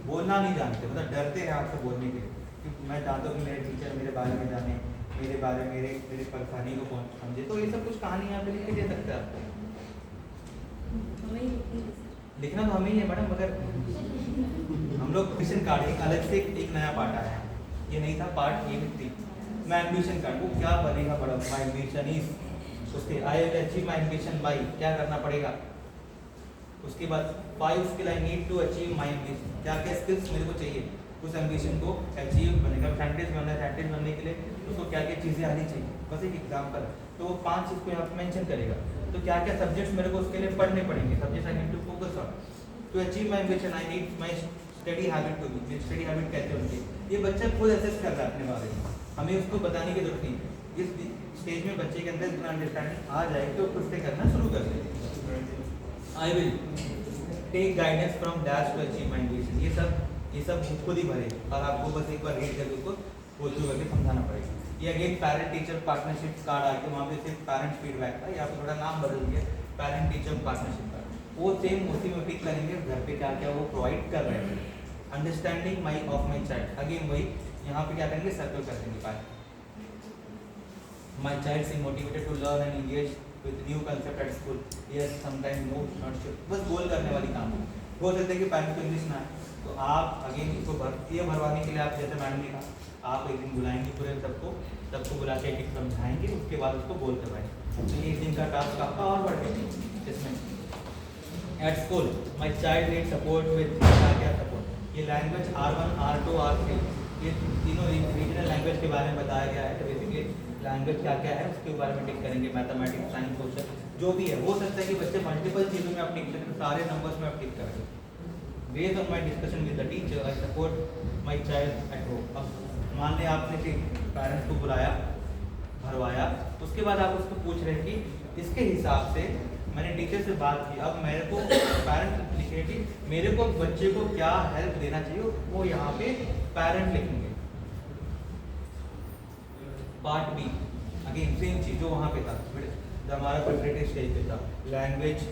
बोलना नहीं जानते, मतलब डरते हैं आपसे बोलने के लिए, क्योंकि मैं चाहता हूँ कि मेरे टीचर मेरे बारे में जाने, मेरे बारे में मेरे परेशानी को समझे, तो ये सब कुछ कहानी यहाँ पे लिख के दे सकते हैं आपको। लिखना तो हमें ही है मैडम, मगर हम लोग क्वेश्चन कार्ड एक अलग से एक नया पार्ट आया है, ये नहीं था पार्ट ए में 3। मैं एम्बिशन कार्ड, वो क्या बनेगा बड़ा, माई एम्बिशन इज, उसके I will achieve my ambition by, क्या करना पड़ेगा। उसके बाद 5 skill I need to achieve my ambition, क्या क्या स्किल्स मेरे को चाहिए उस एम्बिशन को अचीव बनेगा। साइंटिस्ट बनना है, साइंटिस्ट बनने के लिए उसको क्या क्या चीज़ें आनी चाहिए, बस एक एग्जाम्पल। तो वो 5 चीज़ को यहाँ पर मैंशन करेगा। तो क्या क्या सब्जेक्ट्स मेरे को उसके लिए पढ़ने पड़ेंगे, subjects I need to focus on to achieve my ambition, I need my study habit to be, study habit कैसे होती है, ये बच्चा खुद एसेस कर रहा है अपने बारे में, हमें उसको बताने की जरूरत नहीं है। इस स्टेज में बच्चे के अंदर इतना अंडरस्टैंडिंग आ जाए तो खुद से करना शुरू कर देते। I will take guidance from dash to achieve my ambition. ये सब खुद ही भरे और आपको बस एक बार रीड करके उसको गो थ्रू करके समझाना पड़ेगा। ये again parent teacher partnership card आके वहाँ पे सिर्फ पेरेंट फीडबैक था, यहाँ पे थोड़ा नाम बदल दिया पेरेंट टीचर पार्टनरशिप कार्ड। वो सेम उसी में टिक करेंगे घर पे क्या क्या वो प्रोवाइड कर रहे हैं। Understanding my of my child, again वही यहाँ पे क्या करेंगे सर्कल कर देंगे पाए। My child is motivated to learn and engage with new concept at school. Yes, sometimes no, not sure. बस गोल करने वाली काम है। हो सकता है कि पेरेंट्स को इंग्लिश ना है, तो आप अगेन इसको भरवाने के लिए आप जैसे मैडम ने कहा आप एक दिन बुलाएंगे पूरे सबको बुला के एक समझाएंगे, उसके बाद उसको गोल करवाएंगे। तो एक दिन का टास्क आपका और बढ़ गया इसमें। At school my child need support with क्या सपोर्ट, ये लैंग्वेज R1, R2, R3 ये तीनों रीजनल लैंग्वेज के बारे में बताया गया है। तो बेसिकली लैंग्वेज क्या क्या है उसके बारे में टिक करेंगे, मैथमेटिक्स, साइंस, सोशल जो भी है। हो सकता है कि बच्चे मल्टीपल चीज़ों में आप टिक करें, सारे नंबर्स में आप टिक करेंगे। Based on my discussion with the teacher I support my child at home. अब मान लें आपने पेरेंट्स को बुलाया, भरवाया, उसके बाद आप उसको पूछ रहे हैं कि इसके हिसाब से मैंने टीचर से बात की, अब मेरे को पेरेंट्स लिखे कि मेरे को बच्चे को क्या हेल्प देना चाहिए, वो यहाँ पे पेरेंट लिखेंगे। पार्ट बी अगेन सेम चीज जो वहाँ पे था, जब हमारा प्रिपरेटरी स्टेज पे था। लैंग्वेज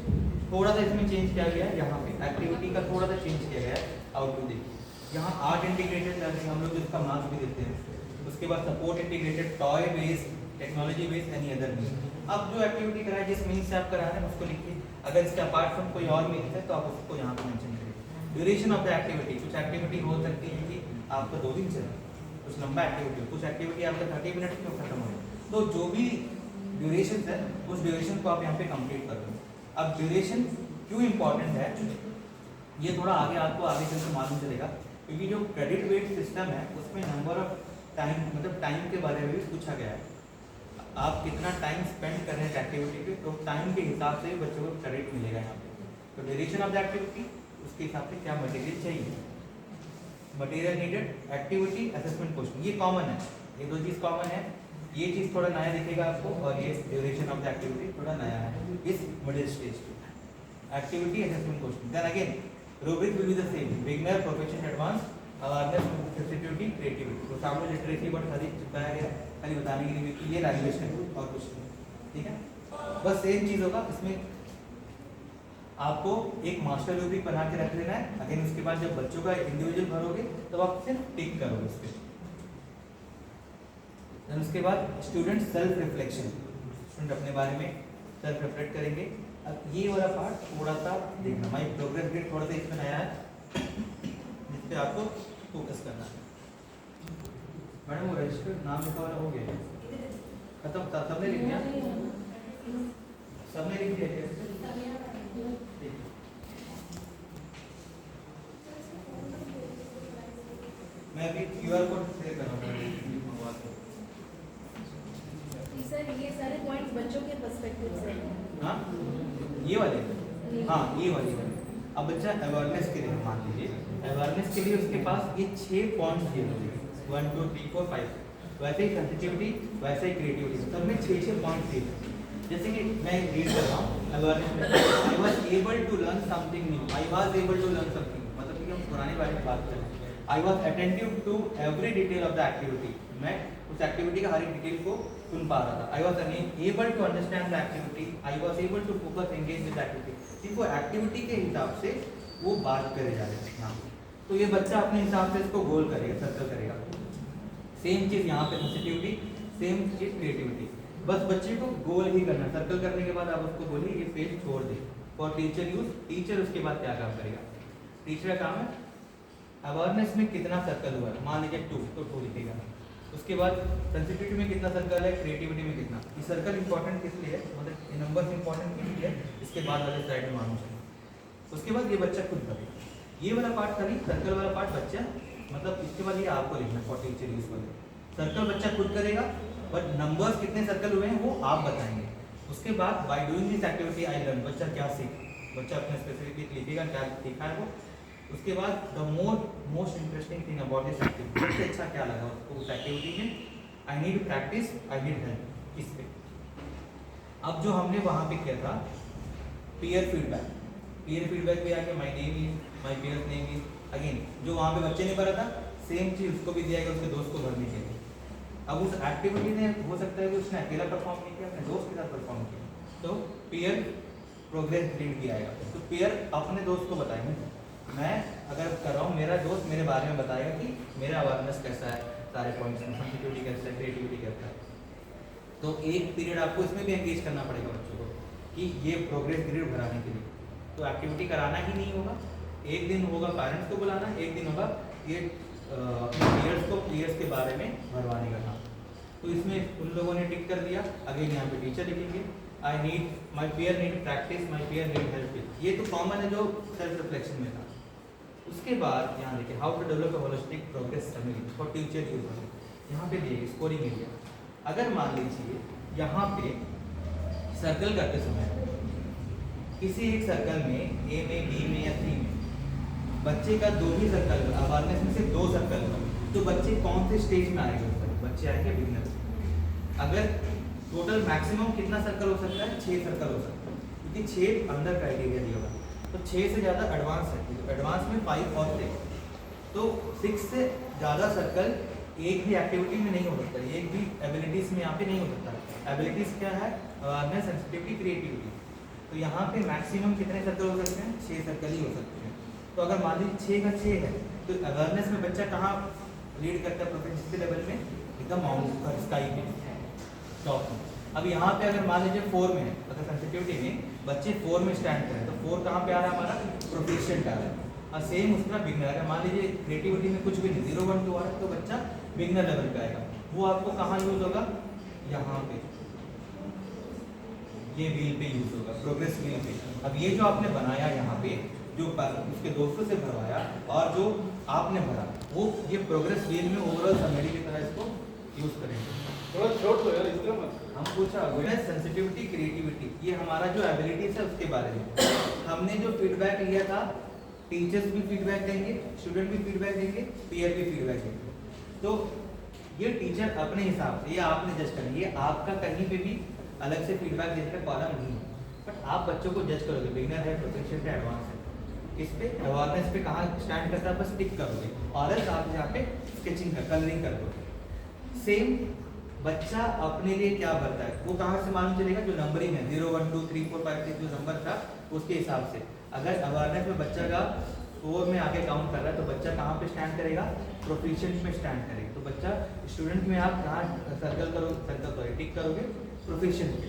थोड़ा सा इसमें चेंज किया गया है, यहाँ पे एक्टिविटी का थोड़ा सा चेंज किया गया है। आउट टू देखिए यहाँ आर्ट इंटीग्रेटेड लर्निंग हम लोग इसका मार्क्स भी देते हैं। उसके बाद support integrated, toy based, technology based, any other means. अब जो एक्टिविटी कराए जिस मीन्स से आप करा रहे हैं उसको लिखिए। अगर इसके अपार्ट फ्रॉम कोई और मीन्स है तो आप उसको यहाँ पे मेंशन करिए। ड्यूरेशन ऑफ द एक्टिविटी, कुछ एक्टिविटी हो सकती है कि आपका 2 दिन चले, कुछ लंबा एक्टिविटी, कुछ एक्टिविटी आपका 30 मिनट में खत्म हो। तो जो भी ड्यूरेशन है उस ड्यूरेशन को आप यहाँ पे कंप्लीट कर दो। अब ड्यूरेशन क्यों इंपॉर्टेंट है ये थोड़ा आगे आपको आगे चलकर मालूम चलेगा, क्योंकि जो क्रेडिट बेस्ड सिस्टम है उसमें नंबर ऑफ टाइम मतलब टाइम के बारे में भी पूछा गया है। आप कितना टाइम स्पेंड कर रहे हैं एक्टिविटी पे, तो टाइम के हिसाब से बच्चों को क्रेडिट मिलेगा यहाँ पे। तो ड्यूरेशन ऑफ द एक्टिविटी, उसके हिसाब से क्या मटेरियल चाहिए, material needed, activity, assessment question, ये कॉमन है, ये 2 चीज़ कॉमन है। ये चीज़ थोड़ा नया दिखेगा आपको और ये ड्यूरेशन ऑफ द एक्टिविटी थोड़ा नया है इस मिडिल स्टेज पे। Activity, assessment question, then again rubric will be the same, beginner, profession, advance, awareness, sensitivity, creativity. तो सामने लिटरेसी बट खाली बताया गया, खाली बताने के लिए कि ये लैंग्वेज है और कुछ नहीं, ठीक है। बस सेम चीज़ होगा इसमें, आपको एक मास्टर रूब्रिक बना के रख लेना है। अगेन उसके बाद जब बच्चों का इंडिविजुअल भरोगे तो आप सिर्फ टिक करोगे उस पर। देन उसके बाद स्टूडेंट सेल्फ रिफ्लेक्शन, स्टूडेंट अपने बारे में सेल्फ रिफ्लेक्ट करेंगे। अब ये वाला पार्ट थोड़ा सा देखना, माई प्रोग्रेस ग्रेड थोड़ा सा इसमें नया है जिस पे आपको फोकस करना है। मैडम वो रजिस्टर्ड नाम लिखा वाला हो गया खत्म, सबने लिख दिया, सबने लिख दिया क्या? मैं अभी QR कोड शेयर कर रहा हूँ। सर ये सारे पॉइंट्स बच्चों के पर्सपेक्टिव से हैं। हाँ ये वाले, हाँ ये वाली। अब बच्चा अवेयरनेस के लिए मान लीजिए, अवेयरनेस के लिए उसके पास ये 6 पॉइंट्स दिए हुए हैं, 1 2 3 4 5। वैसे ही सेंसिटिविटी, वैसे ही क्रिएटिविटी, सब में 6 पॉइंट्स दिए। जैसे कि मैं रीड कर रहा हूँ अवेयरनेस में, I was able to learn something new, I was able to learn something, मतलब कि हम पुराने बारे में बात करें। I was attentive to every detail of the activity, मैं उस एक्टिविटी का हर एक डिटेल को सुन पा रहा था। I was able to understand the activity, I was able to focus engage with activity. देखो एक्टिविटी के हिसाब से वो बात करे जा रहे हैं यहाँ, तो ये बच्चा अपने हिसाब से इसको गोल करेगा, सर्कल करेगा। सेम चीज़ यहाँ पे सेंसिटिविटी, सेम चीज़ क्रिएटिविटी। बस बच्चे को गोल ही करना, सर्कल करने के बाद आप उसको बोलिए ये पेज छोड़ दे। फॉर टीचर यूज, टीचर उसके बाद क्या काम करेगा, टीचर का काम है अवेयरनेस में कितना सर्कल हुआ है, मान लीजिए 2 तो 2 लिखेगा। उसके बाद सेंसिटिविटी में कितना सर्कल है, क्रिएटिविटी में कितना। ये सर्कल इंपॉर्टेंट किस लिए है, मतलब ये नंबर्स इंपॉर्टेंट किस लिए है, इसके बाद वाले स्लाइड में मालूम चलेगा। उसके बाद ये बच्चा खुद करेगा, ये वाला पार्ट खाली, सर्कल वाला पार्ट बच्चा, मतलब इसके बाद ये आपको लिखना फॉर टीचर यूज वाले। सर्कल बच्चा खुद करेगा, बट नंबर्स कितने सर्कल हुए हैं वो आप बताएंगे। उसके बाद by doing this activity I learn, बच्चा क्या सीख, बच्चा अपने स्पेसिफिक लिखेगा क्या सीखा है वो। उसके बाद the most interesting thing about this activity, सबसे अच्छा क्या लगा उसको उस एक्टिविटी में, I need practice, I need help. इस पे अब जो हमने वहाँ पे किया था पीयर फीडबैक पे आके my name is, my peer's name is, again जो वहाँ पे बच्चे ने भरा था सेम चीज उसको भी दिया गया उसके दोस्त को भरने के लिए। अब उस एक्टिविटी ने हो सकता है कि उसने अकेला परफॉर्म नहीं किया, अपने दोस्त के साथ परफॉर्म किया, तो पीयर प्रोग्रेस ग्रेड किया आएगा। तो पीयर अपने दोस्त को बताएंगे, मैं अगर कर रहा हूँ मेरा दोस्त मेरे बारे में बताएगा कि मेरा अवेयरनेस कैसा है, सारे पॉइंट्स में सेंसिटिविटी कैसा है, क्रिएटिविटी कैसा है। तो एक पीरियड आपको इसमें भी एंगेज करना पड़ेगा बच्चों को कि ये प्रोग्रेस ग्रेड भराने के लिए। तो एक्टिविटी कराना ही नहीं होगा, एक दिन होगा पेरेंट्स को बुलाना, एक दिन होगा ये अपने पीयर्स के बारे में भरवाने का काम। तो इसमें उन लोगों ने टिक कर दिया। अगेन यहाँ पे टीचर लिखेंगे आई नीड, माई पीयर नीड प्रैक्टिस, माई पीयर नीड हेल्प। ये तो कॉमन है जो सेल्फ रिफ्लेक्शन में था। उसके बाद यहाँ देखिए how to develop a holistic progress summary for teacher use. यहाँ पे देखिए स्कोरिंग एरिया, अगर मान लीजिए यहाँ पे सर्कल करते समय किसी एक सर्कल में ए में, बी में या सी में बच्चे का दो ही सर्कल, अवेयरनेस में सिर्फ 2 सर्कल, तो बच्चे कौन से स्टेज में आएंगे? बच्चे आएंगे बिगिनर। अगर टोटल मैक्सिमम कितना सर्कल हो सकता है? 6 सर्कल हो सकता है, क्योंकि 6 अंदर क्राइटेरिया दिया हुआ है। तो 6 से ज़्यादा एडवांस है, तो एडवांस में 5 और 6, तो 6 से ज़्यादा सर्कल एक भी एक्टिविटी में नहीं हो सकता, एक भी एबिलिटीज़ में यहाँ पे नहीं हो सकता। एबिलिटीज़ क्या है? Awareness, sensitivity, creativity. तो यहाँ पे मैक्सिमम कितने सर्कल हो सकते हैं? 6 सर्कल ही हो सकते हैं। तो अगर मान लीजिए 6 का 6 है, तो अवेयरनेस में बच्चा कहाँ लीड करता है? प्रोफेशनल लेवल में एकदम माउंट पर, स्काई पे, टॉप में। अब यहाँ पे अगर मान लीजिए 4 में है, अगर सेंसिटिविटी में बच्चे 4 में स्टैंड करें, तो 4 कहाँ पे आ रहा है? हमारा प्रोफेशनल आ रहा है। और सेम उसका बिगनर, अगर मान लीजिए क्रिएटिविटी में कुछ भी नहीं, 0 1 2 आ रहा है, तो बच्चा बिगनर लेवल पे आएगा। वो आपको कहाँ यूज होगा? यहाँ पे, ये व्हील पे यूज होगा, प्रोग्रेस व्हील पे। अब ये जो आपने बनाया यहाँ पे, जो उसके दोस्तों से भरवाया और जो आपने भरा, वो ये प्रोग्रेस व्हील में ओवरऑल समरी की तरह इसको यूज करेंगे। थोड़ा छोड़ दो यार, इसलिए मत। हम पूछा अवेयरनेस, सेंसिटिविटी, क्रिएटिविटी, ये हमारा जो एबिलिटीज है उसके बारे में हमने जो फीडबैक लिया था, टीचर्स भी फीडबैक देंगे, स्टूडेंट भी फीडबैक देंगे, पीयर भी फीडबैक देंगे। तो ये टीचर अपने हिसाब से, ये आपने जज करना, ये आपका कहीं पे भी अलग से फीडबैक देने का कॉलम नहीं है, बट आप बच्चों को जज करोगे, बिगिनर है, प्रोफेशनल है, एडवांस है। इस पे अवेयरनेस पे कहाँ स्टैंड करता है बस टिक करोगे, और एल्स आप यहाँ पे स्केचिंग कर, कलरिंग कर दोगे। सेम बच्चा अपने लिए क्या भरता है वो कहाँ से मालूम चलेगा? जो नंबरिंग है 0 1 2 3 4 5 6 जो नंबर था उसके हिसाब से। अगर अवेयरनेस में बच्चा का 4 में आके काउंट कर रहा है, तो बच्चा कहाँ पे स्टैंड करेगा? प्रोफिशिएंट में स्टैंड करेगा। तो बच्चा स्टूडेंट में आप कहाँ सर्कल करोगे, टिक करोगे? प्रोफिशिएंट पे।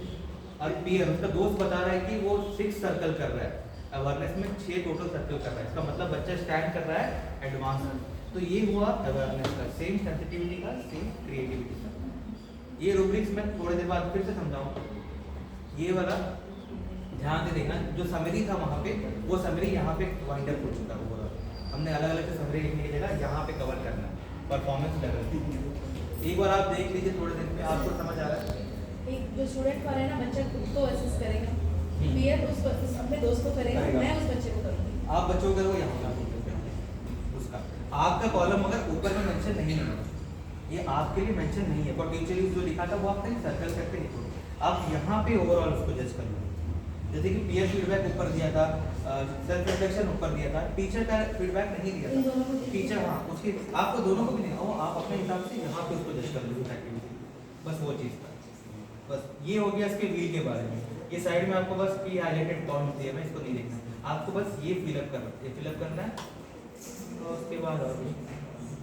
और पीयर उसका दोस्त बता रहा है कि वो 6 सर्कल कर रहा है, अवेयरनेस में 6 टोटल सर्कल कर रहा है, इसका मतलब बच्चा स्टैंड कर रहा है एडवांस में। तो ये हुआ अवेयरनेस का, सेम सेंसिटिविटी का, सेम क्रिएटिविटी का। ये रूब्रिक्स मैं थोड़ी देर बाद फिर से समझाऊंगा। ये वाला ध्यान से देखना, जो समरी था वहाँ पे, वो समरी यहाँ पे वाइंड अप हो चुका है। हमने अलग अलग से समरी लिखने की जगह यहाँ पे कवर करना है परफॉर्मेंस लेवल। एक बार आप देख लीजिए, थोड़े दिन में आपको समझ आ रहा है। एक जो स्टूडेंट पर है ना, बच्चा खुद को असेस करेगा, पीयर उस अपने दोस्त को करेगा, मैं उस बच्चे को करूँगी। आप बच्चों को यहाँ उसका आपका कॉलम अगर ऊपर में मेंशन नहीं है, ये आपके लिए मेंशन नहीं है, फॉर टीचर यूज जो लिखा था वो आप कहीं सर्कल करके लिखो। आप यहाँ पे ओवरऑल उसको जज कर लो। जैसे कि पीयर फीडबैक ऊपर दिया था, सेल्फ रिफ्लेक्शन ऊपर दिया था, टीचर का फीडबैक नहीं दिया था। टीचर हाँ उसकी आपको दोनों को भी देना हो, आप अपने हिसाब से यहाँ पे उसको जज कर लो एक्टिविटी, बस वो चीज़ था। बस ये हो गया इसके व्हील के बारे में। ये साइड में आपको बस पी हाईलाइटेड पॉइंट दिया, मैं इसको नहीं देखना, आपको बस ये फिलअप करना है। और उसके बाद और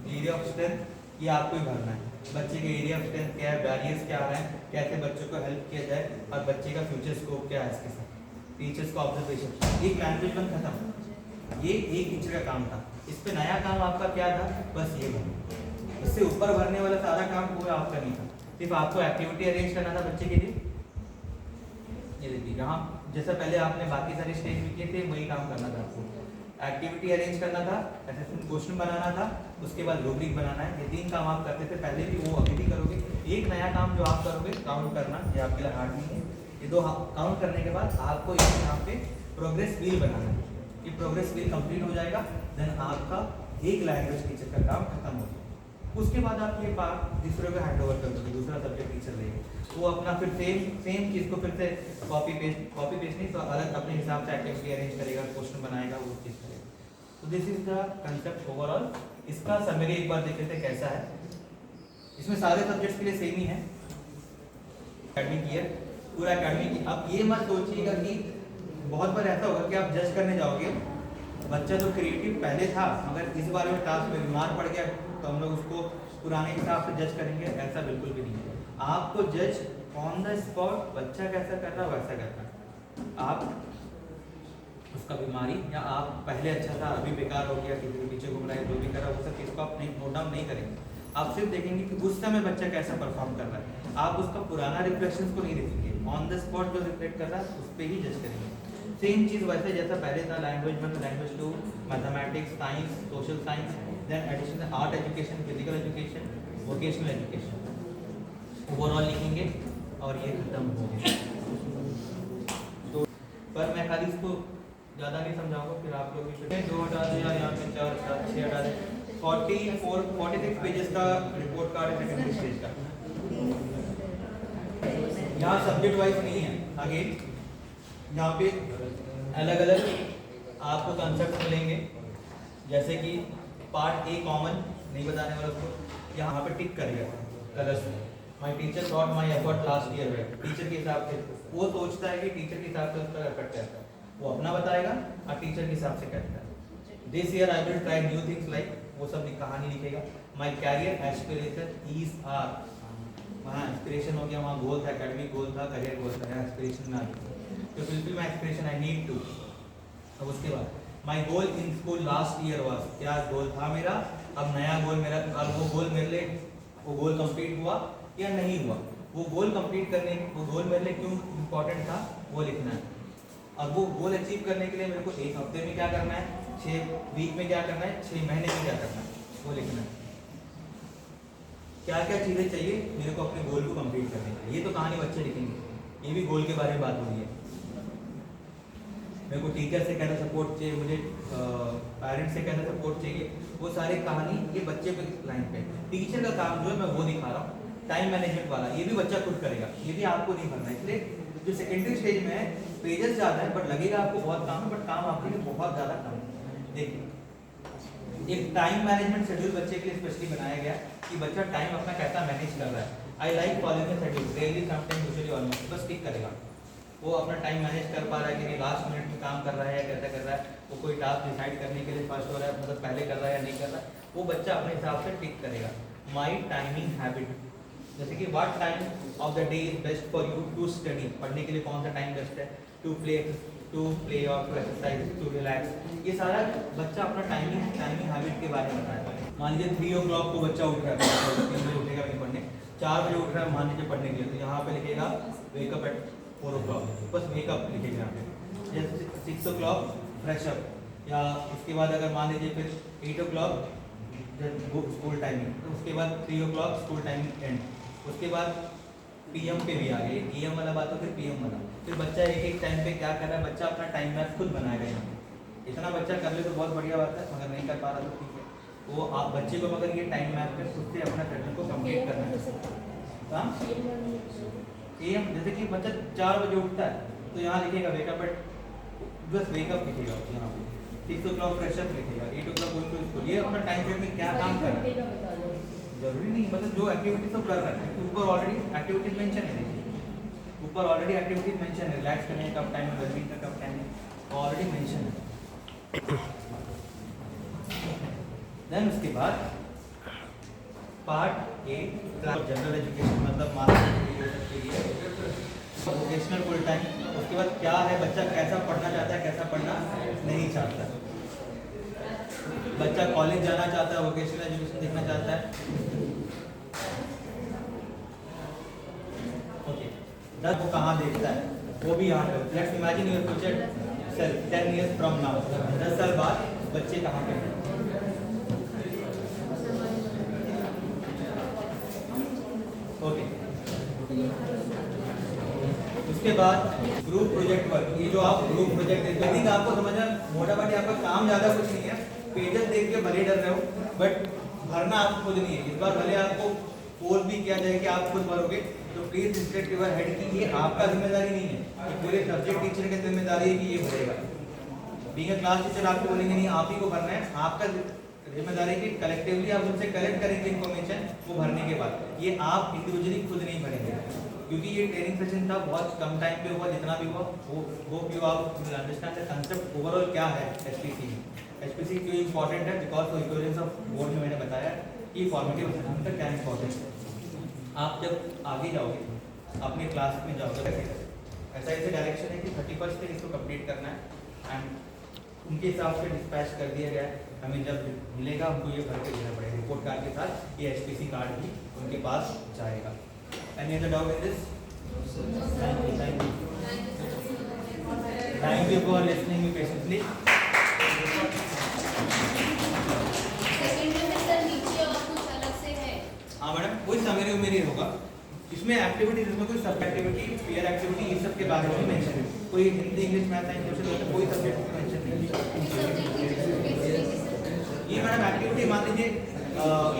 एरिया ऑफ स्ट्रेंथ, ये आपको ही भरना है। बच्चे के एरिया ऑफ स्ट्रेंथ क्या है, बैरियर्स क्या आ रहे हैं, कैसे बच्चों को हेल्प किया जाए, और बच्चे का फ्यूचर स्कोप क्या है इसके साथ, टीचर्स का ऑब्जर्वेशन। एक मैनेजमेंट खत्म, ये एक टीचर का काम था। इस पे नया काम आपका क्या था? बस ये भरना। इससे ऊपर भरने वाला सारा काम पूरा आपका नहीं था, सिर्फ आपको एक्टिविटी अरेंज करना था बच्चे के लिए। ये देखिए यहाँ जैसा पहले आपने बाकी सारे स्टेज में किए थे, वही काम करना था आपको। एक्टिविटी अरेंज करना था, असेसमेंट क्वेश्चन बनाना था, उसके बाद रूब्रिक बनाना है। ये 3 काम आप करते थे पहले भी, वो अभी भी करोगे। एक नया काम जो आप करोगे काउंट करना, ये आपके लिए हार्ड नहीं है। ये 2 काउंट करने के बाद आपको यहाँ पे प्रोग्रेस व्हील बनाना है। ये प्रोग्रेस व्हील कंप्लीट हो जाएगा, देन आपका एक लैंग्वेज टीचर का काम खत्म हो जाएगा। उसके बाद आप ये पार्ट दूसरे को हैंड ओवर कर दोगे, दूसरा सब्जेक्ट टीचर लेंगे, वो अपना फिर सेम चीज़ को फिर से कॉपी पेस्ट नहीं तो अलग अपने हिसाब से एक्टिविटी अरेंज करेगा, क्वेश्चन बनाएगा, वो चीज़ करेगा। तो this is the concept overall. इसका समरी एक बार देख लेते हैं कैसा है। इसमें सारे सब्जेक्ट्स के लिए सेम ही है, एकेडमिक ईयर पूरा एकेडमिक। अब ये मत सोचिएगा कि बहुत बार ऐसा होगा कि आप जज करने जाओगे, बच्चा तो क्रिएटिव पहले था मगर इस बार में टास्क में बीमार पड़ गया तो हम लोग उसको पुराने हिसाब से जज करेंगे, ऐसा बिल्कुल भी नहीं है। आपको जज ऑन द स्पॉट बच्चा कैसा कर रहा है वैसा करना है। आप उसका बीमारी या आप पहले अच्छा था अभी बेकार हो गया, किसी टीचर को बुलाया जो भी करा वो सब चीज़ को आप नहीं नोट डाउन नहीं करेंगे। आप सिर्फ देखेंगे कि उस समय बच्चा कैसा परफॉर्म कर रहा है, आप उसका पुराना रिफ्लेक्शंस को नहीं देखेंगे, ऑन द स्पॉट जो रिफ्लेक्ट कर रहा है उस पर ही जज करेंगे। सेम चीज़ वैसे जैसा पहले था, language 1 language 2 mathematics science social science, then additional art education, physical education, vocational education overall लिखेंगे और ये खत्म हो गया। तो पर मैं खाली इसको ज़्यादा नहीं समझाऊंगा, फिर आप लोग भी 2 हटा दें या यहाँ पे 4 7 6 हटा दें। 46 पेजेस का रिपोर्ट कार्ड है सेकेंडरी स्टेज का। यहाँ सब्जेक्ट वाइज नहीं है, आगे यहाँ पे अलग अलग आपको कंसेप्ट मिलेंगे, जैसे कि पार्ट ए कॉमन नहीं बताने वाला उसको यहाँ पे टिक करेगा कलर्स में। My teacher thought my effort last year है, टीचर के हिसाब से वो सोचता है कि टीचर के हिसाब से उसका एफर्ट कैसा है, वो अपना बताएगा और टीचर के हिसाब से कहता है। This year I will try new things like, वो सब कहानी लिखेगा। My career aspiration is are, वहाँ एस्पिरेशन हो गया, वहाँ गोल था, एकेडमिक गोल था, करियर गोल था, एस्पिरेशन में आ गया तो बिल्कुल my aspiration I need to. अब उसके बाद my goal in school last year was, क्या गोल था मेरा, अब नया गोल मेरा, अब वो गोल मेरे लिए वो गोल कंप्लीट हुआ या नहीं हुआ, वो गोल कंप्लीट करने वो गोल मेरे लिए क्यों इम्पोर्टेंट था वो लिखना है। अब वो गोल अचीव करने के लिए मेरे को 1 हफ्ते में क्या करना है, 6 वीक में क्या करना है, 6 महीने में क्या करना है वो लिखना है। क्या क्या चीज़ें चाहिए मेरे को अपने गोल को कंप्लीट करने के लिए, ये तो कहानी बच्चे लिखेंगे, ये भी गोल के बारे में बात हो रही है। मेरे को टीचर से कैसा सपोर्ट चाहिए, मुझे पेरेंट्स से कैसा सपोर्ट चाहिए, वो सारी कहानी ये बच्चे पे लाइन पे। टीचर का काम जो है मैं वो दिखा रहा हूँ, टाइम मैनेजमेंट वाला ये भी बच्चा खुद करेगा, ये भी आपको नहीं करना है। इसलिए जो सेकेंडरी स्टेज में है पेजेस ज़्यादा है बट लगेगा आपको बहुत काम है, बट काम आपके लिए बहुत ज़्यादा कम है। देखिए एक टाइम मैनेजमेंट शेड्यूल बच्चे के लिए स्पेशली बनाया गया कि बच्चा टाइम अपना कैसा मैनेज कर रहा है। I like following schedule daily sometime usually almost, बस टिक करेगा वो अपना टाइम मैनेज कर पा रहा है कि नहीं, लास्ट मिनट में काम कर रहा है या कैसा कर रहा है, वो कोई टास्क डिसाइड करने के लिए फर्स्ट हो रहा है, मतलब पहले कर रहा है या नहीं कर रहा है, वो बच्चा अपने हिसाब से टिक करेगा। माई टाइमिंग हैबिट, जैसे कि what time of the day is best for you to study, पढ़ने के लिए कौन सा टाइम बेस्ट है, टू प्ले और टू एक्सरसाइज, टू रिलैक्स, ये सारा बच्चा अपना टाइमिंग हैबिट के बारे में बताता है। मान लीजिए 3 o'clock को बच्चा उठ रहा है, 3 बजे उठेगा नहीं पढ़ने, 4 बजे उठ रहा है मान लीजिए पढ़ने के लिए, तो यहाँ पे लिखेगा वेकअप एट 4 o'clock, बस वेकअप लिखेगा यहाँ पे। जैसे 6 o'clock फ्रेश अप, या उसके बाद अगर मान लीजिए फिर 8 o'clock स्कूल टाइमिंग, तो उसके बाद 3 o'clock स्कूल टाइमिंग एंड, उसके बाद पीएम पे भी आ गए, एएम वाला बात हो फिर पीएम वाला, फिर बच्चा एक टाइम पे क्या कर रहा है, बच्चा अपना टाइम मैप खुद बनाएगा। यहाँ पे इतना बच्चा कर ले तो बहुत बढ़िया बात है, मगर नहीं कर पा रहा तो ठीक है, वो आप बच्चे को मगर ये टाइम मैप पे खुद से अपना सेशन को कंप्लीट करना है। एएम जैसे कि बच्चा 4 बजे उठता है तो यहाँ लिखेगा वेकअप एट, बस वेकअप लिखेगा यहाँ पे, 6 o'clock फ्रेश अप लिखेगा, 8 o'clock गोइंग टू स्कूल, ये अपना टाइम फ्रेम में क्या काम कर रहा है जरूरी नहीं, मतलब जो एक्टिविटी सब कर रहा है, ऊपर ऑलरेडी एक्टिविटीज मेंशन है, देखिए ऊपर ऑलरेडी एक्टिविटीज मेंशन है, रिलैक्स करने का कब टाइम है, वेलबींग का कब टाइम है, ऑलरेडी मेंशन है। देन उसके बाद पार्ट ए जनरल एजुकेशन, मतलब मास्टर के लिए वोकेशनल फुल टाइम, उसके बाद क्या है बच्चा कैसा पढ़ना चाहता है, कैसा पढ़ना नहीं चाहता, बच्चा कॉलेज जाना चाहता है, वोकेशनल एजुकेशन देखना चाहता है, ओके, 10 वो कहाँ देखता है वो भी यहाँ पे। Let's imagine your future self 10 years from now, 10 साल बाद बच्चे कहाँ पे हैं, ओके। उसके बाद ग्रुप प्रोजेक्ट वर्क, ये जो आप ग्रुप प्रोजेक्ट देखते हैं आपको समझना मोटा मोटी आपका काम ज़्यादा कुछ नहीं है, पेजेस देख के भले डर रहे हो, बट भरना आपको खुद नहीं है। इस बार भले आपको फोर्स भी किया जाए कि आप खुद भरोगे, तो प्लीज रिस्पेक्ट योर हेड की ये आपका जिम्मेदारी नहीं है, ये पूरे सब्जेक्ट टीचर की जिम्मेदारी है कि ये भरेगा। बीइंग अ क्लास टीचर आपको बोलेंगे नहीं आप ही को भरना है, आपका जिम्मेदारी है कि कलेक्टिवली आप उनसे कलेक्ट करेंगे इन्फॉर्मेशन वो भरने के बाद, ये आप इंडिविजुअली खुद नहीं भरेंगे। क्योंकि ये ट्रेनिंग सेशन था, बहुत कम टाइम पे हुआ, जितना भी हुआ वो होप यू आप अंडरस्टैंड द कंसेप्ट ओवरऑल क्या है एचपीसी। एचपीसी क्यों इंपॉर्टेंट है, बिकॉज इक्विवेलेंस ऑफ बोर्ड में मैंने बताया कि फॉर्मेटिव असेसमेंट का क्या इंपॉर्टेंस है। आप जब आगे जाओगे अपने क्लास में जाओगे, ऐसा ऐसे डायरेक्शन है कि 31 तक इसको कंप्लीट करना है एंड उनके हिसाब से डिस्पैच कर दिया गया है। हमें जब मिलेगा हमको ये भर के देना पड़ेगा रिपोर्ट कार्ड के साथ, ये एचपीसी कार्ड भी उनके पास जाएगा। Any other doubt in this? Thank you for listening me patiently. Second में सर नीचे और कुछ अलग से है। हाँ मैडम, कोई समरी उमेरी होगा इसमें एक्टिविटीज, इसमें कोई सब एक्टिविटी, पीयर एक्टिविटी, ये सब के बारे में मेंशन है। कोई Hindi, English, math, science, social, कोई सब्जेक्ट मेंशन नहीं है। ये मैडम एक्टिविटी मान लीजिए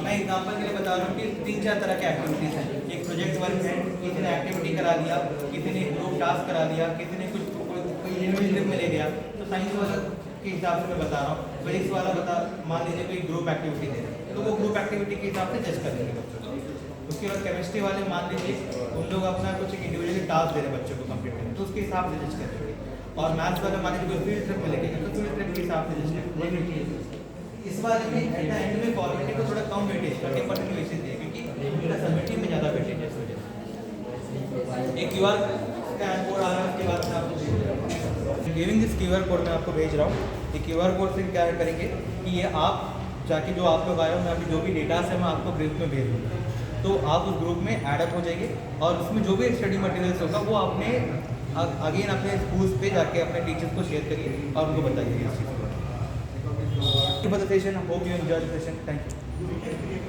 मैं एग्जांपल के लिए बता रहा हूँ कि 3-4 तरह के एक्टिविटीज हैं। एक प्रोजेक्ट वर्क है, किसी ने एक्टिविटी करा दिया, किसी ने ग्रुप टास्क करा दिया, किसी ने कुछ कोई इंडिविजुअल में ले गया। तो साइंस वाला के हिसाब से मैं बता रहा हूँ, फिजिक्स वाला मान लीजिए कोई ग्रुप एक्टिविटी दे रहे तो वो ग्रुप एक्टिविटी के हिसाब से जज करेंगे बच्चों को। उसके बाद केमिस्ट्री वाले मान लीजिए उन लोग अपना कुछ इंडिविजुअली टास्क दे रहे बच्चों को कंप्लीट करने, तो उसके हिसाब से जज करेंगे। और मैथ्स वाले मान लीजिए कोई फील्ड ट्रिप में लेके तो फील्ड ट्रिप के हिसाब से जज करेंगे। इस बारे में एट द एंड में फॉर्मेटिव को थोड़ा कम वेटेज 30% वेटेज दिए, क्योंकि इनका सबमिटिव में ज़्यादा वेटेज है इस वजह से। एक क्यूआर कोड आ रहा है, उसके बाद मैं आपको गिविंग दिस क्यूआर कोड मैं आपको भेज रहा हूँ। ये क्यूआर कोड से क्या करेंगे कि ये आप जाके जो आप लोग आए हो, मैं अभी जो भी डेटा है मैं आपको ग्रुप में भेज दूँगा, तो आप उस ग्रुप में एडअप हो जाएंगे और उसमें जो भी स्टडी मटेरियल्स होगा वो आपने अगेन अपने स्कूल्स पे जाके अपने टीचर्स को शेयर करिए और उनको बताइए इस चीज़ को। For the session, hope you enjoyed the session. Thank you.